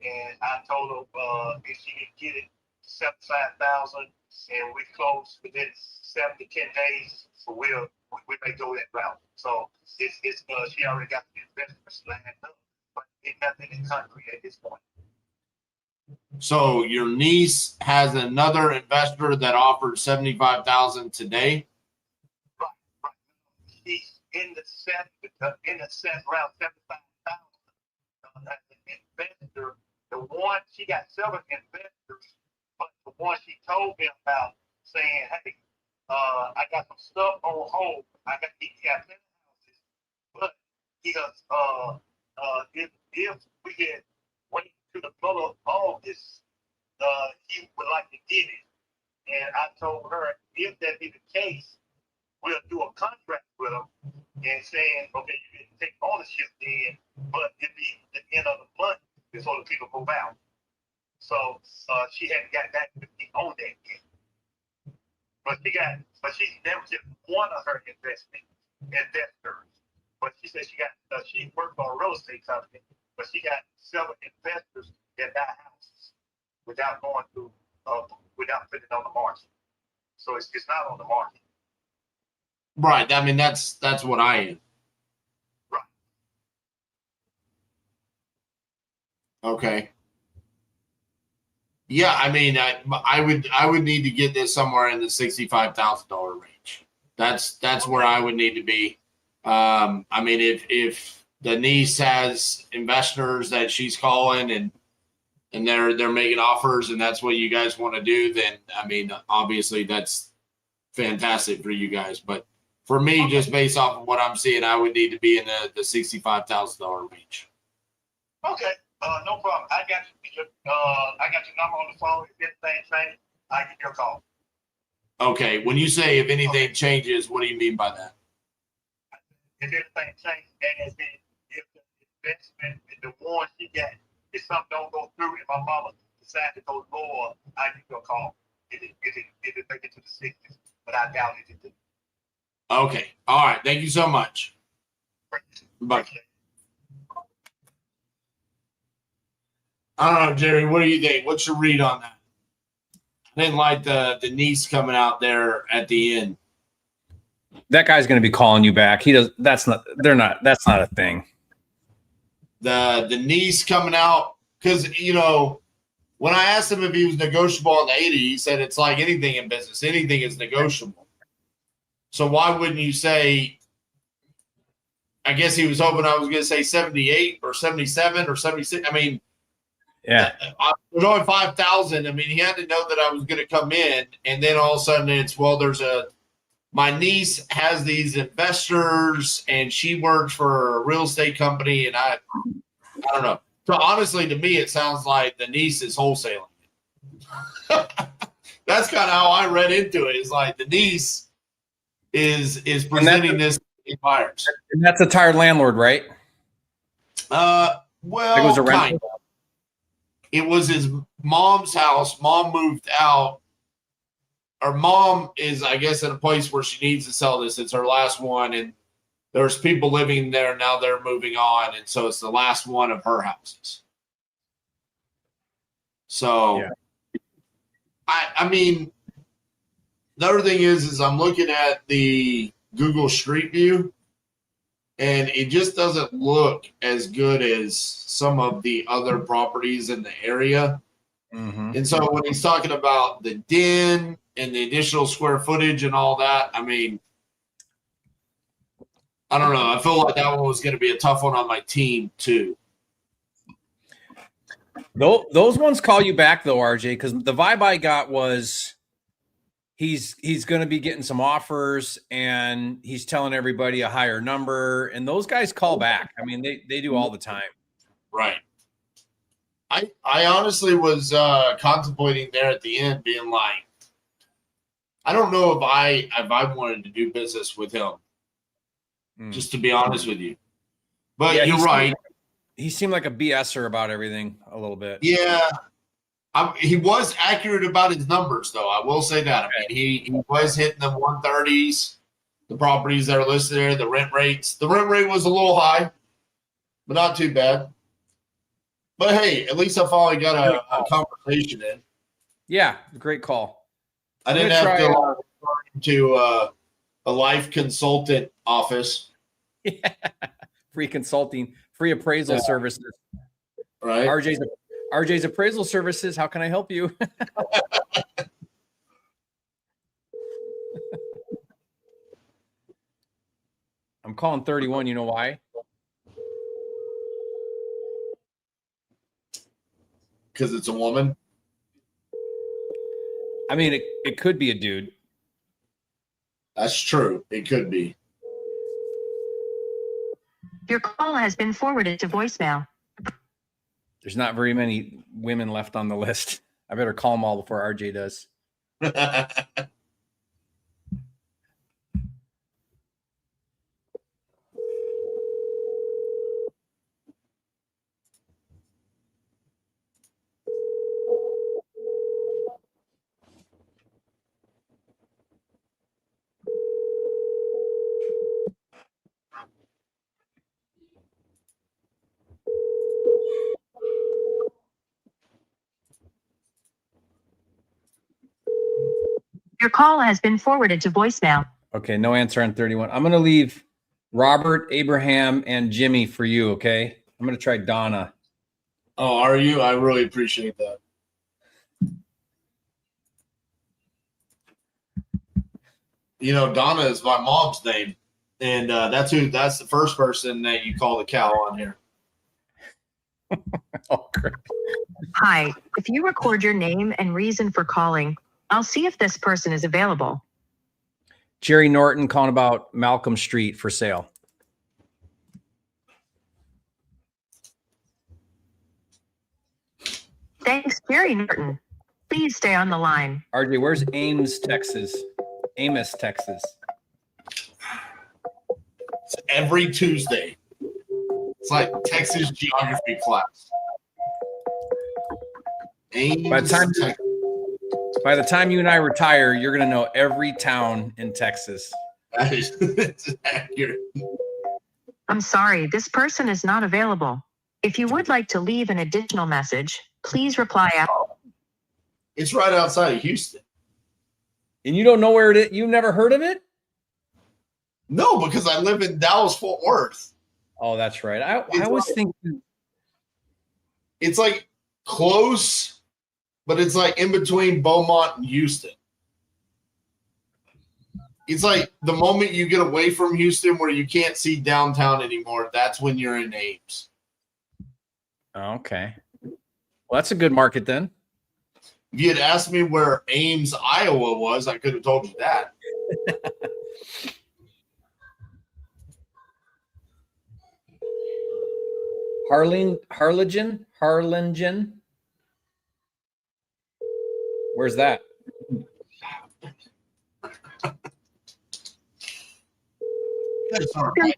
and I told her if she could get it 75,000, and we close within 7 to 10 days, so we may go that route. So it's she already got the investors lined up, but it's nothing in concrete at this point. So your niece has another investor that offered 75,000 today. Right. She's in the set around 75,000. As an investor, the one she got several investors, but the one she told me about saying, hey, I got some stuff on hold. He got 10 houses, but he goes, if we get wait to the middle of August, he would like to get it. And I told her, if that be the case, we'll do a contract with them and saying, okay, you can take ownership then, but it'd be the end of the month before the people move out. So she hadn't got back with me on that yet. But that was just one of her investors. But she said she worked for a real estate company, but she got several investors that buy houses without going through without putting it on the market. So it's not on the market. Right. I mean, that's what I am. Right. Okay. Yeah, I mean, I would need to get this somewhere in the $65,000 range. That's where I would need to be. I mean, if the niece has investors that she's calling and they're making offers and that's what you guys want to do, then I mean, obviously that's fantastic for you guys. But for me, just based off of what I'm seeing, I would need to be in the $65,000 range. Okay, no problem. I got your number on the phone. If anything changes, I give you a call. Okay, when you say if anything changes, what do you mean by that? If anything changes, and if the investment, the one she got, if something don't go through, and my mama decides to go lower, I give you a call. If it make it to the 60s, but I doubt it. Okay, all right. Thank you so much. Bye. I don't know, Jerry. What do you think? What's your read on that? I didn't like the niece coming out there at the end. That guy's going to be calling you back. He does. That's not a thing. The niece coming out, because, you know, when I asked him if he was negotiable on the 80, he said it's like anything in business. Anything is negotiable. So why wouldn't you say, I guess he was hoping I was going to say 78 or 77 or 76. I mean, yeah, there's only 5,000. I mean, he had to know that I was going to come in, and then all of a sudden it's, well, my niece has these investors and she works for a real estate company, and I don't know. So honestly, to me, it sounds like the niece is wholesaling. That's kind of how I read into it. It's like the niece is presenting this to buyers. And that's a tired landlord, right? Well, it was a rental. kind of. It was his mom's house. Mom moved out. Our mom is, I guess, in a place where she needs to sell this. It's her last one, and there's people living there now. They're moving on, and so it's the last one of her houses. So, yeah. I mean, the other thing is I'm looking at the Google Street View, and it just doesn't look as good as some of the other properties in the area. Mm-hmm. And so when he's talking about the den and the additional square footage and all that, I mean, I don't know. I feel like that one was going to be a tough one on my team too. Those ones call you back though, RJ, because the vibe I got was he's going to be getting some offers and he's telling everybody a higher number, and those guys call back. I mean, they do all the time. Right. I honestly was contemplating there at the end, being like, I don't know if I wanted to do business with him, just to be honest with you. But yeah, you're right. He seemed like a BSer about everything a little bit. Yeah. He was accurate about his numbers, though. I will say that. I mean, he was hitting the 130s, the properties that are listed there, the rent rates. The rent rate was a little high, but not too bad. But hey, at least I finally got a conversation in. Yeah, great call. I didn't have to refer to a life consultant office. Yeah. Free consulting, free appraisal services. Right. RJ's appraisal services. How can I help you? I'm calling 31. You know why? Because it's a woman. I mean, it could be a dude. That's true. It could be. Your call has been forwarded to voicemail. There's not very many women left on the list. I better call them all before RJ does. Your call has been forwarded to voicemail. Okay, no answer on 31. I'm going to leave Robert, Abraham, and Jimmy for you, okay? I'm going to try Donna. Oh, are you? I really appreciate that. You know, Donna is my mom's name, and that's the first person that you call the cow on here. Oh, great. Hi, if you record your name and reason for calling, I'll see if this person is available. Jerry Norton calling about Malcolm Street for sale. Thanks, Jerry Norton. Please stay on the line. RJ, where's Ames, Texas? Amos, Texas. It's every Tuesday. It's like Texas geography class. Ames, By the time you and I retire, you're going to know every town in Texas. That is that's accurate. I'm sorry, this person is not available. If you would like to leave an additional message, please reply after. It's right outside of Houston. And you don't know where it is? You've never heard of it? No, because I live in Dallas, Fort Worth. Oh, that's right. I always think it's like close, but it's like in between Beaumont and Houston. It's like the moment you get away from Houston where you can't see downtown anymore, that's when you're in Ames. Okay. Well, that's a good market then. If you had asked me where Ames, Iowa was, I could have told you that. Harlingen? Where's that? That's all right.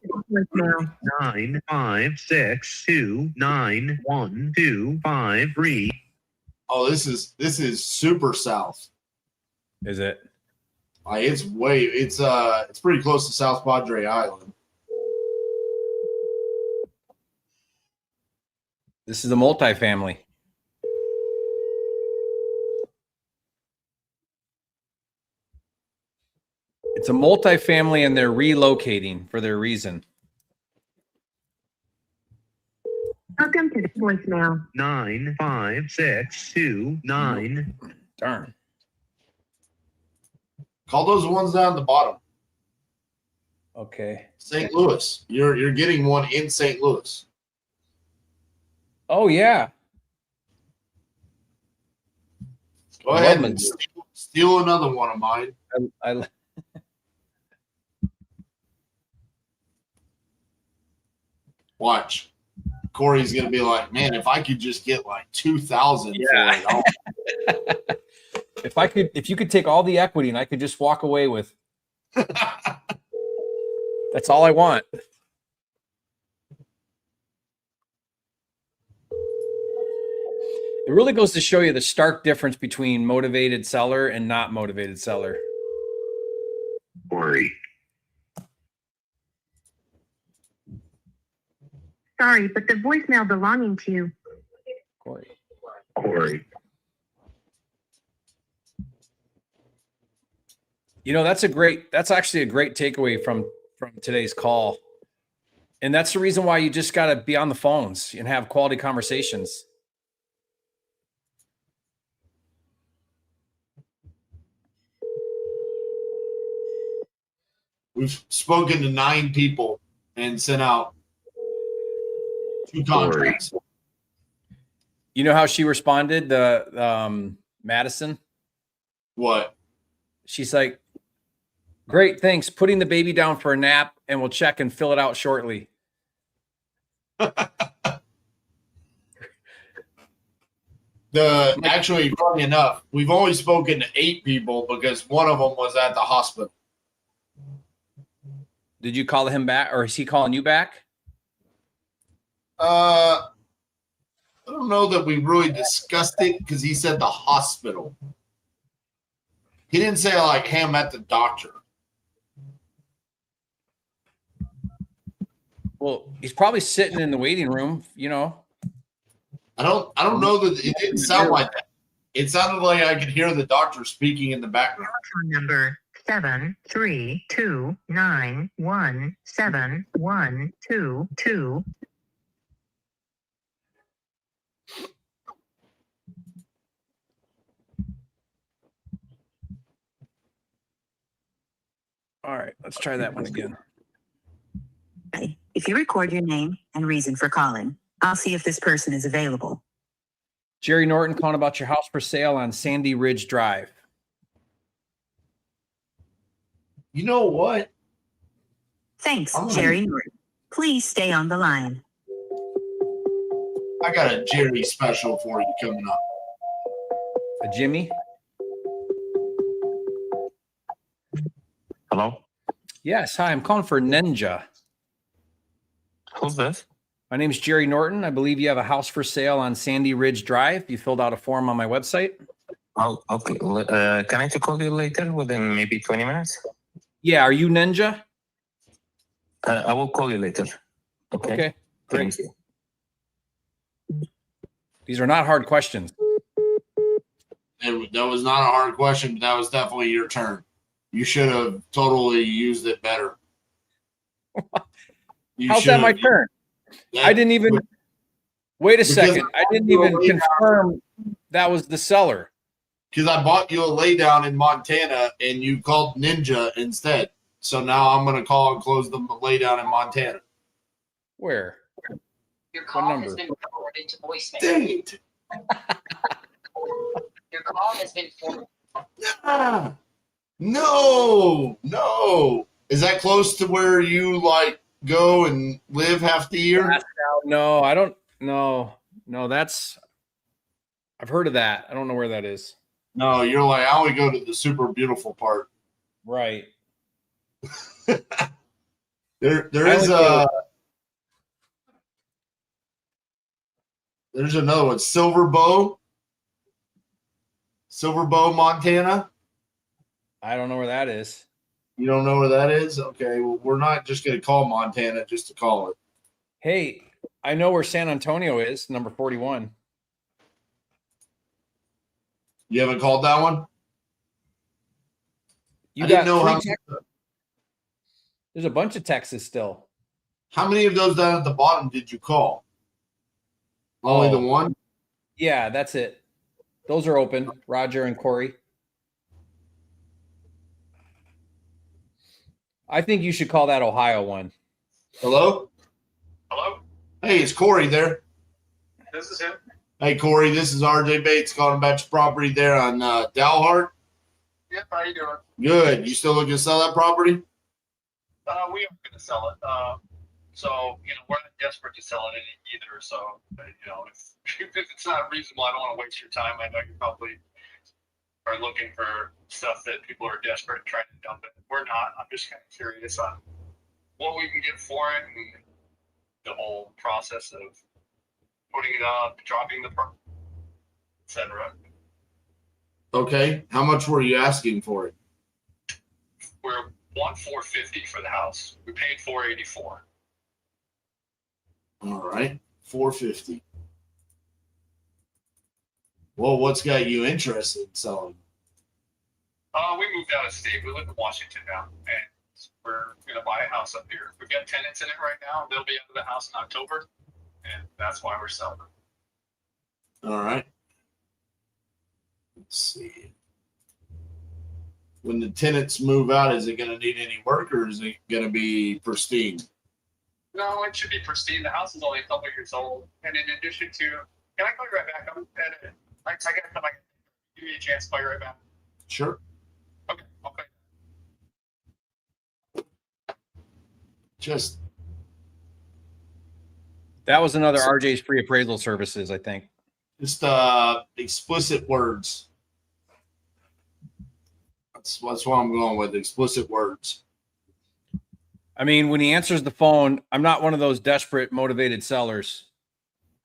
956291253. Oh, this is super south. Is it? It's pretty close to South Padre Island. This is a multifamily. It's a multifamily and they're relocating for their reason. Welcome to the voicemail. 95629. Darn. Call those ones down at the bottom. Okay. St. Louis. You're getting one in St. Louis. Oh yeah. Go ahead and steal another one of mine. I Watch. Corey's gonna be like, man, if I could just get like 2,000 Yeah. for it. if you could take all the equity and I could just walk away with that's all I want. It really goes to show you the stark difference between motivated seller and not motivated seller. Corey. Sorry, but the voicemail belonging to you. Corey. You know, that's actually a great takeaway from today's call. And that's the reason why you just got to be on the phones and have quality conversations. We've spoken to 9 people and sent out 2 contracts. You know how she responded, the Madison? What? She's like, great, thanks. Putting the baby down for a nap and we'll check and fill it out shortly. Actually, funny enough, we've only spoken to 8 people because one of them was at the hospital. Did you call him back or is he calling you back? I don't know that we really discussed it because he said the hospital. He didn't say like, hey, I'm at the doctor. Well, he's probably sitting in the waiting room, you know. I don't know that it didn't sound like that. It sounded like I could hear the doctor speaking in the background. Phone number 732917122. All right, let's try that one again. If you record your name and reason for calling, I'll see if this person is available. Jerry Norton calling about your house for sale on Sandy Ridge Drive. You know what? Thanks, I'm gonna- Jerry Norton. Please stay on the line. I got a Jerry special for you coming up. A Jimmy? Hello? Yes. Hi, I'm calling for Ninja. Who's this? My name's Jerry Norton. I believe you have a house for sale on Sandy Ridge Drive. You filled out a form on my website. Oh, okay. Can I call you later within maybe 20 minutes? Yeah. Are you Ninja? I will call you later. Okay. Okay. Great. Thank you. These are not hard questions. That was not a hard question, but that was definitely your turn. You should have totally used it better. How's that my turn? I didn't even wait a second. I didn't even confirm that was the seller. Because I bought you a lay down in Montana and you called Ninja instead. So now I'm going to call and close the lay down in Montana. Where? Your What call number? has been forwarded to voicemail. Dang it. Your call has been forwarded. Ah, no. Is that close to where you like go and live half the year? No, I don't. No, that's. I've heard of that. I don't know where that is. No, you're like, I only go to the super beautiful part. Right. There's another one, Silver Bow, Montana. I don't know where that is. You don't know where that is? Okay, well, we're not just going to call Montana just to call it. Hey, I know where San Antonio is, number 41. You haven't called that one? You I got didn't know how. There's a bunch of Texas still. How many of those down at the bottom did you call? Only the one? Yeah, that's it. Those are open. Roger and Corey. I think you should call that Ohio one. Hello? Hello? Hey, it's Corey there. This is him. Hey, Corey, this is RJ Bates calling about your property there on Dalhart. Yep, how you doing? Good. You still looking to sell that property? We are going to sell it. So, we're not desperate to sell it either. So, if it's not reasonable, I don't want to waste your time. I know you probably are looking for stuff that people are desperate trying to dump it. We're not. I'm just kind of curious on what we can get for it and the whole process of putting it up, dropping the price, etc. Okay. How much were you asking for it? We're $450 for the house. We paid $484. All right. $450. Well, what's got you interested in selling? We moved out of state. We live in Washington now, and we're going to buy a house up here. We've got tenants in it right now. They'll be out of the house in October, and that's why we're selling. All right. Let's see. When the tenants move out, is it going to need any work or is it going to be pristine? No, it should be pristine. The house is only a couple years old. And in addition to, can I call you right back? I'm at it. I got to come back. Give me a chance to call you right back. Sure. Okay. Just. That was another RJ's free appraisal services, I think. Just explicit words. That's what I'm going with. Explicit words. I mean, when he answers the phone, I'm not one of those desperate, motivated sellers.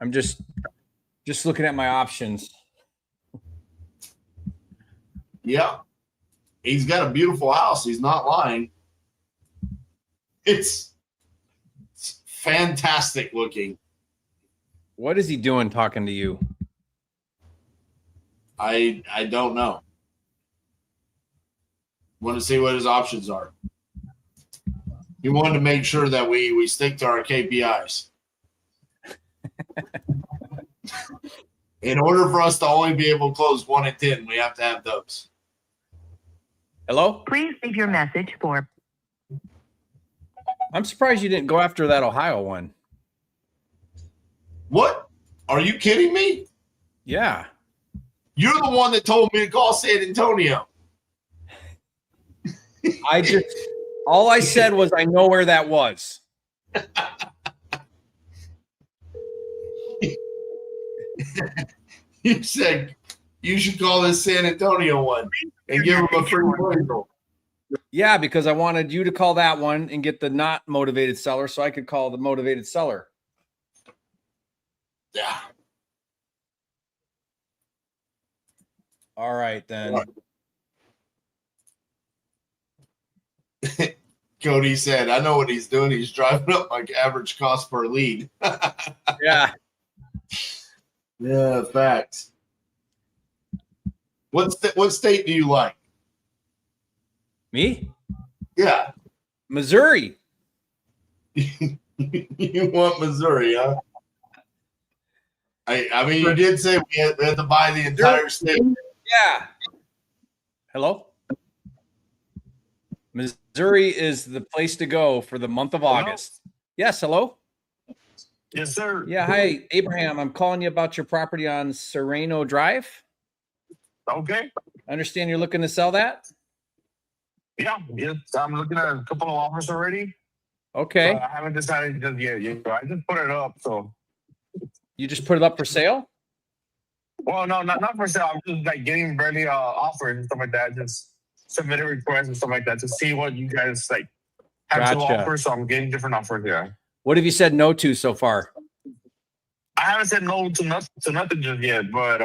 I'm just looking at my options. Yeah. He's got a beautiful house. He's not lying. It's fantastic looking. What is he doing talking to you? I don't know. Want to see what his options are. He wanted to make sure that we stick to our KPIs. In order for us to only be able to close 1 in 10, we have to have those. Hello? Please leave your message for. I'm surprised you didn't go after that Ohio one. What? Are you kidding me? Yeah. You're the one that told me to call San Antonio. All I said was I know where that was. You said you should call this San Antonio one and give them a free bundle. Yeah, because I wanted you to call that one and get the not motivated seller so I could call the motivated seller. Yeah. All right, then. Cody said, I know what he's doing. He's driving up like average cost per lead. Yeah. Yeah, facts. What state do you like? Me? Yeah. Missouri. You want Missouri, huh? I mean, you did say we had to buy the entire state. Yeah. Hello? Missouri is the place to go for the month of August. Yes, hello? Yes, sir. Yeah, hi, Abraham. I'm calling you about your property on Sereno Drive. Okay. I understand you're looking to sell that? Yeah, yes. I'm looking at a couple of offers already. Okay. I haven't decided just yet. I just put it up, so. You just put it up for sale? Well, no, not for sale. I'm just like getting ready offers and stuff like that. Just submit a request and stuff like that to see what you guys like have to Gotcha. offer. So I'm getting different offers. Yeah. What have you said no to so far? I haven't said no to nothing just yet, but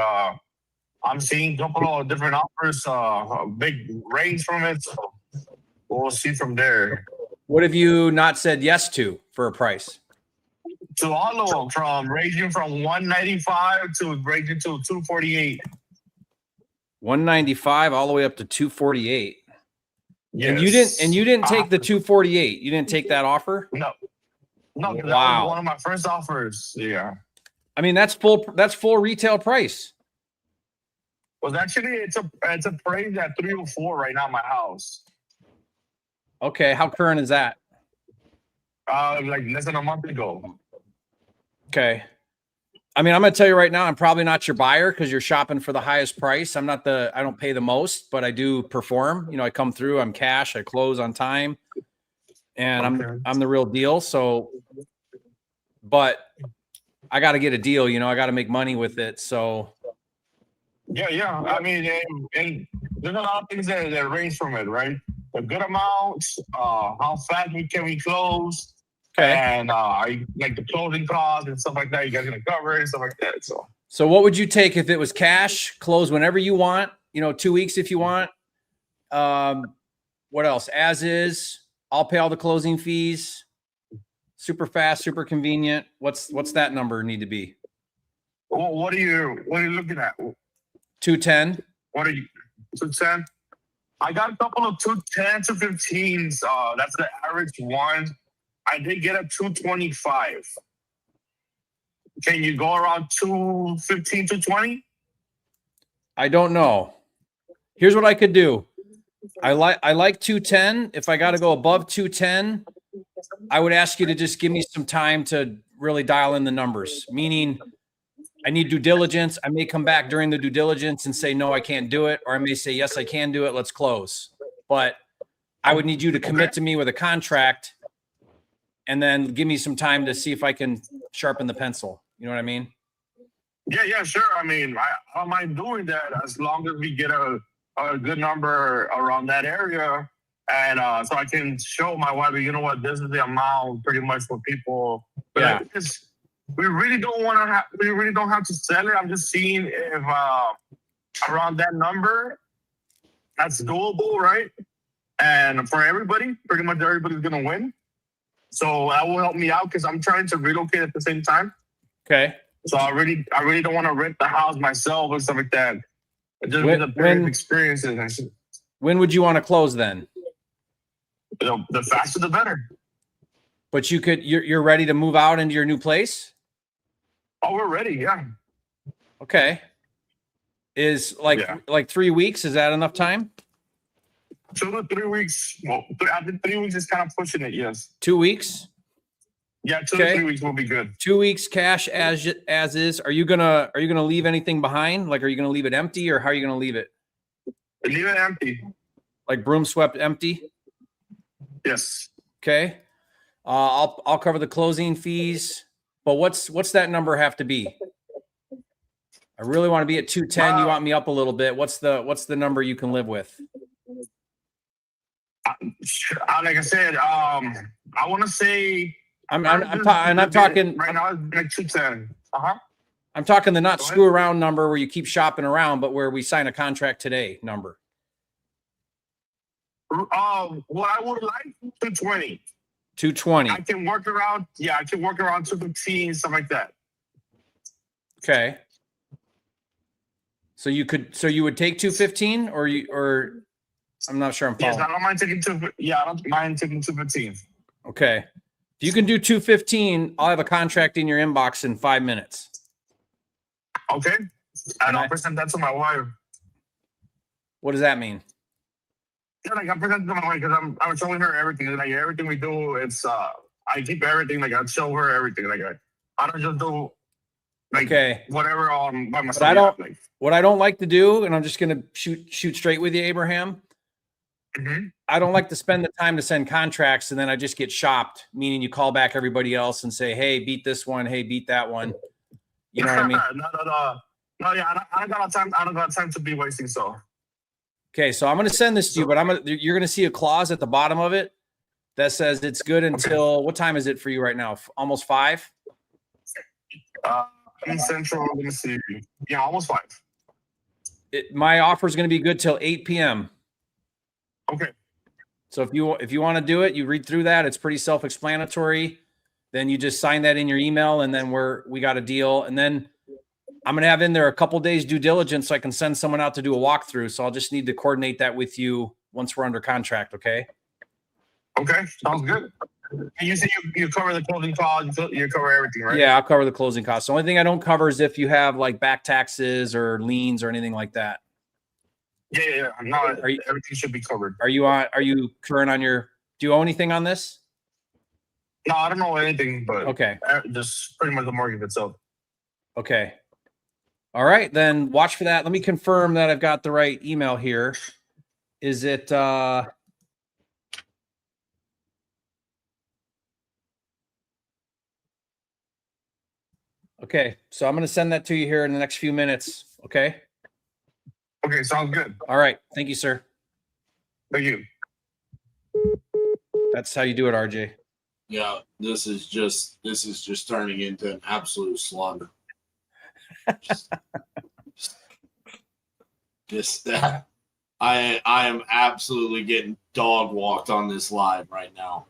I'm seeing a couple of different offers, a big range from it. So we'll see from there. What have you not said yes to for a price? To all of them, ranging from 195 to ranging to 248. 195 all the way up to 248. Yes. And you didn't take the 248. You didn't take that offer? No. No, that Wow. was one of my first offers. Yeah. I mean, that's full retail price. Well, actually, it's a price at 304 right now in my house. Okay, how current is that? Like less than a month ago. Okay. I mean, I'm going to tell you right now, I'm probably not your buyer because you're shopping for the highest price. I don't pay the most, but I do perform. You know, I come through, I'm cash, I close on time, and I'm the real deal. So, but I got to get a deal, you know, I got to make money with it. So. Yeah. I mean, and there's a lot of things that range from it, right? A good amount, how fast can we close? Okay. And like the closing costs and stuff like that, you guys gonna cover it and stuff like that. So what would you take if it was cash, close whenever you want, 2 weeks if you want? What else? As is, I'll pay all the closing fees. Super fast, super convenient. What's that number need to be? Well, what are you looking at? 210. What are you 210? I got a couple of 210 to 15s. That's the average one. I did get a 225. Can you go around 215 to 20? I don't know. Here's what I could do. I like 210. If I got to go above 210, I would ask you to just give me some time to really dial in the numbers. Meaning, I need due diligence. I may come back during the due diligence and say, no, I can't do it. Or I may say, yes, I can do it. Let's close. But I would need you to commit to me with a contract and then give me some time to see if I can sharpen the pencil. You know what I mean? Yeah, sure. I mean, I don't mind doing that as long as we get a good number around that area. And so I can show my wife, you know what, this is the amount pretty much for people. But yeah. We really don't have to sell it. I'm just seeing if around that number, that's doable, right? And for everybody, pretty much everybody's gonna win. So that will help me out because I'm trying to relocate at the same time. Okay. So I really don't want to rent the house myself or something like that. Just with the various experiences. When would you want to close then? The faster the better. But you're ready to move out into your new place? Oh, we're ready, yeah. Okay. Is like 3 weeks, is that enough time? 2 to 3 weeks. Well, I think 3 weeks is kind of pushing it, yes. 2 weeks? Yeah, 2 to 3 weeks will be good. 2 weeks cash as is. Are you gonna leave anything behind? Like, are you gonna leave it empty, or how are you gonna leave it? Leave it empty. Like broom swept empty? Yes. Okay. I'll cover the closing fees, but what's that number have to be? I really want to be at 210. You want me up a little bit. What's the number you can live with? Like I said, I want to say I'm talking right now. It's like 210. I'm talking the not screw around number where you keep shopping around, but where we sign a contract today number. What I would like 220. 220. I can work around. Yeah, I can work around 215, stuff like that. Okay. So you would take 215 or I'm not sure I'm following. Yes, I don't mind taking I don't mind taking 215. Okay. If you can do 215, I'll have a contract in your inbox in 5 minutes. Okay. And I'll present that to my wife. What does that mean? Yeah, like I present it to my wife because I'm showing her everything. Like everything we do, it's I keep everything. Like I show her everything. Like I don't just do like whatever by myself. What I don't like to do, and I'm just gonna shoot straight with you, Abraham. Mm-hmm. I don't like to spend the time to send contracts and then I just get shopped, meaning you call back everybody else and say, hey, beat this one. Hey, beat that one. You know what I mean? No, yeah, I don't got time. I don't got time to be wasting. So. Okay, so I'm going to send this to you, but you're going to see a clause at the bottom of it that says it's good until what time is it for you right now? Almost 5? In Central, let me see. Yeah, almost 5. My offer is going to be good till 8 p.m. Okay. So if you want to do it, you read through that. It's pretty self-explanatory. Then you just sign that in your email, and then we got a deal. And then I'm going to have in there a couple days due diligence so I can send someone out to do a walkthrough. So I'll just need to coordinate that with you once we're under contract. Okay. Okay. Sounds good. And you say you cover the closing costs, you cover everything, right? Yeah, I'll cover the closing costs. The only thing I don't cover is if you have like back taxes or liens or anything like that. Yeah. No, everything should be covered. Are you current on do you owe anything on this? No, I don't know anything, but okay. Just pretty much the mortgage itself. Okay. All right, then watch for that. Let me confirm that I've got the right email here. Is it okay, so I'm going to send that to you here in the next few minutes, okay? Okay, sounds good. All right, thank you, sir. Thank you. That's how you do it, RJ. Yeah, this is just turning into an absolute slaughter. just that. I am absolutely getting dog walked on this live right now.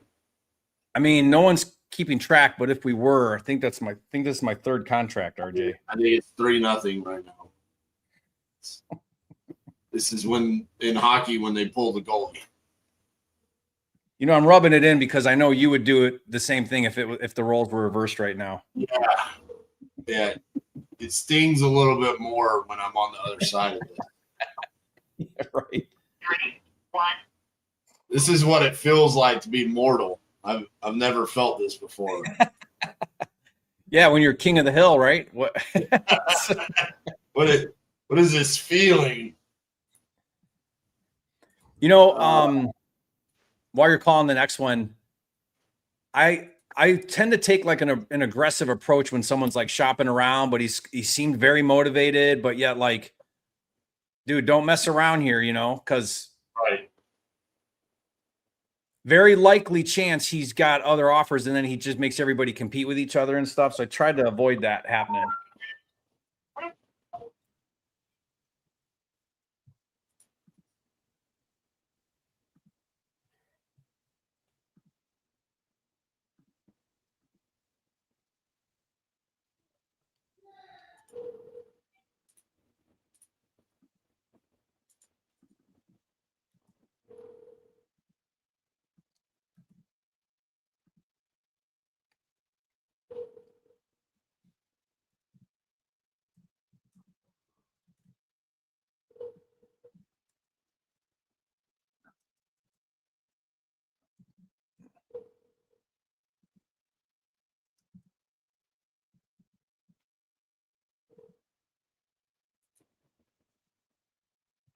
I mean, no one's keeping track, but if we were, I think this is my third contract, RJ. I think it's 3-0 right now. This is when in hockey when they pull the goalie. You know, I'm rubbing it in because I know you would do it the same thing if the roles were reversed right now. Yeah. It stings a little bit more when I'm on the other side of it. Yeah, right. 3, 1. This is what it feels like to be mortal. I've never felt this before. Yeah, when you're king of the hill, right? What? What is this feeling? You know, while you're calling the next one, I tend to take like an aggressive approach when someone's like shopping around, but he seemed very motivated, but yet like, dude, don't mess around here, you know, because very likely chance he's got other offers and then he just makes everybody compete with each other and stuff. So I tried to avoid that happening.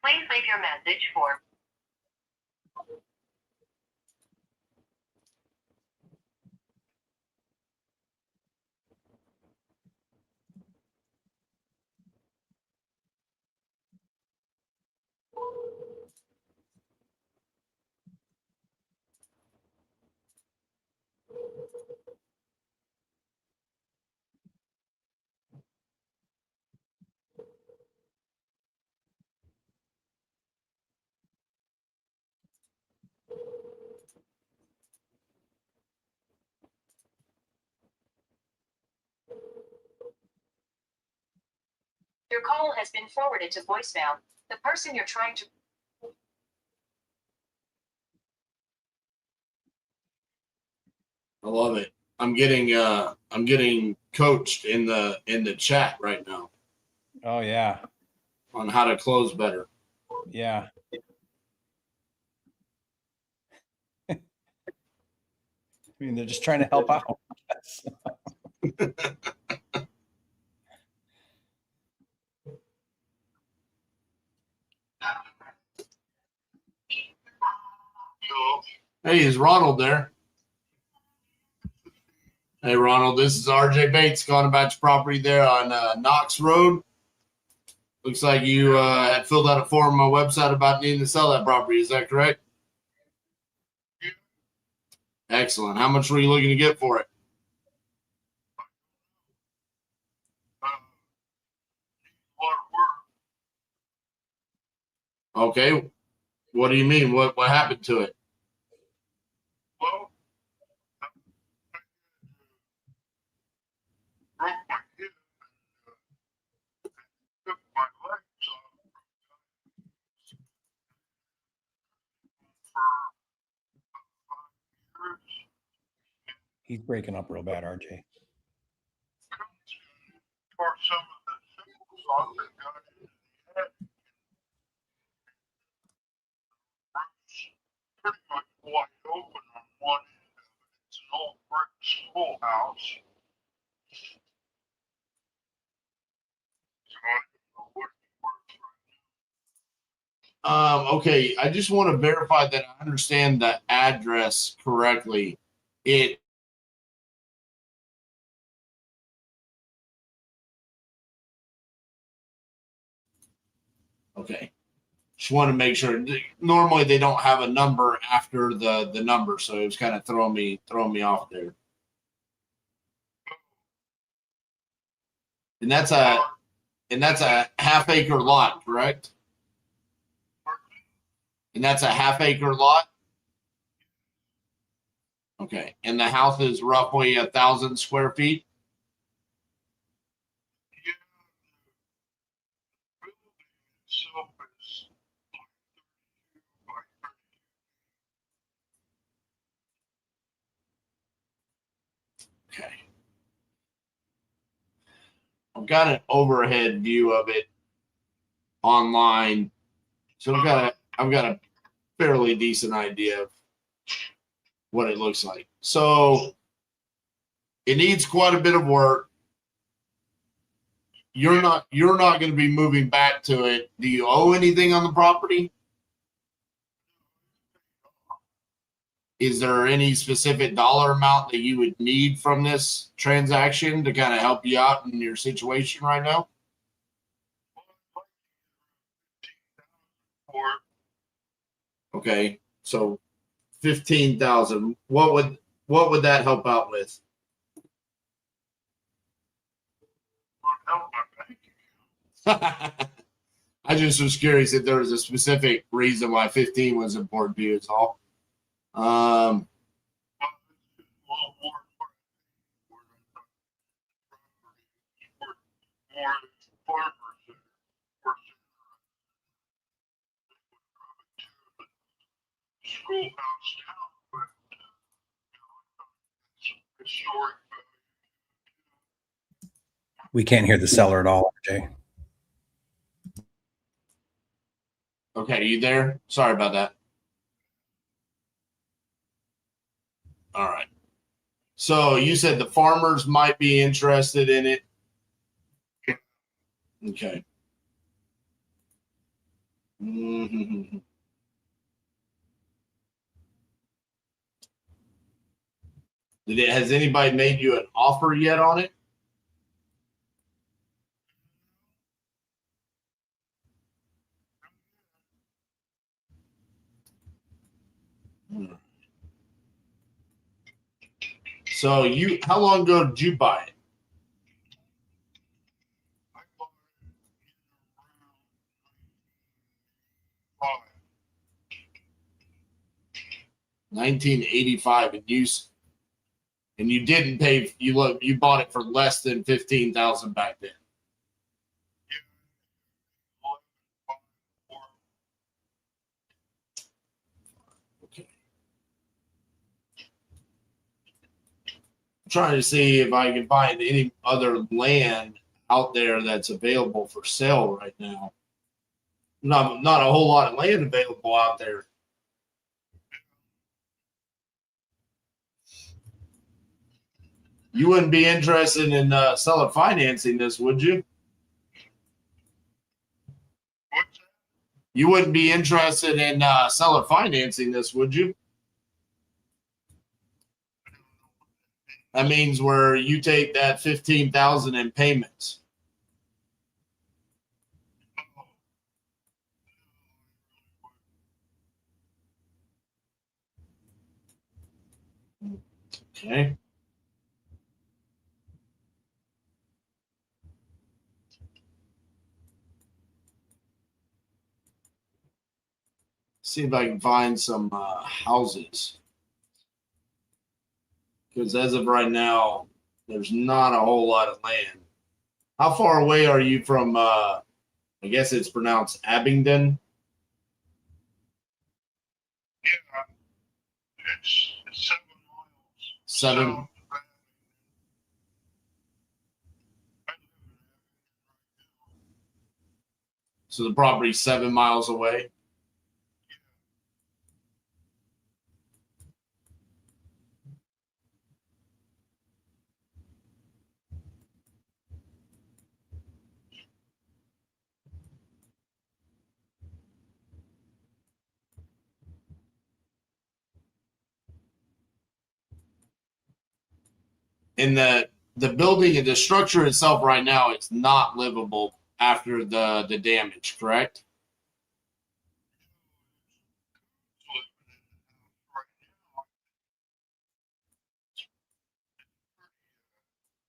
Please leave your message for Your call has been forwarded to voicemail. The person you're trying to I love it. I'm getting coached in the chat right now Oh yeah. on how to close better. Yeah. I mean, they're just trying to help out. Hey, is Ronald there? Hey, Ronald, this is RJ Bates calling about your property there on Knox Road. Looks like you had filled out a form on my website about needing to sell that property. Is that correct? Excellent. How much were you looking to get for it? Okay. What do you mean? What happened to it? He's breaking up real bad, RJ. Pretty much wide open on one end of it. It's an old brick schoolhouse. Okay, I just want to verify that I understand the address correctly. Okay. Just want to make sure. Normally they don't have a number after the number, so it was kind of throwing me off there. And that's a half-acre lot, correct? And that's a half-acre lot? Okay. And the house is roughly 1,000 square feet? Okay. I've got an overhead view of it online, so I've got a fairly decent idea of what it looks like. So it needs quite a bit of work. You're not going to be moving back to it. Do you owe anything on the property? Is there any specific dollar amount that you would need from this transaction to kind of help you out in your situation right now? Okay, so 15,000. What would that help out with? I just was curious if there was a specific reason why 15 was important to you. Is all. We can't hear the seller at all, RJ. Okay, you there? Sorry about that. All right. So you said the farmers might be interested in it. Okay. Mm-hmm. Has anybody made you an offer yet on it? So how long ago did you buy it? $1985, and you didn't pay. You bought it for less than 15,000 back then. trying to see if I can find any other land out there that's available for sale right now. Not a whole lot of land available out there. You wouldn't be interested in seller financing this, would you? You wouldn't be interested in seller financing this, would you? That means where you take that $15,000 in payments. Okay. See if I can find some houses. Because as of right now, there's not a whole lot of land. How far away are you from, I guess it's pronounced Abingdon? Yeah, it's 7 miles. 7. So the property's 7 miles away. And the building and the structure itself right now, it's not livable after the damage, correct?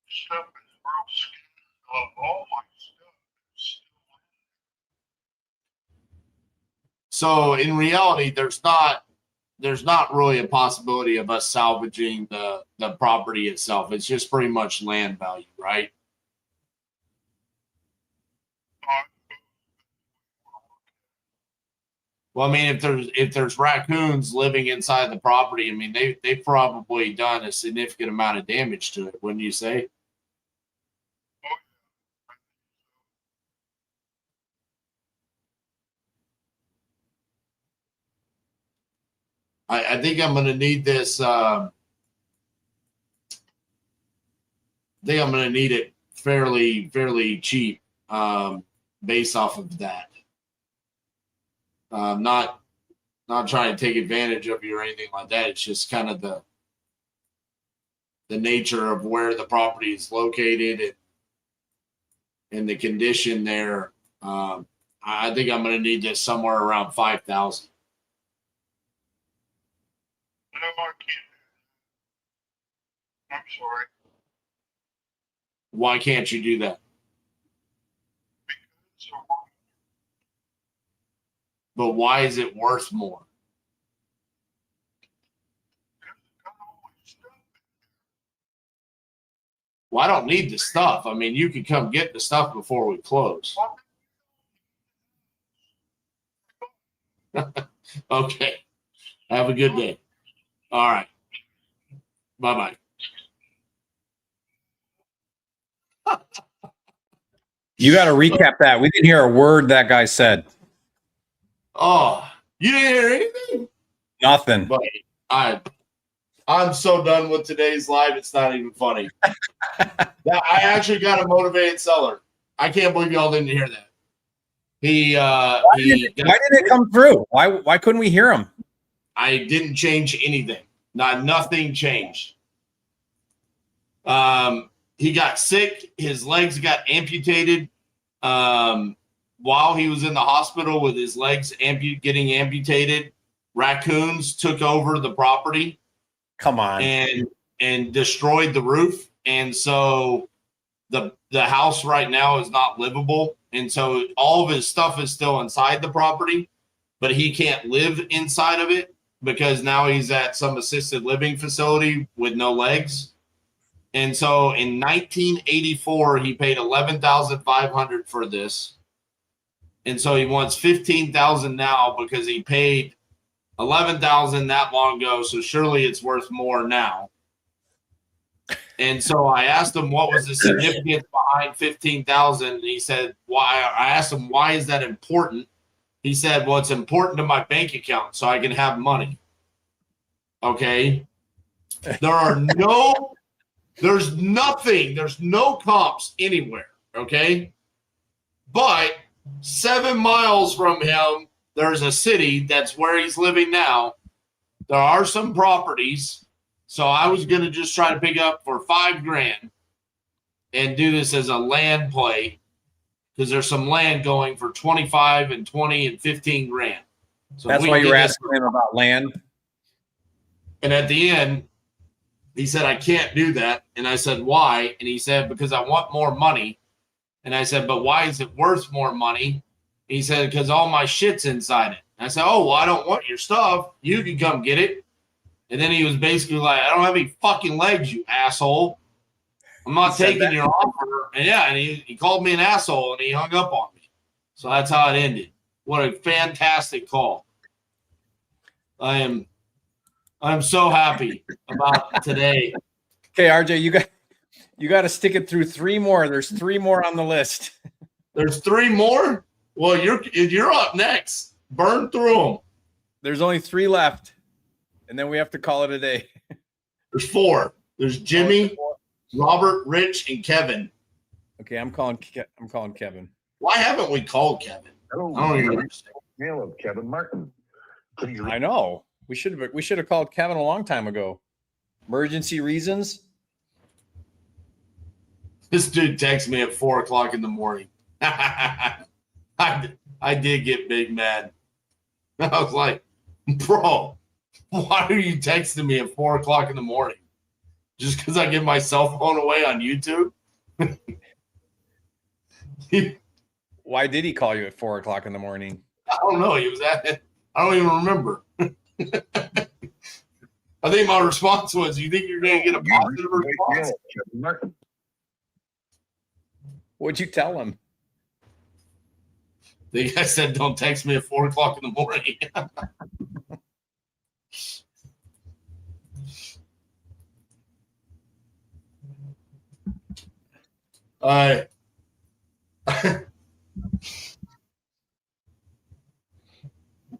Stuff is real skinny. All my stuff is still in. So in reality, there's not really a possibility of us salvaging the property itself. It's just pretty much land value, right? Well, I mean, if there's raccoons living inside the property, I mean, they've probably done a significant amount of damage to it, wouldn't you say? I think I'm going to need this. I think I'm going to need it fairly cheap, based off of that. Not trying to take advantage of you or anything like that. It's just kind of the nature of where the property is located and the condition there. I think I'm going to need this somewhere around 5,000. No, I can't. I'm sorry. Why can't you do that? But why is it worth more? Well, I don't need the stuff. I mean, you can come get the stuff before we close. Okay. Have a good day. All right. Bye-bye. You got to recap that. We didn't hear a word that guy said. Oh, you didn't hear anything? Nothing. But I'm so done with today's live. It's not even funny. I actually got a motivated seller. I can't believe y'all didn't hear that. Why didn't it come through? Why couldn't we hear him? I didn't change anything. Nothing changed. He got sick. His legs got amputated while he was in the hospital with his legs getting amputated. Raccoons took over the property. Come on. And destroyed the roof. And so the house right now is not livable. And so all of his stuff is still inside the property, but he can't live inside of it because now he's at some assisted living facility with no legs. And so in 1984, he paid $11,500 for this. And so he wants $15,000 now because he paid $11,000 that long ago. So surely it's worth more now. And so I asked him what was the significance behind 15,000. And he said, why? I asked him, why is that important? He said, well, it's important to my bank account so I can have money. Okay. There's nothing, there's no comps anywhere. Okay. But 7 miles from him, there's a city that's where he's living now. There are some properties. So I was going to just try to pick up for $5,000 and do this as a land play because there's some land going for 25 and 20 and 15 grand. So that's why you were asking him about land. And at the end, he said, I can't do that. And I said, why? And he said, because I want more money. And I said, but why is it worth more money? He said, because all my shit's inside it. And I said, oh, well, I don't want your stuff. You can come get it. And then he was basically like, I don't have any fucking legs, you asshole. I'm not taking your offer. And yeah, and he called me an asshole and he hung up on me. So that's how it ended. What a fantastic call. I'm so happy about today. Okay, RJ, you got to stick it through 3 more. There's 3 more on the list. There's 3 more? Well, you're up next. Burn through them. There's only 3 left. And then we have to call it a day. There's 4. There's Jimmy, Robert, Rich, and Kevin. Okay, I'm calling Kevin. Why haven't we called Kevin? I don't even understand. Mail of Kevin Martin. I know. We should have called Kevin a long time ago. Emergency reasons. This dude texted me at 4:00 in the morning. I did get big mad. I was like, bro, why are you texting me at 4:00 in the morning? Just because I give my cell phone away on YouTube? Why did he call you at 4:00 in the morning? I don't know. He was at it. I don't even remember. I think my response was, you think you're going to get a positive response? What'd you tell him? The guy said, don't text me at 4:00 in the morning. All right.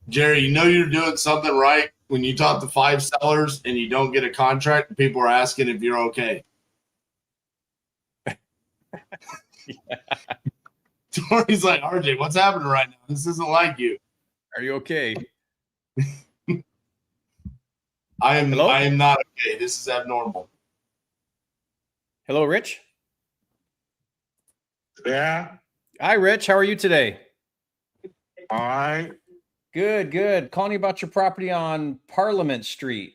Jerry, you know you're doing something right when you talk to 5 sellers and you don't get a contract and people are asking if you're okay. Tori's like, RJ, what's happening right now? This isn't like you. Are you okay? I am not okay. This is abnormal. Hello, Rich. Yeah. Hi, Rich. How are you today? All right. Good, good. Calling you about your property on Parliament Street.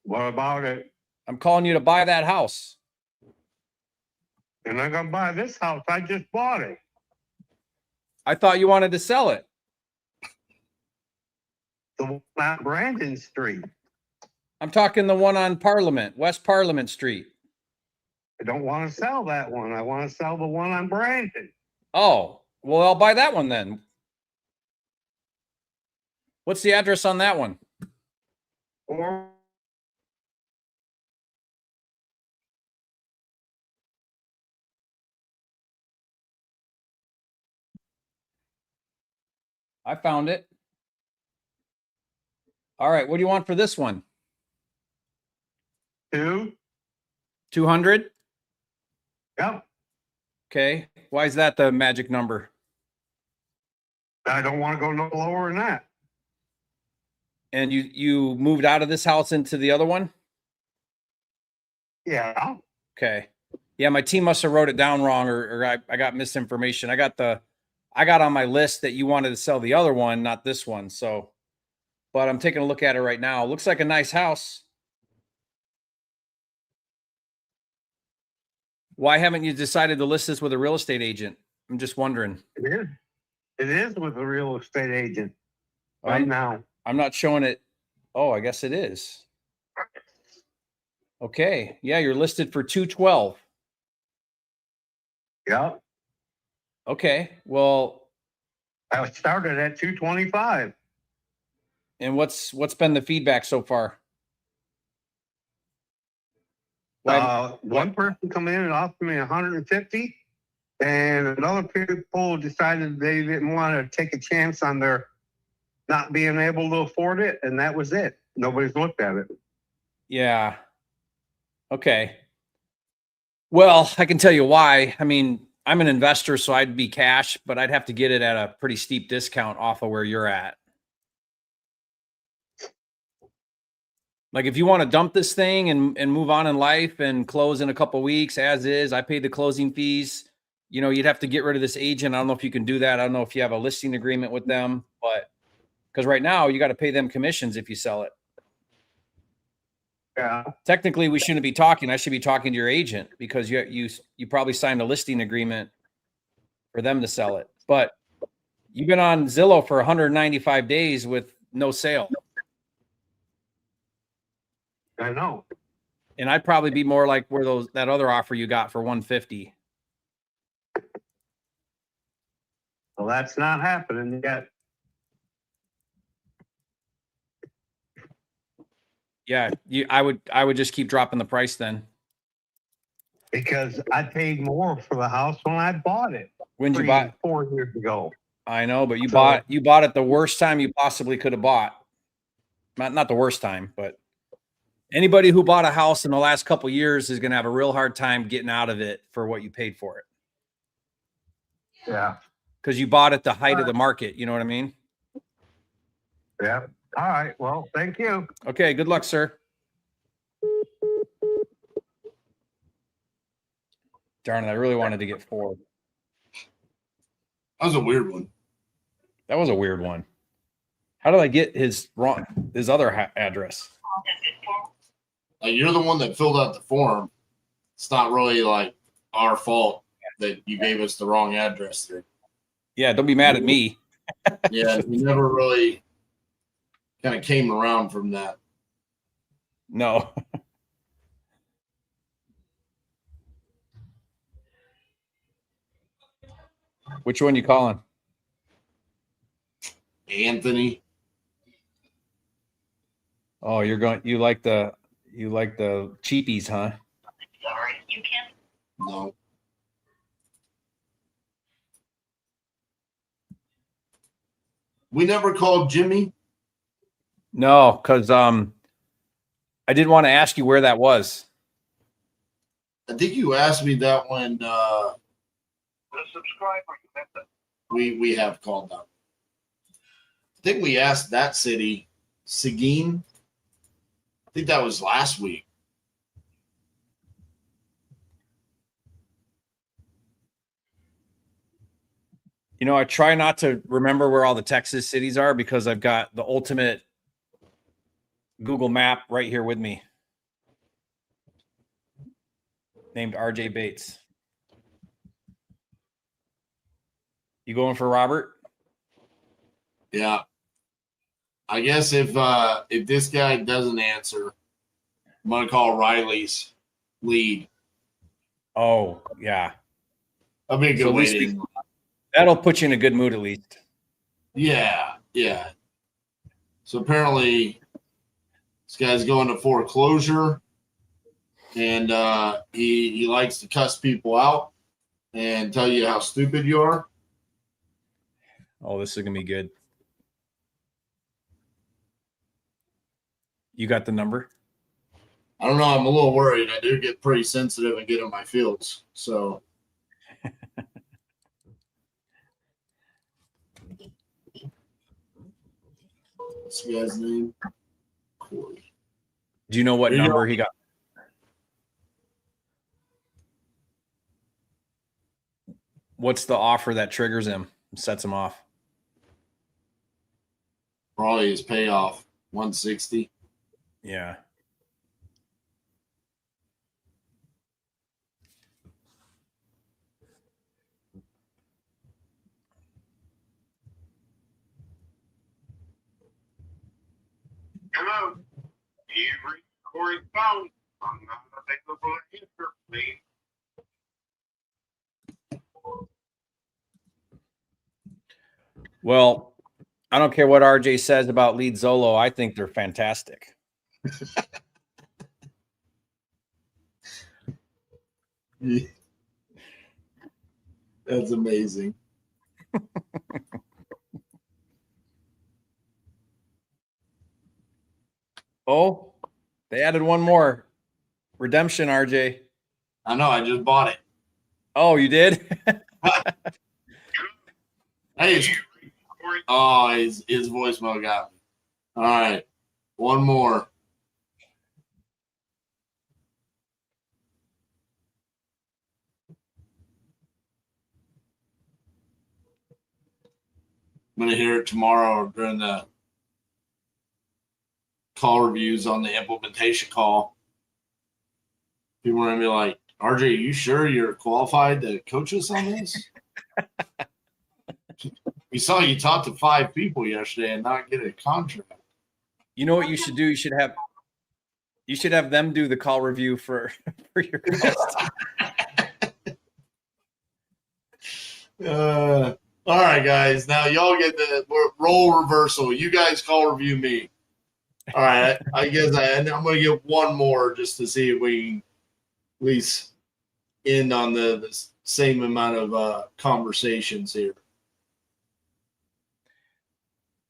What about it? I'm calling you to buy that house. You're not gonna buy this house. I just bought it. I thought you wanted to sell it. The one on Brandon Street. I'm talking the one on Parliament, West Parliament Street. I don't want to sell that one. I want to sell the one on Brandon. Oh, well, I'll buy that one then. What's the address on that one? Or I found it. All right. What do you want for this one? 200? Yep. Okay. Why is that the magic number? I don't want to go no lower than that. And you moved out of this house into the other one? Yeah. Okay. Yeah, my team must have wrote it down wrong, or I got misinformation. I got on my list that you wanted to sell the other one, not this one. So, but I'm taking a look at it right now. It looks like a nice house. Why haven't you decided to list this with a real estate agent? I'm just wondering. It is. It is with a real estate agent right now. I'm not showing it. Oh, I guess it is. Okay. Yeah, you're listed for 212. Yeah. Okay. Well, I started at 225. And what's been the feedback so far? One person come in and offered me 150, and another people decided they didn't want to take a chance on their not being able to afford it, and that was it. Nobody's looked at it. Yeah. Okay. Well, I can tell you why. I mean, I'm an investor, so I'd be cash, but I'd have to get it at a pretty steep discount off of where you're at. Like if you want to dump this thing and move on in life and close in a couple of weeks as is, I paid the closing fees. You know, you'd have to get rid of this agent. I don't know if you can do that. I don't know if you have a listing agreement with them, but because right now you got to pay them commissions if you sell it. Yeah. Technically, we shouldn't be talking. I should be talking to your agent because you probably signed a listing agreement for them to sell it. But you've been on Zillow for 195 days with no sale. I know. And I'd probably be more like where that other offer you got for 150. Well, that's not happening yet. Yeah, I would just keep dropping the price then. Because I paid more for the house when I bought it. When you bought 4 years ago. I know, but you bought it the worst time you possibly could have bought. Not the worst time, but anybody who bought a house in the last couple of years is going to have a real hard time getting out of it for what you paid for it. Yeah. Because you bought at the height of the market. You know what I mean? Yeah. All right. Well, thank you. Okay. Good luck, sir. Darn it. I really wanted to get 4. That was a weird one. That was a weird one. How did I get his other address? Like you're the one that filled out the form. It's not really like our fault that you gave us the wrong address there. Yeah, don't be mad at me. Yeah, we never really kind of came around from that. No. Which one you calling? Anthony. Oh, you like the cheapies, huh? Sorry, you can't. No. We never called Jimmy. No, because I didn't want to ask you where that was. I think you asked me that when The subscriber, you meant that. we have called them. I think we asked that city, Seguin. I think that was last week. You know, I try not to remember where all the Texas cities are because I've got the ultimate Google map right here with me. Named RJ Bates. You going for Robert? Yeah. I guess if this guy doesn't answer, I'm gonna call Riley's lead. Oh, yeah. That'd be a good So at way least to. that'll put you in a good mood at least. Yeah, yeah. So apparently, this guy's going to foreclosure, and he likes to cuss people out and tell you how stupid you are. Oh, this is gonna be good. You got the number? I don't know. I'm a little worried. I do get pretty sensitive and get in my feels. So. What's the guy's name? Corey. Do you know what number he got? What's the offer that triggers him, sets him off? Probably his payoff, 160. Yeah. Hello. You reached Corey's phone. I'm not available to answer, please. Well, I don't care what RJ says about Lead Zolo. I think they're fantastic. That's amazing. Oh, they added one more redemption, RJ. I know. I just bought it. Oh, you did? Hey, his voicemail got me. All right, one more. I'm gonna hear it tomorrow during the call reviews on the implementation call. People are gonna be like, RJ, are you sure you're qualified to coach us on this? We saw you talk to 5 people yesterday and not get a contract. You know what you should do? You should have them do the call review for your guest. All right, guys. Now y'all get the role reversal. You guys call review me. All right. I guess I'm going to get one more just to see if we can at least end on the same amount of conversations here.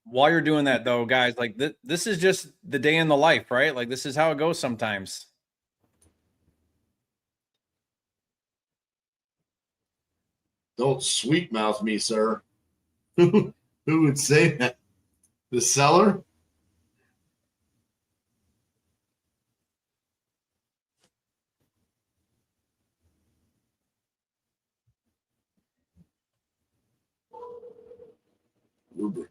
While you're doing that, though, guys, like this is just the day in the life, right? Like this is how it goes sometimes. Don't sweet mouth me, sir. Who would say that? The seller? Rubric.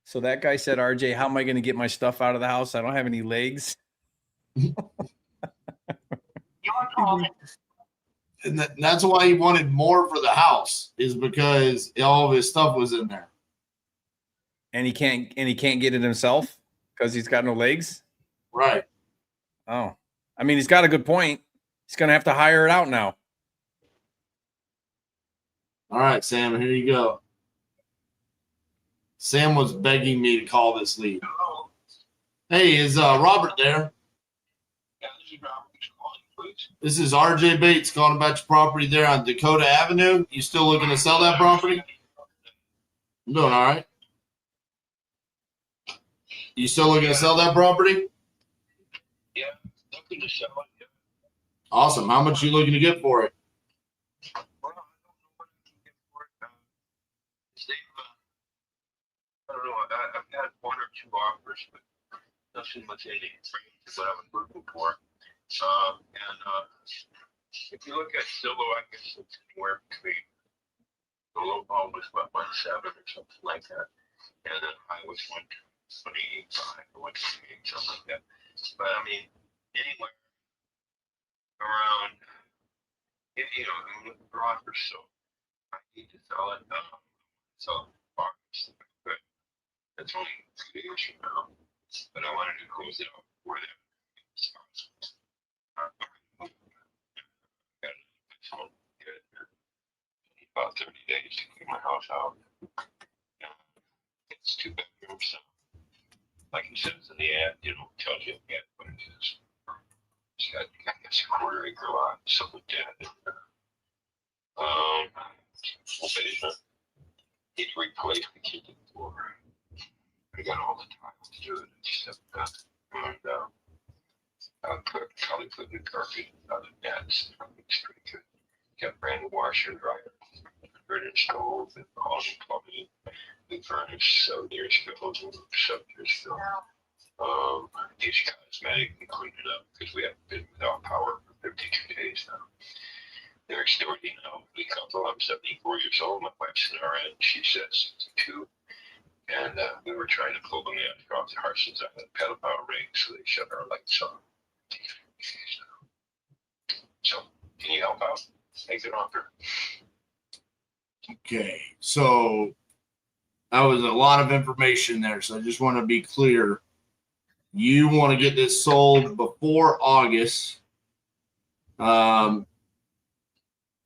So that guy said, RJ, how am I going to get my stuff out of the house? I don't have any legs. And that's why he wanted more for the house, is because all of his stuff was in there. And he can't get it himself because he's got no legs. Right. Oh, I mean, he's got a good point. He's going to have to hire it out now. All right, Sam, here you go. Sam was begging me to call this lead. Hey, is Robert there? Yeah, this is Robert. Please. This is RJ Bates calling about your property there on Dakota Avenue. You still looking to sell that property? I'm doing all right. You still looking to sell that property? Yeah, looking to sell it. Yeah. Awesome. How much are you looking to get for it? Well, I don't know what I can get for it. I don't know. I've had 1 or 2 offers, but nothing within the range of what I was looking for. If you look at Silvo, I guess it's anywhere between the low ball was about 1.7 or something like that, and then high was 1.25 or 1.28, something like that. But I mean, anywhere around, I'm looking for offers, so I need to sell it. So but that's only 2 years from now. But I wanted to close it out before that. About 30 days to clean my house out. It's 2 bedrooms, so like it says in the ad, tells you what it is. It's got, I guess, a quarter acre lot, something like that. Full basement. Need to replace the kitchen floor. I got all the time to do it. Except that. And I'll probably put new carpet on the nets. It's pretty good. Got brand new washer and dryer. Converted stove and all the plumbing. New furnace 7 years ago. 7 years ago. These cosmetic and clean it up because we haven't been without power for 52 days now. They're extorting now. We couple. I'm 74 years old. My wife's in RN. She says 62. And we were trying to pull them in off the Harson's on the pedal power ring, so they shut our lights on. So, can you help out? Make an offer. Okay, so that was a lot of information there. So I just want to be clear. You want to get this sold before August.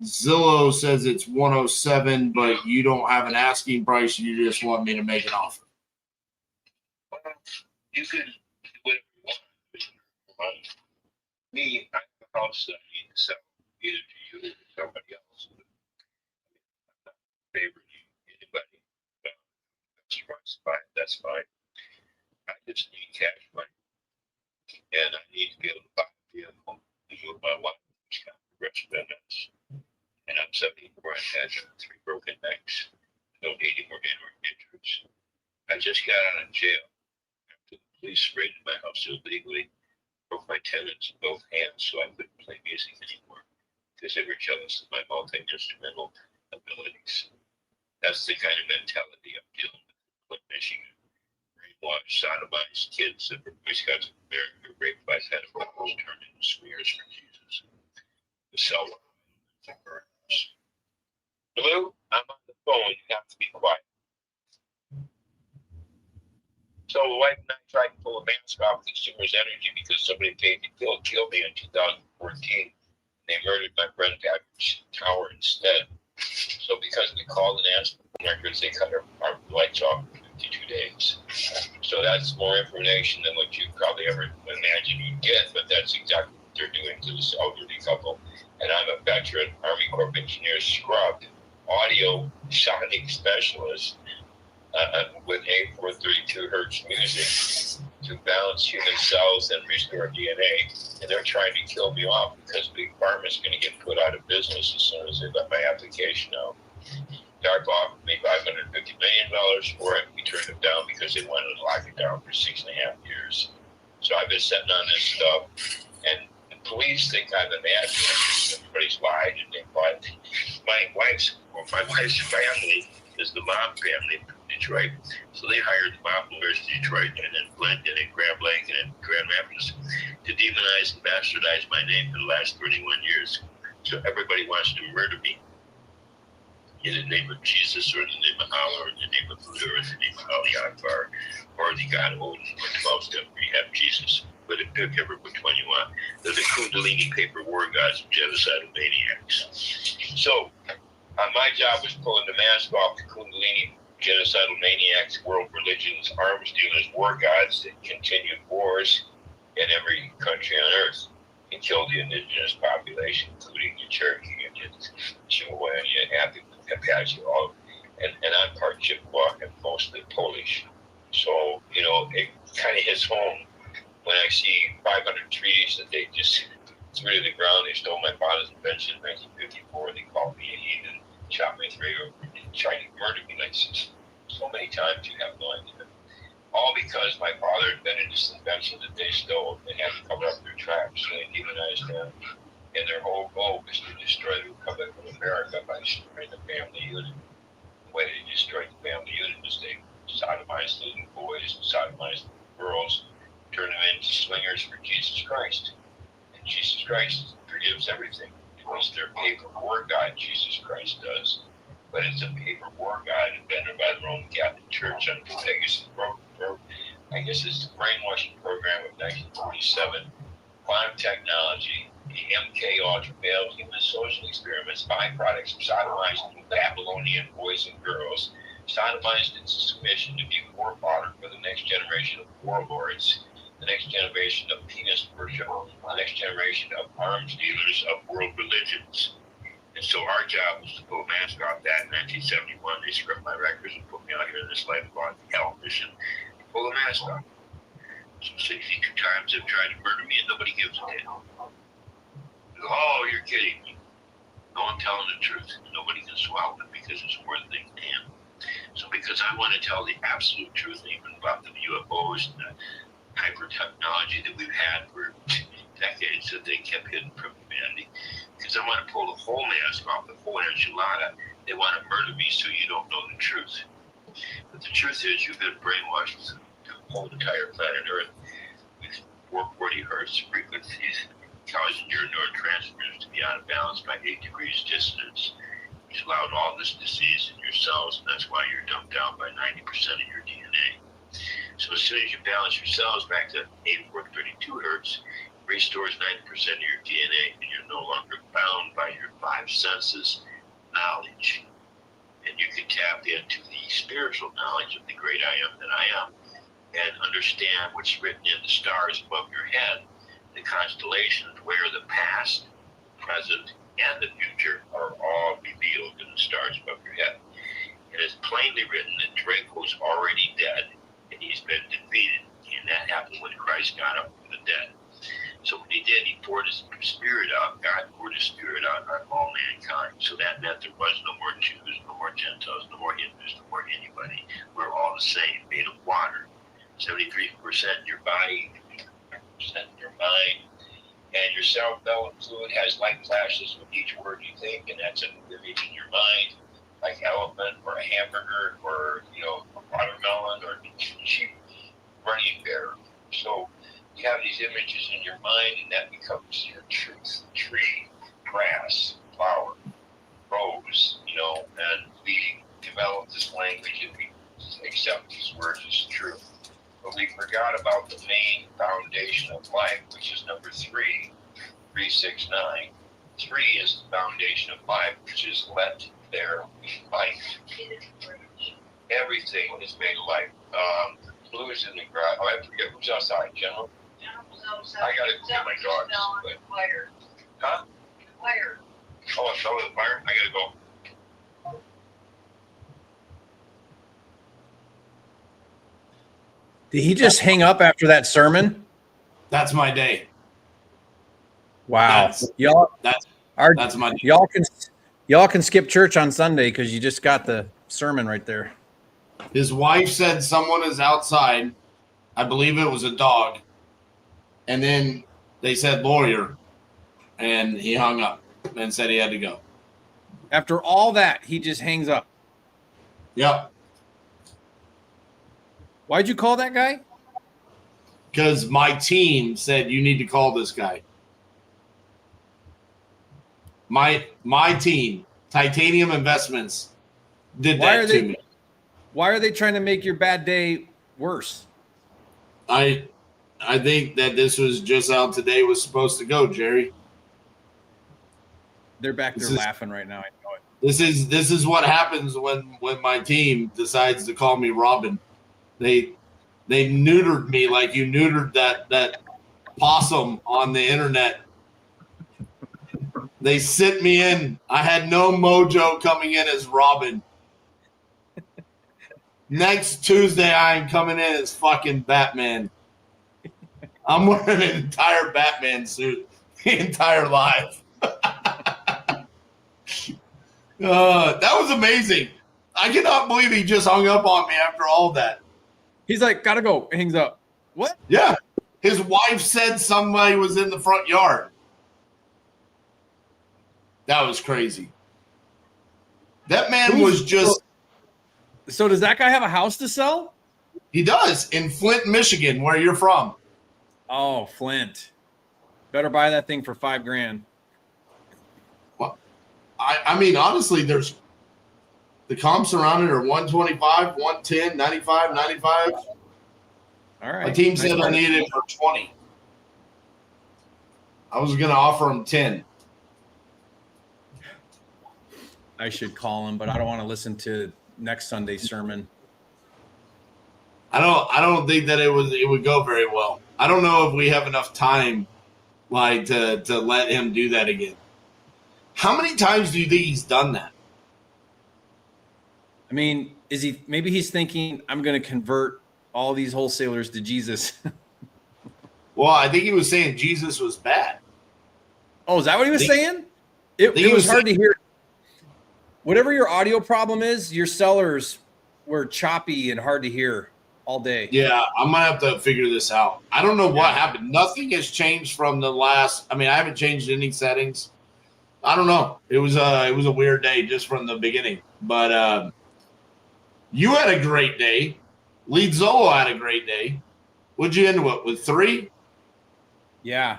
Zillow says it's 107, but you don't have an asking price. You just want me to make an offer. You could do whatever you want with your money. Me, I have a house that I need to sell either to you or to somebody else. I'm not favoring anybody. That's fine. That's fine. I just need cash money. And I need to be able to buy a vehicle to move my wife, which kind of rich business. And I'm 74 and had 3 broken necks. No need more injuries. I just got out of jail after the police raided my house illegally, broke my tenants in both hands so I couldn't play music anymore because they were jealous of my multi-instrumental abilities. That's the kind of mentality I'm dealing with in Flint, Michigan. Brainwashed, sodomized kids that were Boy Scouts of America, raped by pedophiles, turned into smears for Jesus. The cell phone. Blue, I'm on the phone. You have to be quiet. So the wife and I tried to pull a mask off Consumers Energy because somebody paid to kill me in 2014. They murdered my friend Patrick Tower instead. So because we called and asked for records, they cut our lights off for 52 days. So that's more information than what you probably ever imagine you'd get, but that's exactly what they're doing to this elderly couple. And I'm a veteran Army Corps of Engineers scrubbed audio sonic specialist with A432 hertz music to balance human cells and restore DNA. And they're trying to kill me off because Big Pharma is going to get put out of business as soon as they let my application out. Dark offered me $550 million for it. We turned it down because they wanted to lock it down for 6.5 years. So I've been sitting on this stuff, and the police think I'm an admin. Everybody's lied, and they thought my wife's family is the mob family from Detroit. So they hired the mob lawyers in Detroit and in Flint and in Grand Blanc and in Grand Rapids to demonize and bastardize my name for the last 31 years. So everybody wants to murder me in the name of Jesus or in the name of Allah or in the name of Buddha or in the name of Ali Akbar or the God Odin or 12-step rehab Jesus. But pick every which one you want. They're the Kundalini paper war gods and genocidal maniacs. So my job was pulling the mask off the Kundalini genocidal maniacs, world religions, arms dealers, war gods that continued wars in every country on earth and killed the indigenous population, including the Cherokee Indians, Chippewa, Apache, all. And I'm part Chippewa and mostly Polish. So, it kind of hits home when I see 500 trees that they just threw to the ground. They stole my father's invention in 1954. They called me a heathen, shot me through, tried to murder me like so many times you have no idea. All because my father invented this invention that they stole and had to cover up their tracks. So they demonized them. And their whole goal was to destroy the Republic of America by destroying the family unit. The way they destroyed the family unit is they sodomized little boys, sodomized girls, turn them into slingers for Jesus Christ. And Jesus Christ forgives everything. It's their paper war god, Jesus Christ does. But it's a paper war god invented by the Roman Catholic Church under the Pegasus program. I guess it's the brainwashing program of 1947. Quantum technology, the MK Ultra failed human social experiments, byproducts of sodomized Babylonian boys and girls, sodomized into submission to be forefather for the next generation of warlords, the next generation of penis worship, the next generation of arms dealers of world religions. And so our job was to pull a mask off that. In 1971, they stripped my records and put me out here in this lifelong hell mission to pull a mask off. So 62 times they've tried to murder me and nobody gives a damn. Oh, you're kidding me. No, I'm telling the truth. Nobody can swallow it because it's more than they can. So because I want to tell the absolute truth, even about the UFOs and the hyper technology that we've had for decades that they kept hidden from humanity, because I want to pull the whole mask off, the whole enchilada. They want to murder me so you don't know the truth. But the truth is you've been brainwashed to the whole entire planet Earth with 440 hertz frequencies, causing your neurotransmitters to be out of balance by 8 degrees dissonance, which allowed all this disease in your cells, and that's why you're dumped out by 90% of your DNA. So as soon as you balance your cells back to 8432 hertz, restores 90% of your DNA, and you're no longer bound by your five senses knowledge. And you can tap into the spiritual knowledge of the great I am that I am and understand what's written in the stars above your head, the constellations where the past, present, and the future are all revealed in the stars above your head. It is plainly written that Draco's already dead and he's been defeated. And that happened when Christ got up from the dead. So what he did, he poured his spirit out. God poured his spirit out on all mankind. So that meant there was no more Jews, no more Gentiles, no more Hindus, no more anybody. We're all the same, made of water. 73% in your body, 3% in your mind. And your self-developed fluid has light flashes with each word you think, and that's an image in your mind, like elephant or a hamburger or, a watermelon or a cheap running bear. So you have these images in your mind, and that becomes your truth. Tree, grass, flower, rose, and we develop this language and we accept these words as truth. But we forgot about the main foundation of life, which is number 369. 3 is the foundation of life, which is let there be life. Everything is made of life. Blue is in the garage. Oh, I forget who's outside. General? I gotta go get my dogs. Fire. Huh? Fire. Oh, it's over the fire? I gotta go. Did he just hang up after that sermon? That's my day. Wow. That's my day. Y'all can skip church on Sunday because you just got the sermon right there. His wife said someone is outside. I believe it was a dog. And then they said lawyer. And he hung up and said he had to go. After all that, he just hangs up. Yep. Why'd you call that guy? Because my team said you need to call this guy. My team, Titanium Investments, did that to me. Why are they trying to make your bad day worse? I think that this was just how today was supposed to go, Jerry. They're back there laughing right now. I know it. This is what happens when my team decides to call me Robin. They neutered me like you neutered that possum on the internet. They sent me in. I had no mojo coming in as Robin. Next Tuesday, I am coming in as fucking Batman. I'm wearing an entire Batman suit the entire live. That was amazing. I cannot believe he just hung up on me after all that. He's like, gotta go. Hangs up. What? Yeah. His wife said somebody was in the front yard. That was crazy. That man was just... So does that guy have a house to sell? He does, in Flint, Michigan, where you're from. Oh, Flint. Better buy that thing for $5,000. Well, I mean, honestly, there's... The comps around it are 125, 110, 95, 95. All right. My team said I needed it for 20. I was going to offer him 10. I should call him, but I don't want to listen to next Sunday's sermon. I don't think that it would go very well. I don't know if we have enough time like to let him do that again. How many times do you think he's done that? I mean, maybe he's thinking I'm going to convert all these wholesalers to Jesus. Well, I think he was saying Jesus was bad. Oh, is that what he was saying? It was hard to hear. Whatever your audio problem is, your sellers were choppy and hard to hear all day. Yeah, I'm going to have to figure this out. I don't know what happened. Nothing has changed from the last. I mean, I haven't changed any settings. I don't know. It was a weird day just from the beginning. But you had a great day. Lead Zolo had a great day. What'd you end with 3? Yeah.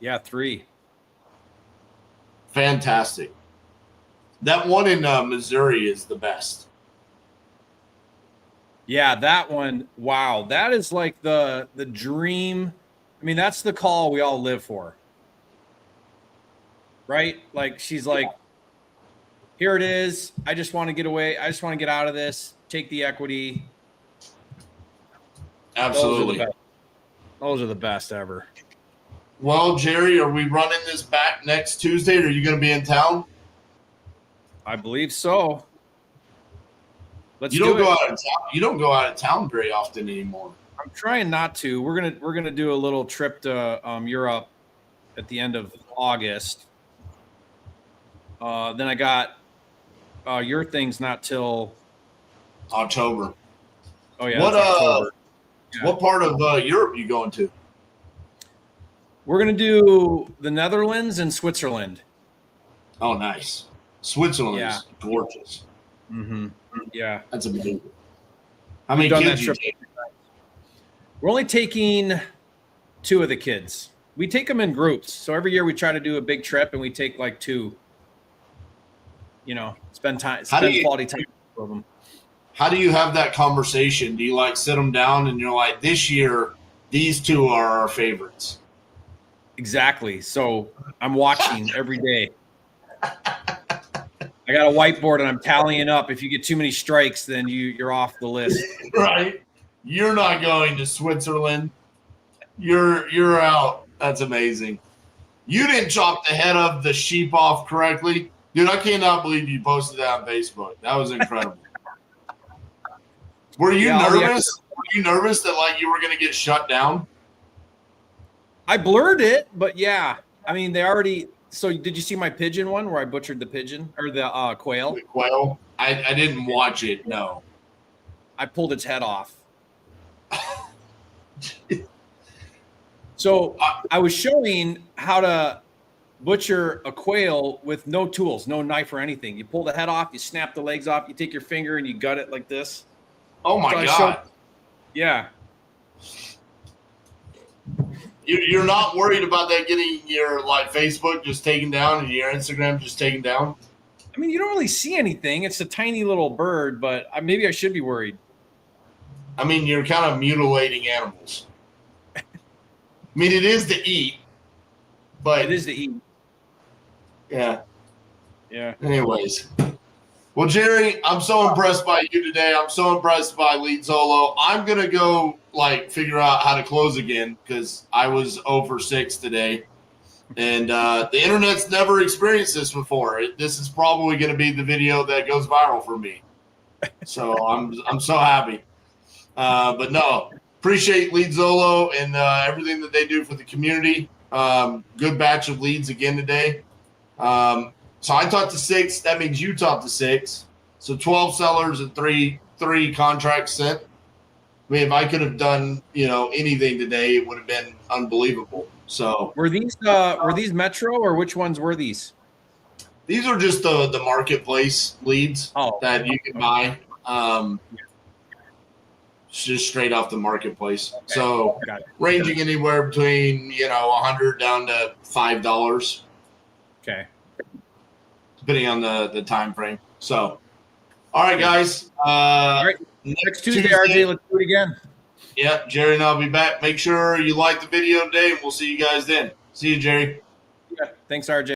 Yeah, 3. Fantastic. That one in Missouri is the best. Yeah, that one. Wow, that is like the dream. I mean, that's the call we all live for, right? Like she's like, here it is. I just want to get away. I just want to get out of this. Take the equity. Absolutely. Those are the best ever. Well, Jerry, are we running this back next Tuesday? Or are you going to be in town? I believe so. Let's You don't do go it. out of town. You don't go out of town very often anymore. I'm trying not to. We're gonna do a little trip to Europe at the end of August. Then I got your thing's not till October. Oh yeah, What it's October. Yeah. What part of Europe you going to? We're gonna do the Netherlands and Switzerland. Oh, nice. Switzerland Yeah. is gorgeous. Mm-hmm. Yeah, that's amazing. How many We've done kids that you trip. take? We're only taking 2 of the kids. We take them in groups. So every year we try to do a big trip and we take like 2. You know, spend quality time with them. How do you have that conversation? Do you like sit them down and you're like, this year, these 2 are our favorites? Exactly. So I'm watching every day. I got a whiteboard and I'm tallying up. If you get too many strikes, then you're off the list. Right. You're not going to Switzerland. You're out. That's amazing. You didn't chop the head of the sheep off correctly. Dude, I cannot believe you posted that on Facebook. That was incredible. Were you nervous? Were you nervous that like you were going to get shut down? I blurred it, but yeah. I mean, they already. So did you see my pigeon one where I butchered the pigeon or the quail? The quail? I didn't watch it. No. I pulled its head off. So I was showing how to butcher a quail with no tools, no knife or anything. You pull the head off, you snap the legs off, you take your finger and you gut it like this. Oh my God. Yeah. You're not worried about that getting your like Facebook just taken down and your Instagram just taken down? I mean, you don't really see anything. It's a tiny little bird, but maybe I should be worried. I mean, you're kind of mutilating animals. I mean, it is to eat, but it is to eat. Yeah. Yeah. Anyways. Well, Jerry, I'm so impressed by you today. I'm so impressed by Lead Solo. I'm going to go like figure out how to close again because I was 0 for 6 today. And the internet's never experienced this before. This is probably going to be the video that goes viral for me. So I'm so happy. But no, appreciate Lead Solo and everything that they do for the community. Good batch of leads again today. So I taught to 6. That means you taught to 6. So 12 sellers and three contracts sent. I mean, if I could have done, anything today, it would have been unbelievable. So were these Metro or which ones were these? These are just the marketplace leads that you can buy. Just straight off the marketplace. Okay. So ranging anywhere between, $100 down to $5. Okay. Depending on the time frame. So, all right, guys. All right. Next Tuesday, RJ, let's do it again. Yeah, Jerry and I'll be back. Make sure you like the video today, and we'll see you guys then. See you, Jerry. Yeah. Thanks, RJ.